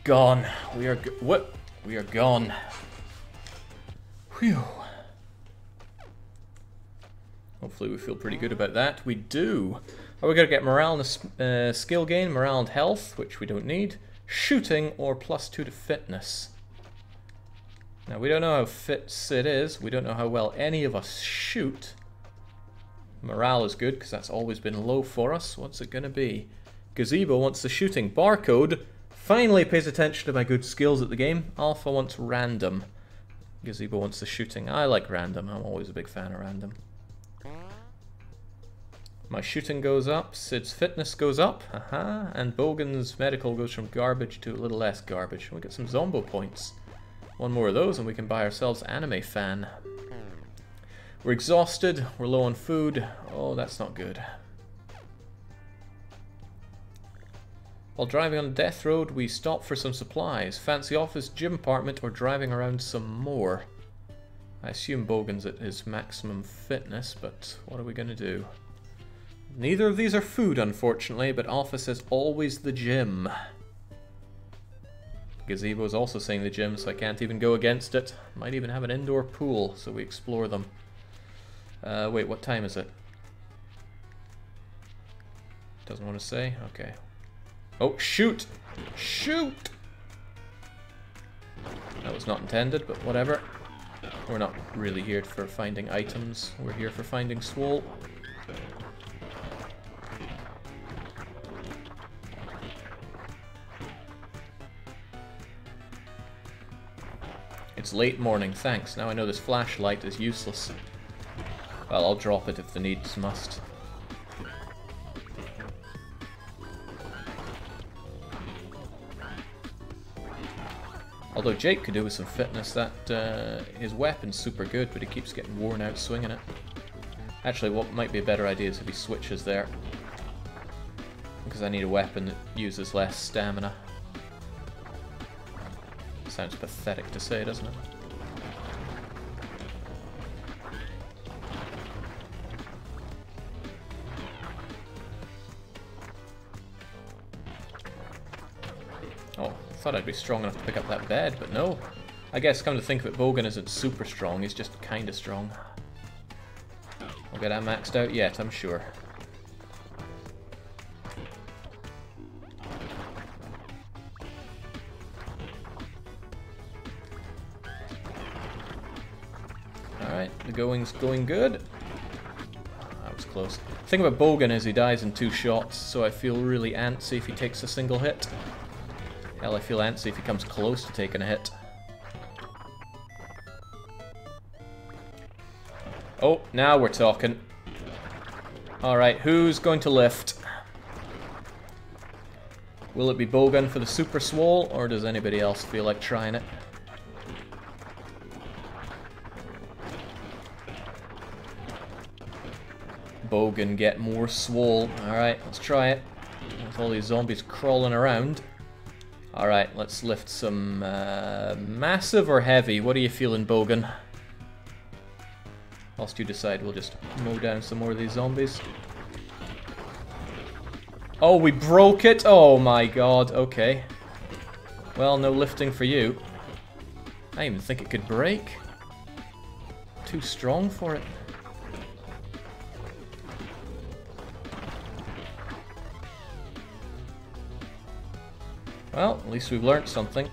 Gone. We are... What? We are gone. Whew. Hopefully we feel pretty good about that. We do. Are we going to get morale and skill gain, morale and health, which we don't need. Shooting or +2 to fitness. Now we don't know how fit Sid is. We don't know how well any of us shoot. Morale is good because that's always been low for us. What's it going to be? Gazebo wants the shooting. Barcode finally pays attention to my good skills at the game. Alpha wants random. Gazebo wants the shooting. I like random. I'm always a big fan of random. My shooting goes up, Sid's fitness goes up, haha, and Bogan's medical goes from garbage to a little less garbage. We get some Zombo points. One more of those and we can buy ourselves Anime Fan. We're exhausted, we're low on food. Oh, that's not good. While driving on a death road, we stop for some supplies. Fancy office, gym apartment, or driving around some more. I assume Bogan's at his maximum fitness, but what are we going to do? Neither of these are food, unfortunately, but Alpha says always the gym. Gazebo's also saying the gym, so I can't even go against it. Might even have an indoor pool, so we explore them. Wait, what time is it? Doesn't want to say? Okay. Oh, shoot! Shoot! That was not intended, but whatever. We're not really here for finding items. We're here for finding Swole. It's late morning, thanks. Now I know this flashlight is useless. Well, I'll drop it if the needs must. Although Jake could do with some fitness, that his weapon's super good, but he keeps getting worn out swinging it. Actually, what might be a better idea is if he switches there. Because I need a weapon that uses less stamina. Sounds pathetic to say, doesn't it? Oh, thought I'd be strong enough to pick up that bed, but no. I guess, come to think of it, Bogan isn't super strong, he's just kinda strong. I'll get that maxed out yet, I'm sure. The going's going good. That was close. The thing about Bogan is he dies in 2 shots, so I feel really antsy if he takes a single hit. Hell, I feel antsy if he comes close to taking a hit. Oh, now we're talking. Alright, who's going to lift? Will it be Bogan for the super swole, or does anybody else feel like trying it? Bogan get more swole. Alright, let's try it. With all these zombies crawling around. Alright, let's lift some massive or heavy. What are you feeling, Bogan? Whilst you decide, we'll just mow down some more of these zombies. Oh, we broke it? Oh my god, okay. Well, no lifting for you. I didn't even think it could break. Too strong for it. Well, at least we've learnt something.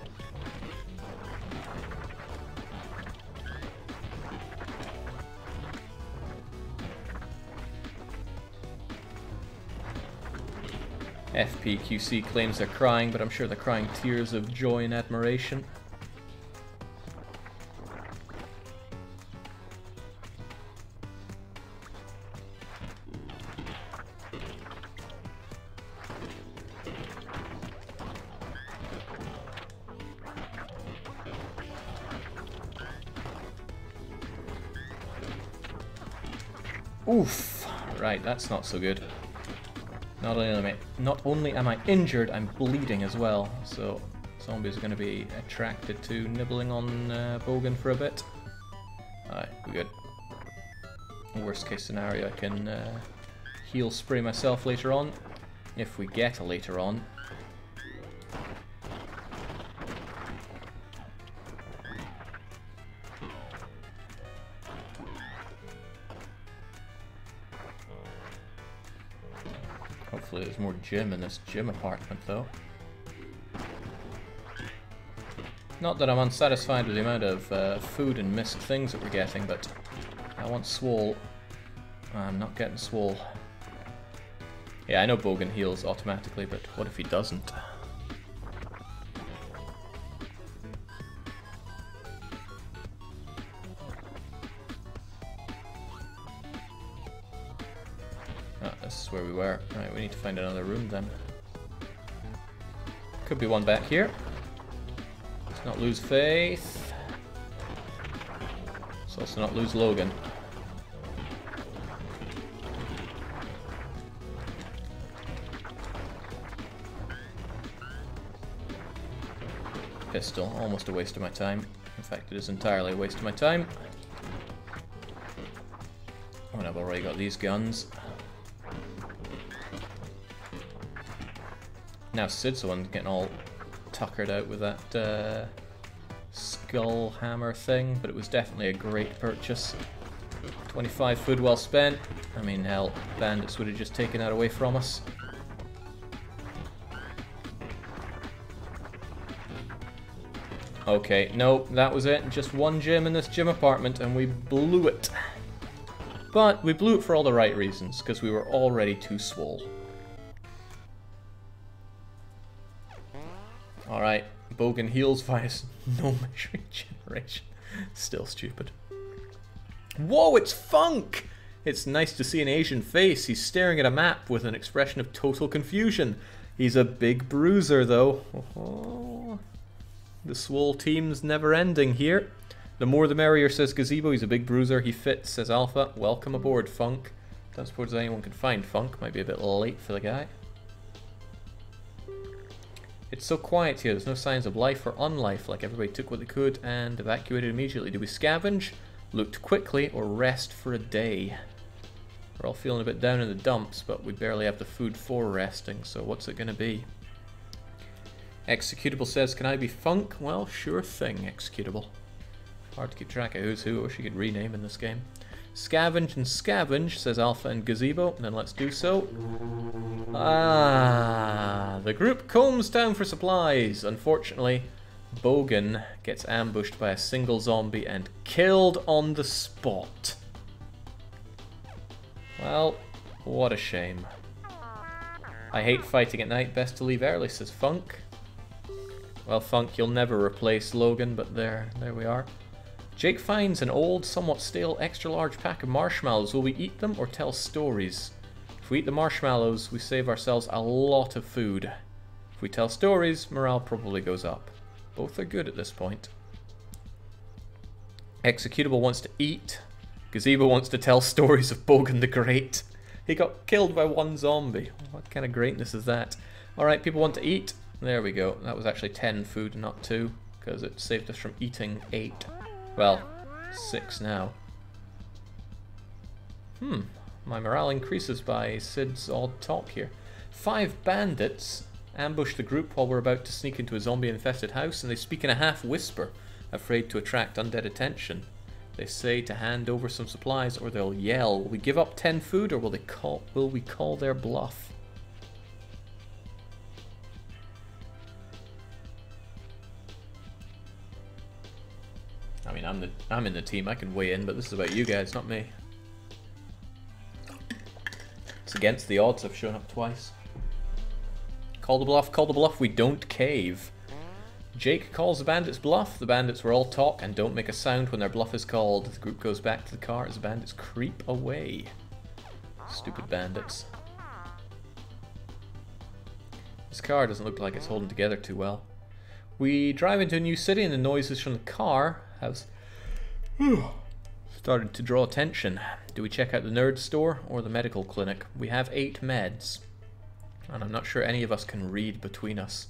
FPQC claims they're crying, but I'm sure they're crying tears of joy and admiration. Oof! Right, that's not so good. Not only am I injured, I'm bleeding as well. So zombies are going to be attracted to nibbling on Bogan for a bit. Alright, we're good. Worst case scenario, I can heal spray myself later on. If we get a later on. Hopefully there's more gym in this gym apartment though. Not that I'm unsatisfied with the amount of food and missed things that we're getting, but I want swole. I'm not getting swole. Yeah, I know Bogan heals automatically, but what if he doesn't? This is where we were. Right, we need to find another room then. Could be one back here. Let's not lose faith. Let's also not lose Logan. Pistol, almost a waste of my time. In fact, it is entirely a waste of my time. When I've already got these guns. Now Sid's the one getting all tuckered out with that skull hammer thing, but it was definitely a great purchase. 25 food well spent. I mean, hell, bandits would have just taken that away from us. Okay, nope, that was it. Just one gym in this gym apartment, and we blew it. But we blew it for all the right reasons, because we were already too swole. Alright, Bogan heals via no measuring generation. Still stupid. Whoa, it's Funk! It's nice to see an Asian face. He's staring at a map with an expression of total confusion. He's a big bruiser, though. Oh, the swole team's never ending here. The more the merrier, says Gazebo. He's a big bruiser. He fits, says Alpha. Welcome aboard, Funk. Don't suppose anyone can find Funk. Might be a bit late for the guy. It's so quiet here, there's no signs of life or unlife, like everybody took what they could and evacuated immediately. Do we scavenge, loot quickly, or rest for a day? We're all feeling a bit down in the dumps, but we barely have the food for resting, so what's it going to be? Executable says, can I be Funk? Well, sure thing, Executable. Hard to keep track of who's who. I wish you could rename in this game. Scavenge and scavenge, says Alpha and Gazebo. Then let's do so. Ah, the group combs down for supplies. Unfortunately, Bogan gets ambushed by a single zombie and killed on the spot. Well, what a shame. I hate fighting at night. Best to leave early, says Funk. Well, Funk, you'll never replace Logan, but there we are. Jake finds an old, somewhat stale, extra-large pack of marshmallows. Will we eat them or tell stories? If we eat the marshmallows, we save ourselves a lot of food. If we tell stories, morale probably goes up. Both are good at this point. Executable wants to eat. Gazebo wants to tell stories of Bogan the Great. He got killed by one zombie. What kind of greatness is that? Alright, people want to eat. There we go. That was actually 10 food, not 2, because it saved us from eating 8. Well, 6 now. My morale increases by Sid's odd talk here. 5 bandits ambush the group while we're about to sneak into a zombie-infested house, and they speak in a half-whisper, afraid to attract undead attention. They say to hand over some supplies or they'll yell. Will we give up 10 food or will we call their bluff? I mean, I'm in the team. I can weigh in, but this is about you guys, not me. It's against the odds. I've shown up twice. Call the bluff. Call the bluff. We don't cave. Jake calls the bandits bluff. The bandits will all talk and don't make a sound when their bluff is called. The group goes back to the car as the bandits creep away. Stupid bandits. This car doesn't look like it's holding together too well. We drive into a new city and the noises from the car have started to draw attention. Do we check out the nerd store or the medical clinic? We have 8 meds. And I'm not sure any of us can read between us.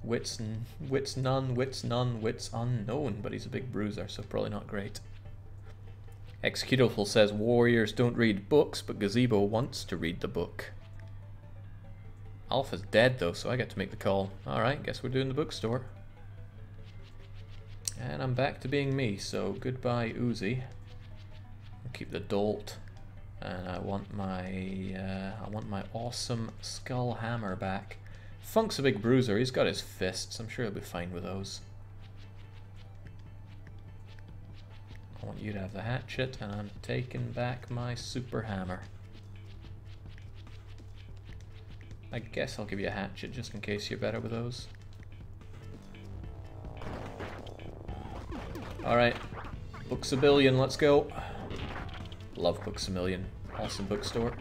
Wits none, wits unknown, but he's a big bruiser, so probably not great. Executable says warriors don't read books, but Gazebo wants to read the book. Alpha's dead though, so I get to make the call. Alright, guess we're doing the bookstore. And I'm back to being me, so goodbye Uzi. I'll keep the Dolt. And I want my awesome skull hammer back. Funk's a big bruiser, he's got his fists, I'm sure he'll be fine with those. I want you to have the hatchet, and I'm taking back my super hammer. I guess I'll give you a hatchet just in case you're better with those. Alright, Books a Billion, let's go. Love Books a Million, awesome bookstore.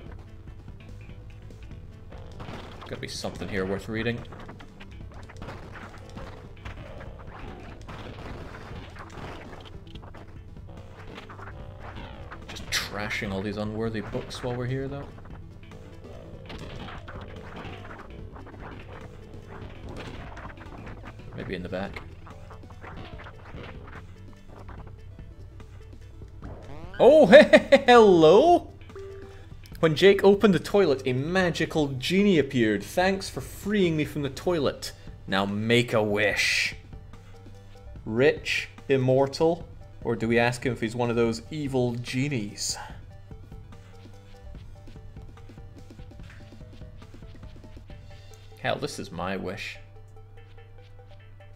Gotta be something here worth reading. Just trashing all these unworthy books while we're here, though. Maybe in the back. Oh, hello! When Jake opened the toilet, a magical genie appeared. Thanks for freeing me from the toilet. Now make a wish. Rich, immortal, or do we ask him if he's one of those evil genies? Hell, this is my wish.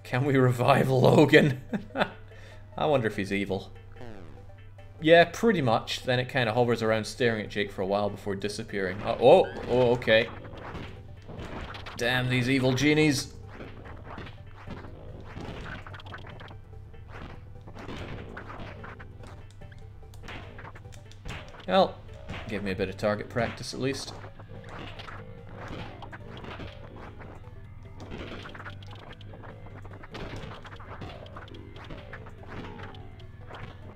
Can we revive Logan? I wonder if he's evil. Yeah, pretty much. Then it kind of hovers around staring at Jake for a while before disappearing. Oh, okay. Damn these evil genies. Well, give me a bit of target practice at least.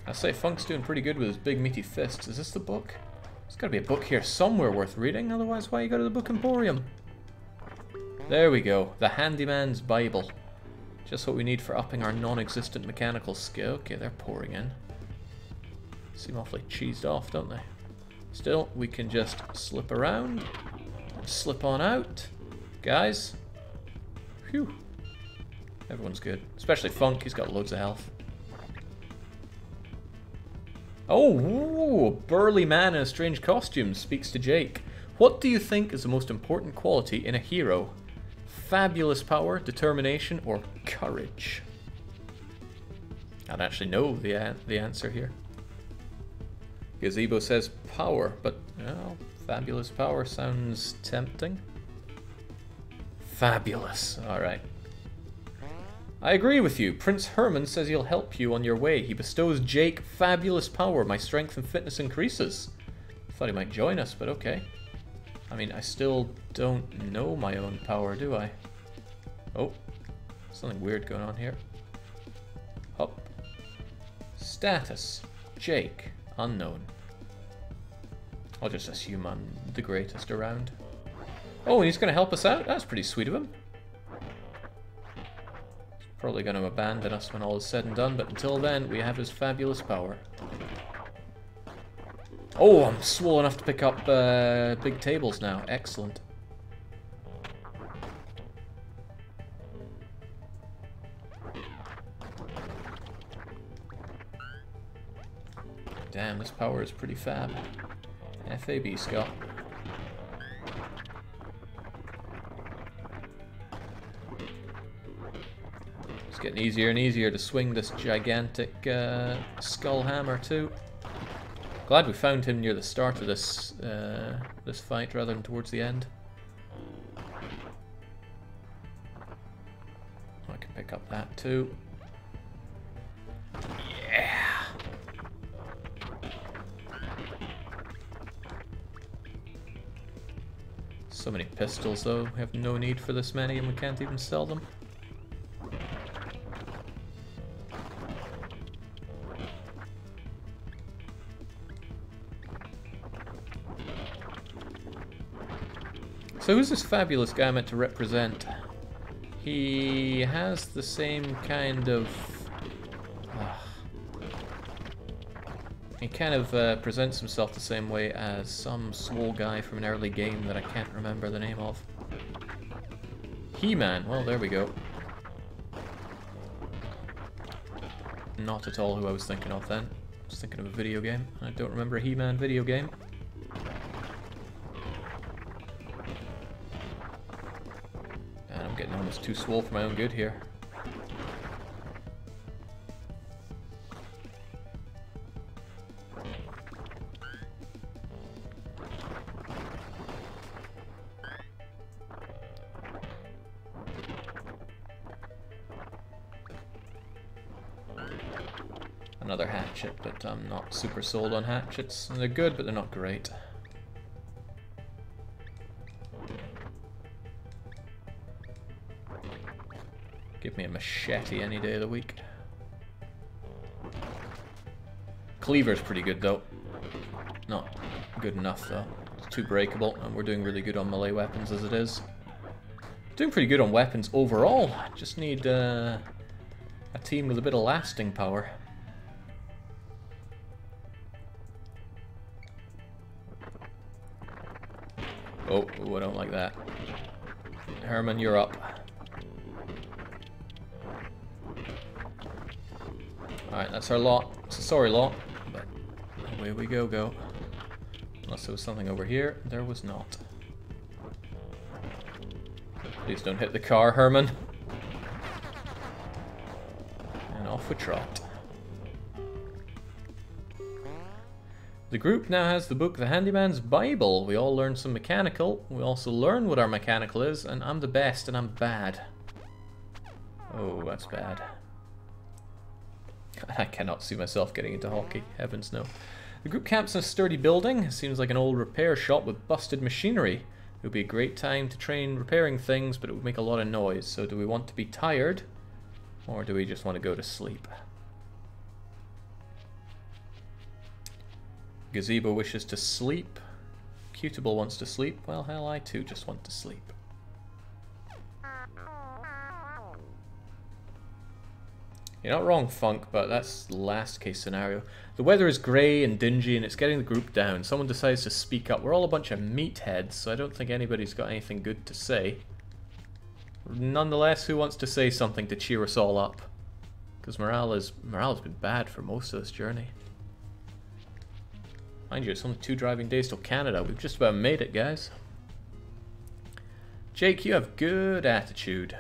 I say Funk's doing pretty good with his big meaty fists. Is this the book? There's got to be a book here somewhere worth reading, otherwise why you go to the Book Emporium? There we go, the Handyman's Bible. Just what we need for upping our non-existent mechanical skill. Okay, they're pouring in. Seem awfully cheesed off, don't they? Still, we can just slip around, slip on out. Guys, phew. Everyone's good, especially Funk, he's got loads of health. Oh, ooh, burly man in a strange costume speaks to Jake. What do you think is the most important quality in a hero? Fabulous power, determination, or courage? I don't actually know the answer here. Gazebo says power, but well, fabulous power sounds tempting. Fabulous, alright. I agree with you. Prince Herman says he'll help you on your way. He bestows Jake fabulous power. My strength and fitness increases. Thought he might join us, but okay. I mean, I still don't know my own power, do I? Oh, something weird going on here. Up. Status. Jake. Unknown. I'll just assume I'm the greatest around. Oh, he's going to help us out? That's pretty sweet of him. He's probably going to abandon us when all is said and done, but until then, we have his fabulous power. Oh, I'm swole enough to pick up big tables now. Excellent. Damn, this power is pretty fab. FAB, Scott. It's getting easier and easier to swing this gigantic skull hammer too. Glad we found him near the start of this this fight rather than towards the end. I can pick up that too. Yeah. So many pistols though, we have no need for this many and we can't even sell them. So who's this fabulous guy meant to represent? He has the same kind of... he kind of presents himself the same way as some swole guy from an early game that I can't remember the name of. He-Man, well there we go. Not at all who I was thinking of then. I was thinking of a video game. I don't remember a He-Man video game. And I'm getting almost too swole for my own good here. Another hatchet, but I'm not super sold on hatchets. They're good, but they're not great. Give me a machete any day of the week. Cleaver's pretty good though. Not good enough though. It's too breakable, and we're doing really good on melee weapons as it is. Doing pretty good on weapons overall. Just need a team with a bit of lasting power. Oh, I don't like that. Herman, you're up. Alright, that's our lot. It's a sorry lot, but away we go. Unless there was something over here. There was not. Please don't hit the car, Herman. And off we trot. The group now has the book The Handyman's Bible. We all learn some mechanical. We also learn what our mechanical is, and I'm the best and I'm bad. Oh, that's bad. I cannot see myself getting into hockey. Heavens no. The group camps in a sturdy building. Seems like an old repair shop with busted machinery. It would be a great time to train repairing things, but it would make a lot of noise. So do we want to be tired? Or do we just want to go to sleep? Gazebo wishes to sleep. Cutable wants to sleep. Well, hell, I too just want to sleep. You're not wrong, Funk, but that's the last case scenario. The weather is grey and dingy and it's getting the group down. Someone decides to speak up. We're all a bunch of meatheads, so I don't think anybody's got anything good to say. Nonetheless, who wants to say something to cheer us all up? Because morale has been bad for most of this journey. Mind you, it's only 2 driving days till Canada. We've just about made it, guys. Jake, you have good attitude,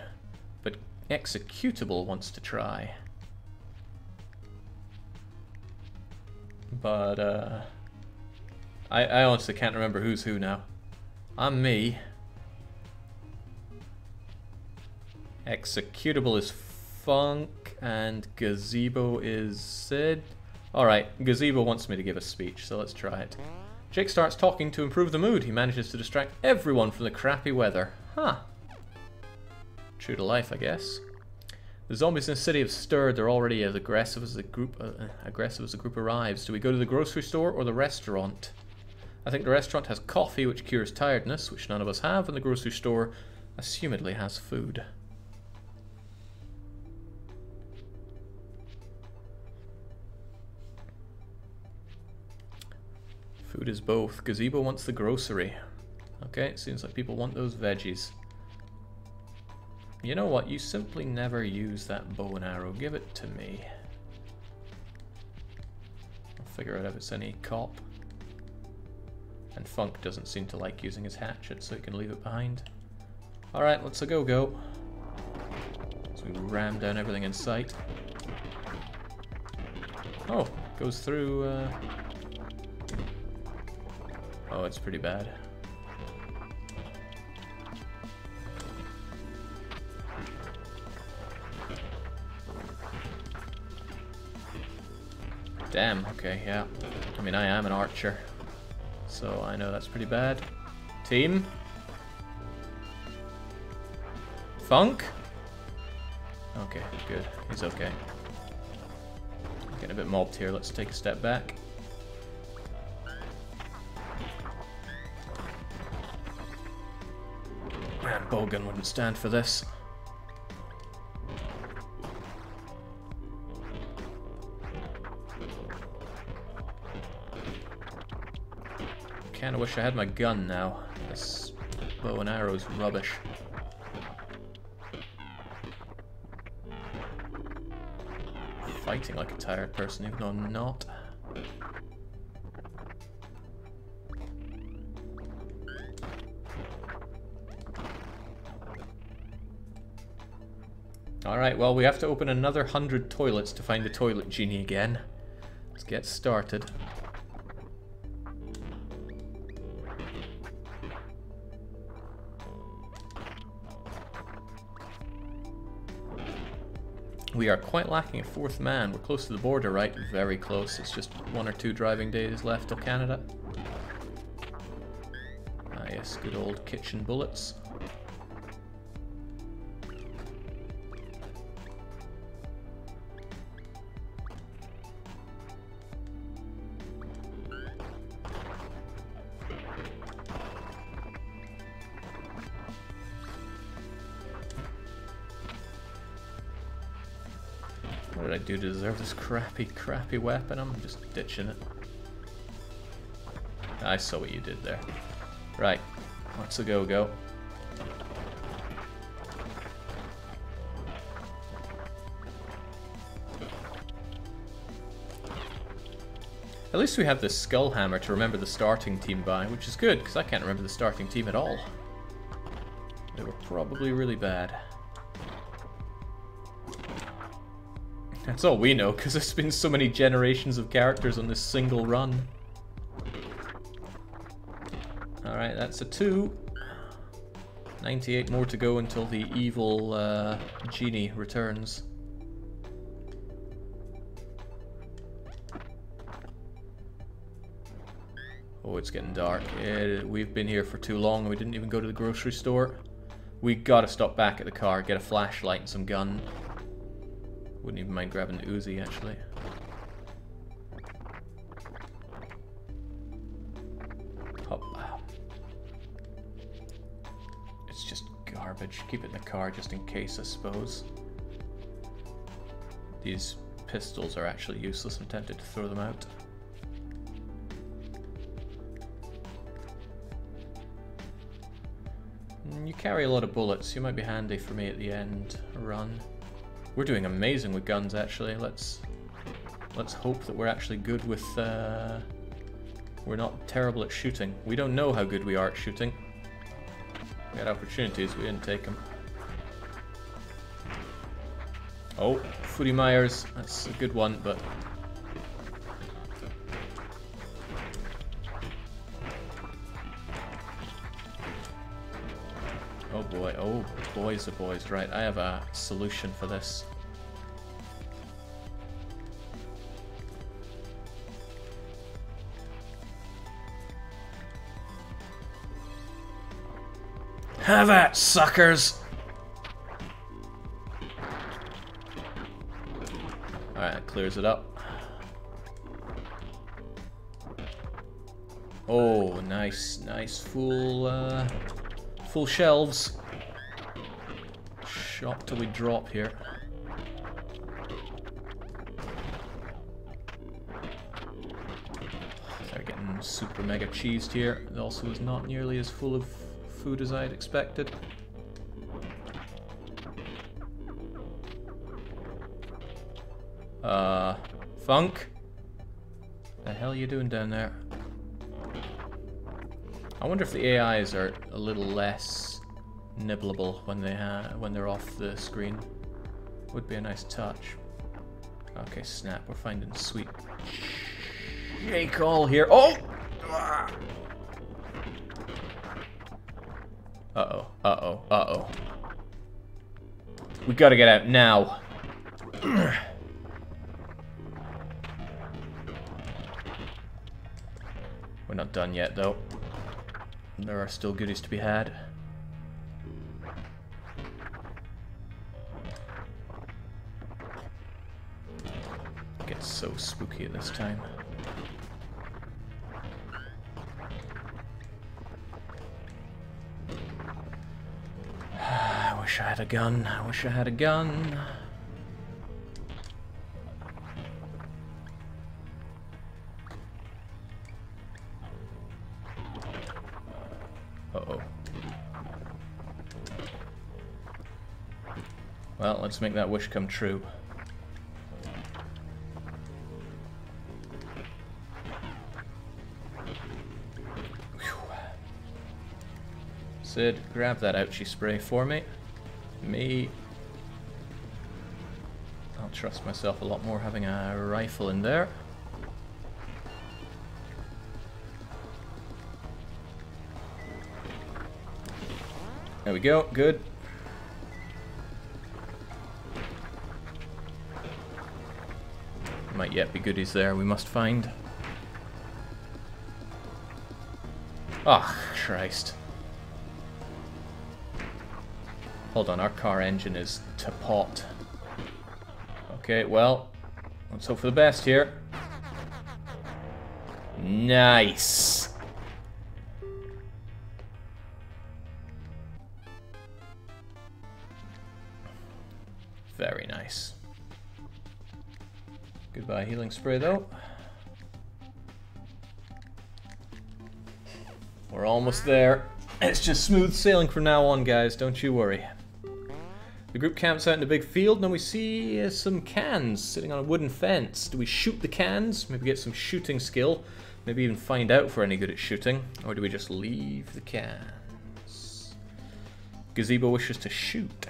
but Executable wants to try. But, I honestly can't remember who's who now. I'm me. Executable is Funk, and Gazebo is Sid. Alright, Gazebo wants me to give a speech, so let's try it. Jake starts talking to improve the mood. He manages to distract everyone from the crappy weather. Huh. True to life, I guess. The zombies in the city have stirred. They're already as aggressive as the group arrives. Do we go to the grocery store or the restaurant? I think the restaurant has coffee, which cures tiredness, which none of us have, and the grocery store assumedly has food. Food is both. Gazebo wants the grocery. Okay, it seems like people want those veggies. You know what? You simply never use that bow and arrow. Give it to me. I'll figure out if it's any cop. And Funk doesn't seem to like using his hatchet, so he can leave it behind. Alright, let's go. So we ram down everything in sight. Oh, goes through... Oh, it's pretty bad. Damn, okay, yeah. I mean, I am an archer, so I know that's pretty bad. Team? Funk? Okay, good. He's okay. Getting a bit mobbed here. Let's take a step back. Man, bowgun wouldn't stand for this. Kinda wish I had my gun now. This bow and arrow is rubbish. Fighting like a tired person, even though I'm not. Alright, well, we have to open another 100 toilets to find the toilet genie again. Let's get started. We are quite lacking a fourth man. We're close to the border, right? Very close. It's just 1 or 2 driving days left till Canada. Ah yes, good old kitchen bullets. What did I do to deserve this crappy weapon? I'm just ditching it. I saw what you did there. Right, let's go. At least we have the skull hammer to remember the starting team by, which is good, because I can't remember the starting team at all. They were probably really bad. That's all we know, because there's been so many generations of characters on this single run. Alright, that's a 2. 98 more to go until the evil genie returns. Oh, it's getting dark. We've been here for too long. We didn't even go to the grocery store. We gotta stop back at the car, get a flashlight and some gun. Wouldn't even mind grabbing the Uzi, actually. Hop. It's just garbage. Keep it in the car just in case, I suppose. These pistols are actually useless. I'm tempted to throw them out. You carry a lot of bullets. You might be handy for me at the end. Run. We're doing amazing with guns, actually. Let's hope that we're actually good with... we're not terrible at shooting. We don't know how good we are at shooting. We had opportunities, we didn't take them. Oh, Footy Myers. That's a good one, but... Oh boy, oh boys oh boys, right, I have a solution for this. Have at, suckers! Alright, that clears it up. Oh, nice, nice, full shelves. Shop till we drop here. They're getting super mega cheesed here. It also is not nearly as full of food as I had expected. Funk? The hell are you doing down there? I wonder if the AIs are a little less nibbleable when they're off the screen. Would be a nice touch. Okay, snap. We're finding sweet shake all here. Oh! Uh-oh. Uh-oh. Uh-oh. We gotta get out now. We're not done yet, though. There are still goodies to be had. It gets so spooky at this time. I wish I had a gun. I wish I had a gun. Uh-oh. Well, let's make that wish come true. Whew. Sid, grab that ouchie spray for me. I'll trust myself a lot more having a rifle in there. There we go, good. Might yet be goodies there we must find. Oh, Christ. Hold on, our car engine is to pot. Okay, well, let's hope for the best here. Nice! Very nice. Goodbye healing spray though. We're almost there. It's just smooth sailing from now on, guys, don't you worry. The group camps out in the big field and we see some cans sitting on a wooden fence. Do we shoot the cans? Maybe get some shooting skill. Maybe even find out if we're any good at shooting. Or do we just leave the cans? Gazebo wishes to shoot.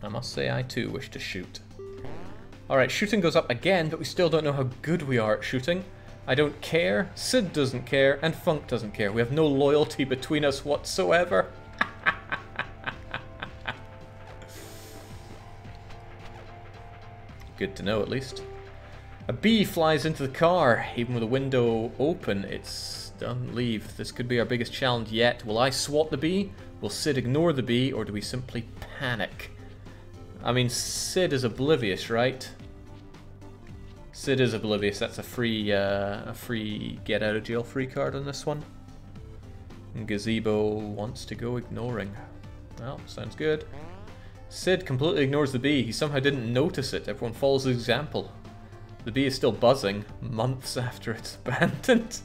I must say I too wish to shoot. Alright, shooting goes up again, but we still don't know how good we are at shooting. I don't care, Sid doesn't care, and Funk doesn't care. We have no loyalty between us whatsoever. Good to know, at least. A bee flies into the car. Even with the window open, it's doesn't leave. This could be our biggest challenge yet. Will I swat the bee? Will Sid ignore the bee, or do we simply panic? I mean, Sid is oblivious, right? Sid is oblivious. That's a free get out of jail free card on this one. And Gazebo wants to go ignoring. Well, sounds good. Sid completely ignores the bee. He somehow didn't notice it. Everyone follows his example. The bee is still buzzing months after it's abandoned.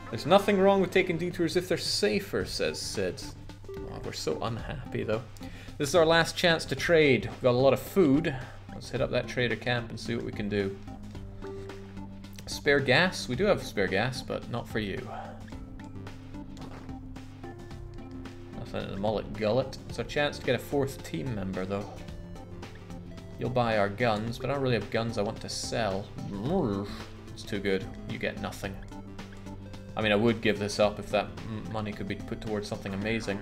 There's nothing wrong with taking detours if they're safer, says Sid. Oh, we're so unhappy though. This is our last chance to trade. We've got a lot of food. Let's hit up that trader camp and see what we can do. Spare gas? We do have spare gas, but not for you. Nothing in the mullet gullet. It's our chance to get a fourth team member though. You'll buy our guns, but I don't really have guns I want to sell. It's too good. You get nothing. I mean, I would give this up if that money could be put towards something amazing.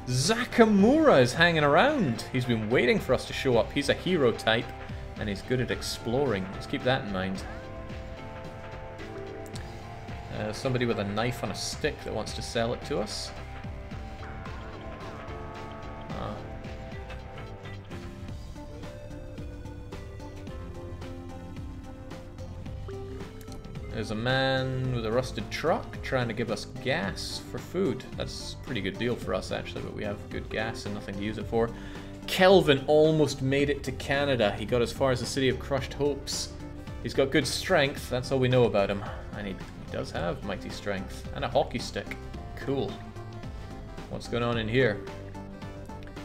Zakamura is hanging around. He's been waiting for us to show up. He's a hero type, and he's good at exploring. Let's keep that in mind. Somebody with a knife on a stick that wants to sell it to us. There's a man with a rusted truck trying to give us gas for food. That's a pretty good deal for us, actually, but we have good gas and nothing to use it for. Kelvin almost made it to Canada. He got as far as the City of Crushed Hopes. He's got good strength, that's all we know about him. And he does have mighty strength. And a hockey stick. Cool. What's going on in here?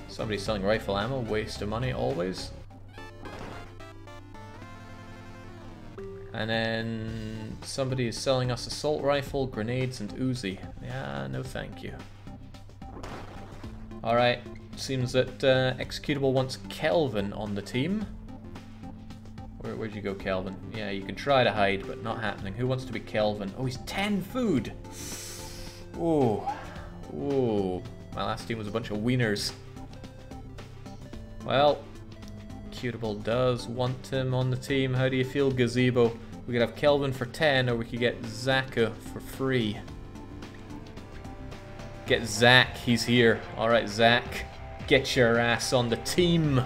Somebody selling rifle ammo, waste of money always. And then somebody is selling us assault rifle, grenades, and Uzi. Yeah, no thank you. Alright, seems that Executable wants Kelvin on the team. Where'd you go, Kelvin? Yeah, you can try to hide, but not happening. Who wants to be Kelvin? Oh, he's 10 food! Ooh. Ooh. My last team was a bunch of wieners. Well, Executable does want him on the team. How do you feel, Gazebo? We could have Kelvin for 10, or we could get Zaka for free. Get Zach, he's here. Alright, Zach, get your ass on the team.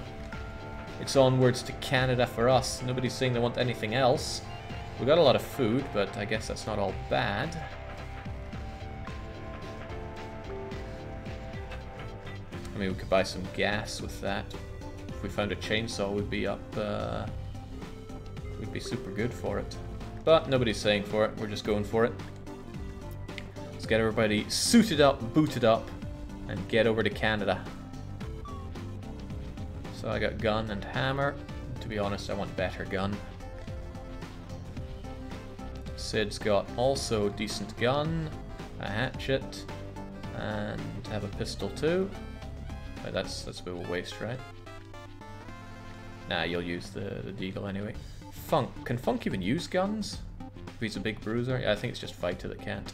It's onwards to Canada for us. Nobody's saying they want anything else. We got a lot of food, but I guess that's not all bad. I mean, we could buy some gas with that. If we found a chainsaw, we'd be up, we'd be super good for it. But nobody's saying for it, we're just going for it. Let's get everybody suited up, booted up, and get over to Canada. So I got gun and hammer. To be honest, I want better gun. Sid's got also decent gun, a hatchet, and have a pistol too. Right, that's a bit of a waste, right? Nah, you'll use the deagle anyway. Funk. Can Funk even use guns? If he's a big bruiser? Yeah, I think it's just Fighter that can't.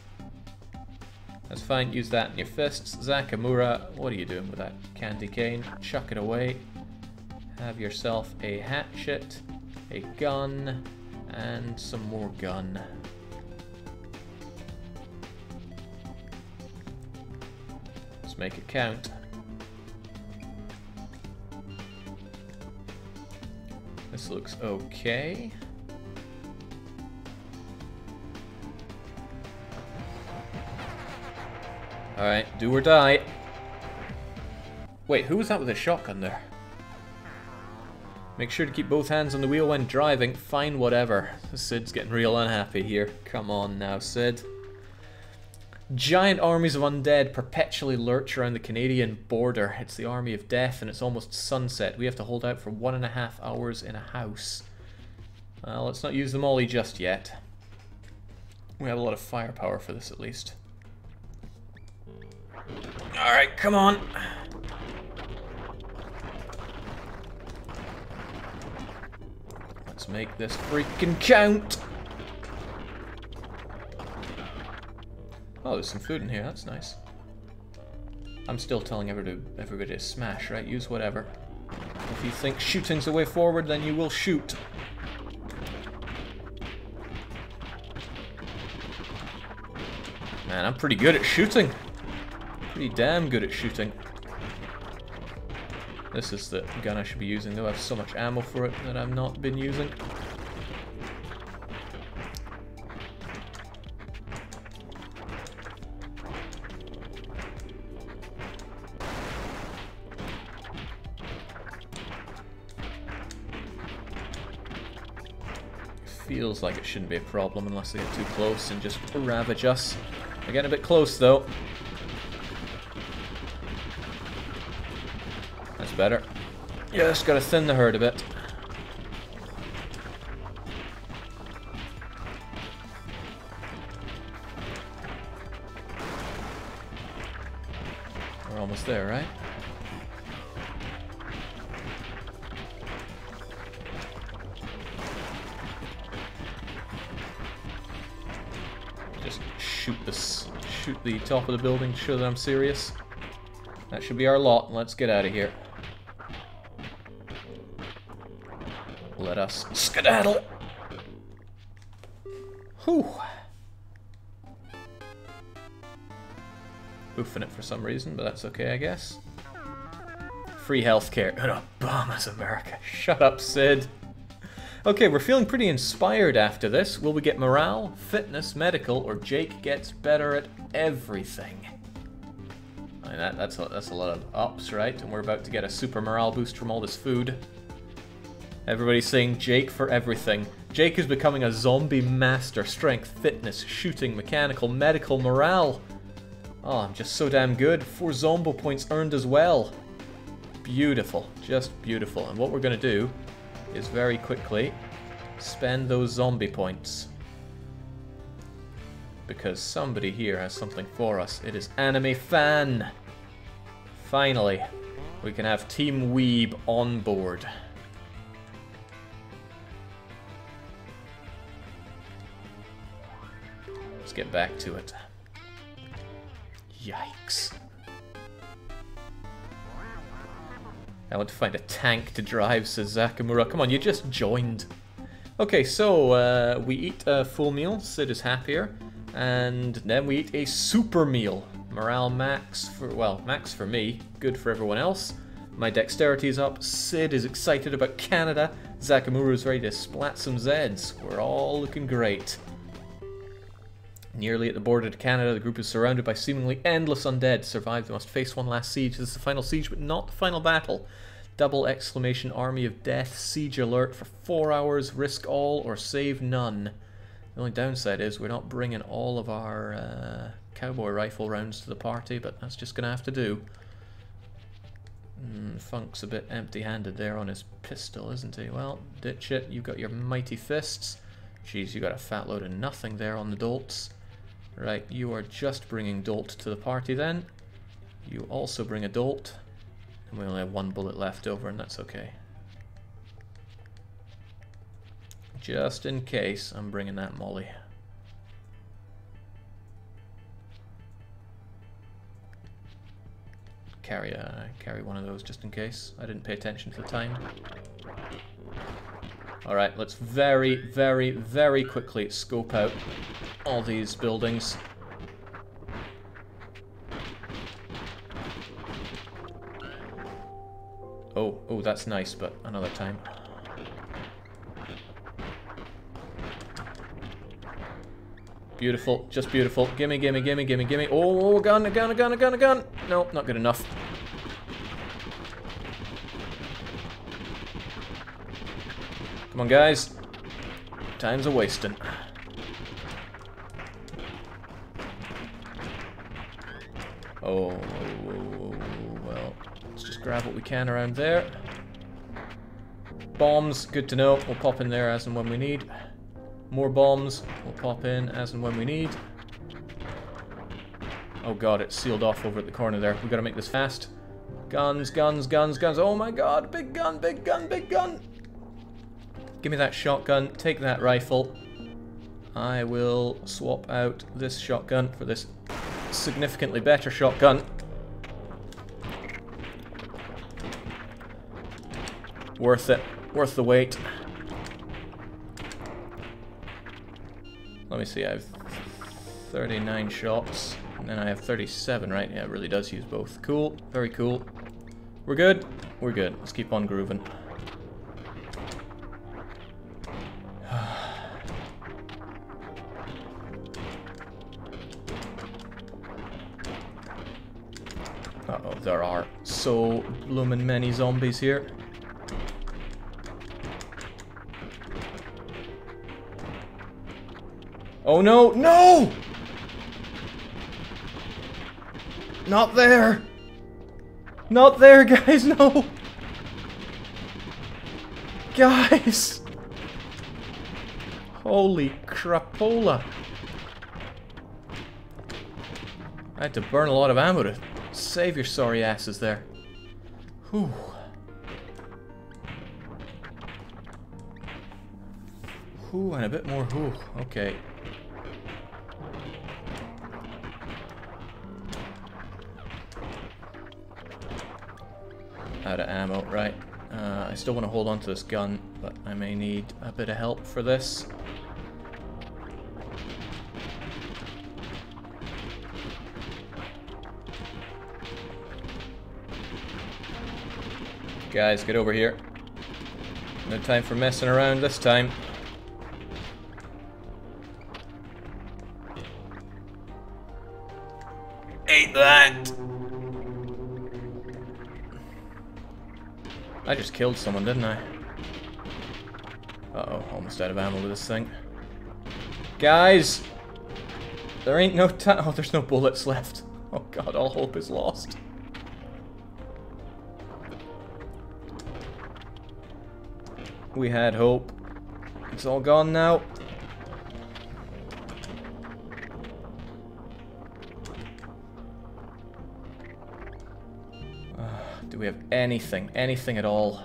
That's fine, use that in your fists. Zakamura, what are you doing with that candy cane? Chuck it away. Have yourself a hatchet, a gun, and some more gun. Let's make it count. This looks okay. Alright, do or die. Wait, who was that with a shotgun there? Make sure to keep both hands on the wheel when driving. Fine, whatever. Sid's getting real unhappy here. Come on now, Sid. Giant armies of undead perpetually lurch around the Canadian border. It's the army of death and it's almost sunset. We have to hold out for 1.5 hours in a house. Well, let's not use the molly just yet. We have a lot of firepower for this at least. Alright, come on. Let's make this freaking count. Oh, there's some food in here, that's nice. I'm still telling everybody to smash, right? Use whatever. If you think shooting's the way forward, then you will shoot. Man, I'm pretty good at shooting. Pretty damn good at shooting. This is the gun I should be using, though I have so much ammo for it that I've not been using. Feels like it shouldn't be a problem unless they get too close and just ravage us. They're getting a bit close though. That's better. Yeah, just gotta thin the herd a bit. We're almost there, right? Shoot the top of the building to show that I'm serious. That should be our lot. Let's get out of here. Let us skedaddle. Whew. boofing it for some reason, but that's okay, I guess. Free healthcare. An Obama's America. Shut up, Sid. Okay, we're feeling pretty inspired after this. Will we get morale, fitness, medical, or Jake gets better at everything? I mean, that's a lot of ups, right? And we're about to get a super morale boost from all this food. Everybody's saying Jake for everything. Jake is becoming a zombie master. Strength, fitness, shooting, mechanical, medical, morale. Oh, I'm just so damn good. 4 Zombo points earned as well. Beautiful. Just beautiful. And what we're going to do is very quickly spend those zombie points. Because somebody here has something for us. It is Anime Fan. Finally, we can have Team Weeb on board. Let's get back to it. Yikes. I want to find a tank to drive, says Zakamura. Come on, you just joined. Okay, so we eat a full meal. Sid is happier. And then we eat a super meal. Morale max for, well, max for me. Good for everyone else. My dexterity is up. Sid is excited about Canada. Zakamura is ready to splat some Zeds. We're all looking great. Nearly at the border to Canada, the group is surrounded by seemingly endless undead. To survive, they must face one last siege. This is the final siege, but not the final battle. Double exclamation army of death. Siege alert for 4 hours. Risk all or save none. The only downside is we're not bringing all of our cowboy rifle rounds to the party, but that's just going to have to do. Funk's a bit empty-handed there on his pistol, isn't he? Well, ditch it. You've got your mighty fists. Jeez, you got a fat load of nothing there on the dolts. Right, you are just bringing Dolt to the party then. You also bring a Dolt. And we only have 1 bullet left over, and that's okay. Just in case, I'm bringing that Molly. Carry one of those just in case. I didn't pay attention to the time. Alright, let's very, very, very quickly scope out all these buildings. Oh, that's nice, but another time. Beautiful, just beautiful. Gimme, gimme, gimme, gimme, gimme. Oh, a gun, a gun, a gun, a gun, a gun. No, not good enough. Come on, guys. Time's a-wasting. Oh, well, let's just grab what we can around there. Bombs, good to know. We'll pop in there as and when we need. More bombs, we'll pop in as and when we need. Oh god, it's sealed off over at the corner there. We've got to make this fast. Guns, guns, guns, guns. Oh my god, big gun, big gun, big gun. Give me that shotgun, take that rifle. I will swap out this shotgun for this significantly better shotgun. Worth it, worth the wait. Let me see, I have 39 shots, and then I have 37, right? Yeah, it really does use both. Cool, very cool. We're good? We're good. Let's keep on grooving. Uh-oh, there are so bloomin' many zombies here. Oh no, no! Not there! Not there, guys, no! Guys! Holy crapola. I had to burn a lot of ammo to save your sorry asses there. Whew. Whew, and a bit more whew. Okay. Out of ammo, right. I still want to hold on to this gun, but I may need a bit of help for this. Guys, get over here. No time for messing around this time. Ate that! I just killed someone, didn't I? Uh-oh, almost out of ammo with this thing. Guys! There ain't no time. Oh, there's no bullets left. Oh god, all hope is lost. We had hope. It's all gone now. Do we have anything? Anything at all?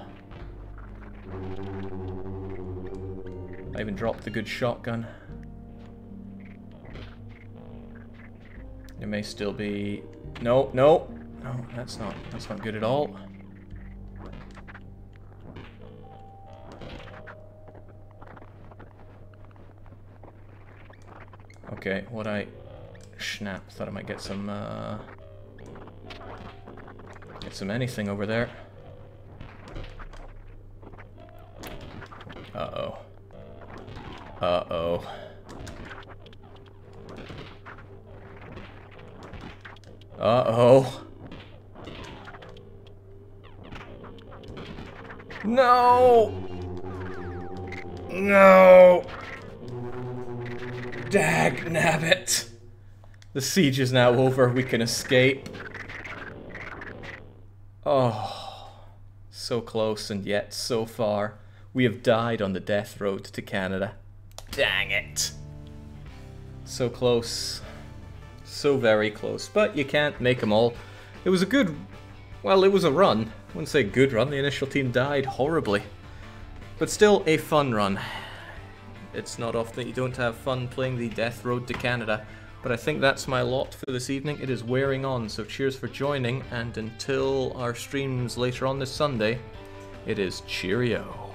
I even dropped the good shotgun. There may still be... No, no! No, that's not good at all. Okay, what I... Snap, thought I might get some, get some anything over there. Uh-oh. Uh-oh. Uh-oh. No! No! Dag nabbit! The siege is now over, we can escape. Oh, so close and yet so far. We have died on the death road to Canada. Dang it. So close. So very close. But you can't make them all. It was a good... Well, it was a run. I wouldn't say good run. The initial team died horribly. But still a fun run. It's not often that you don't have fun playing the death road to Canada. But I think that's my lot for this evening. It is wearing on, so cheers for joining. And until our streams later on this Sunday, it is cheerio.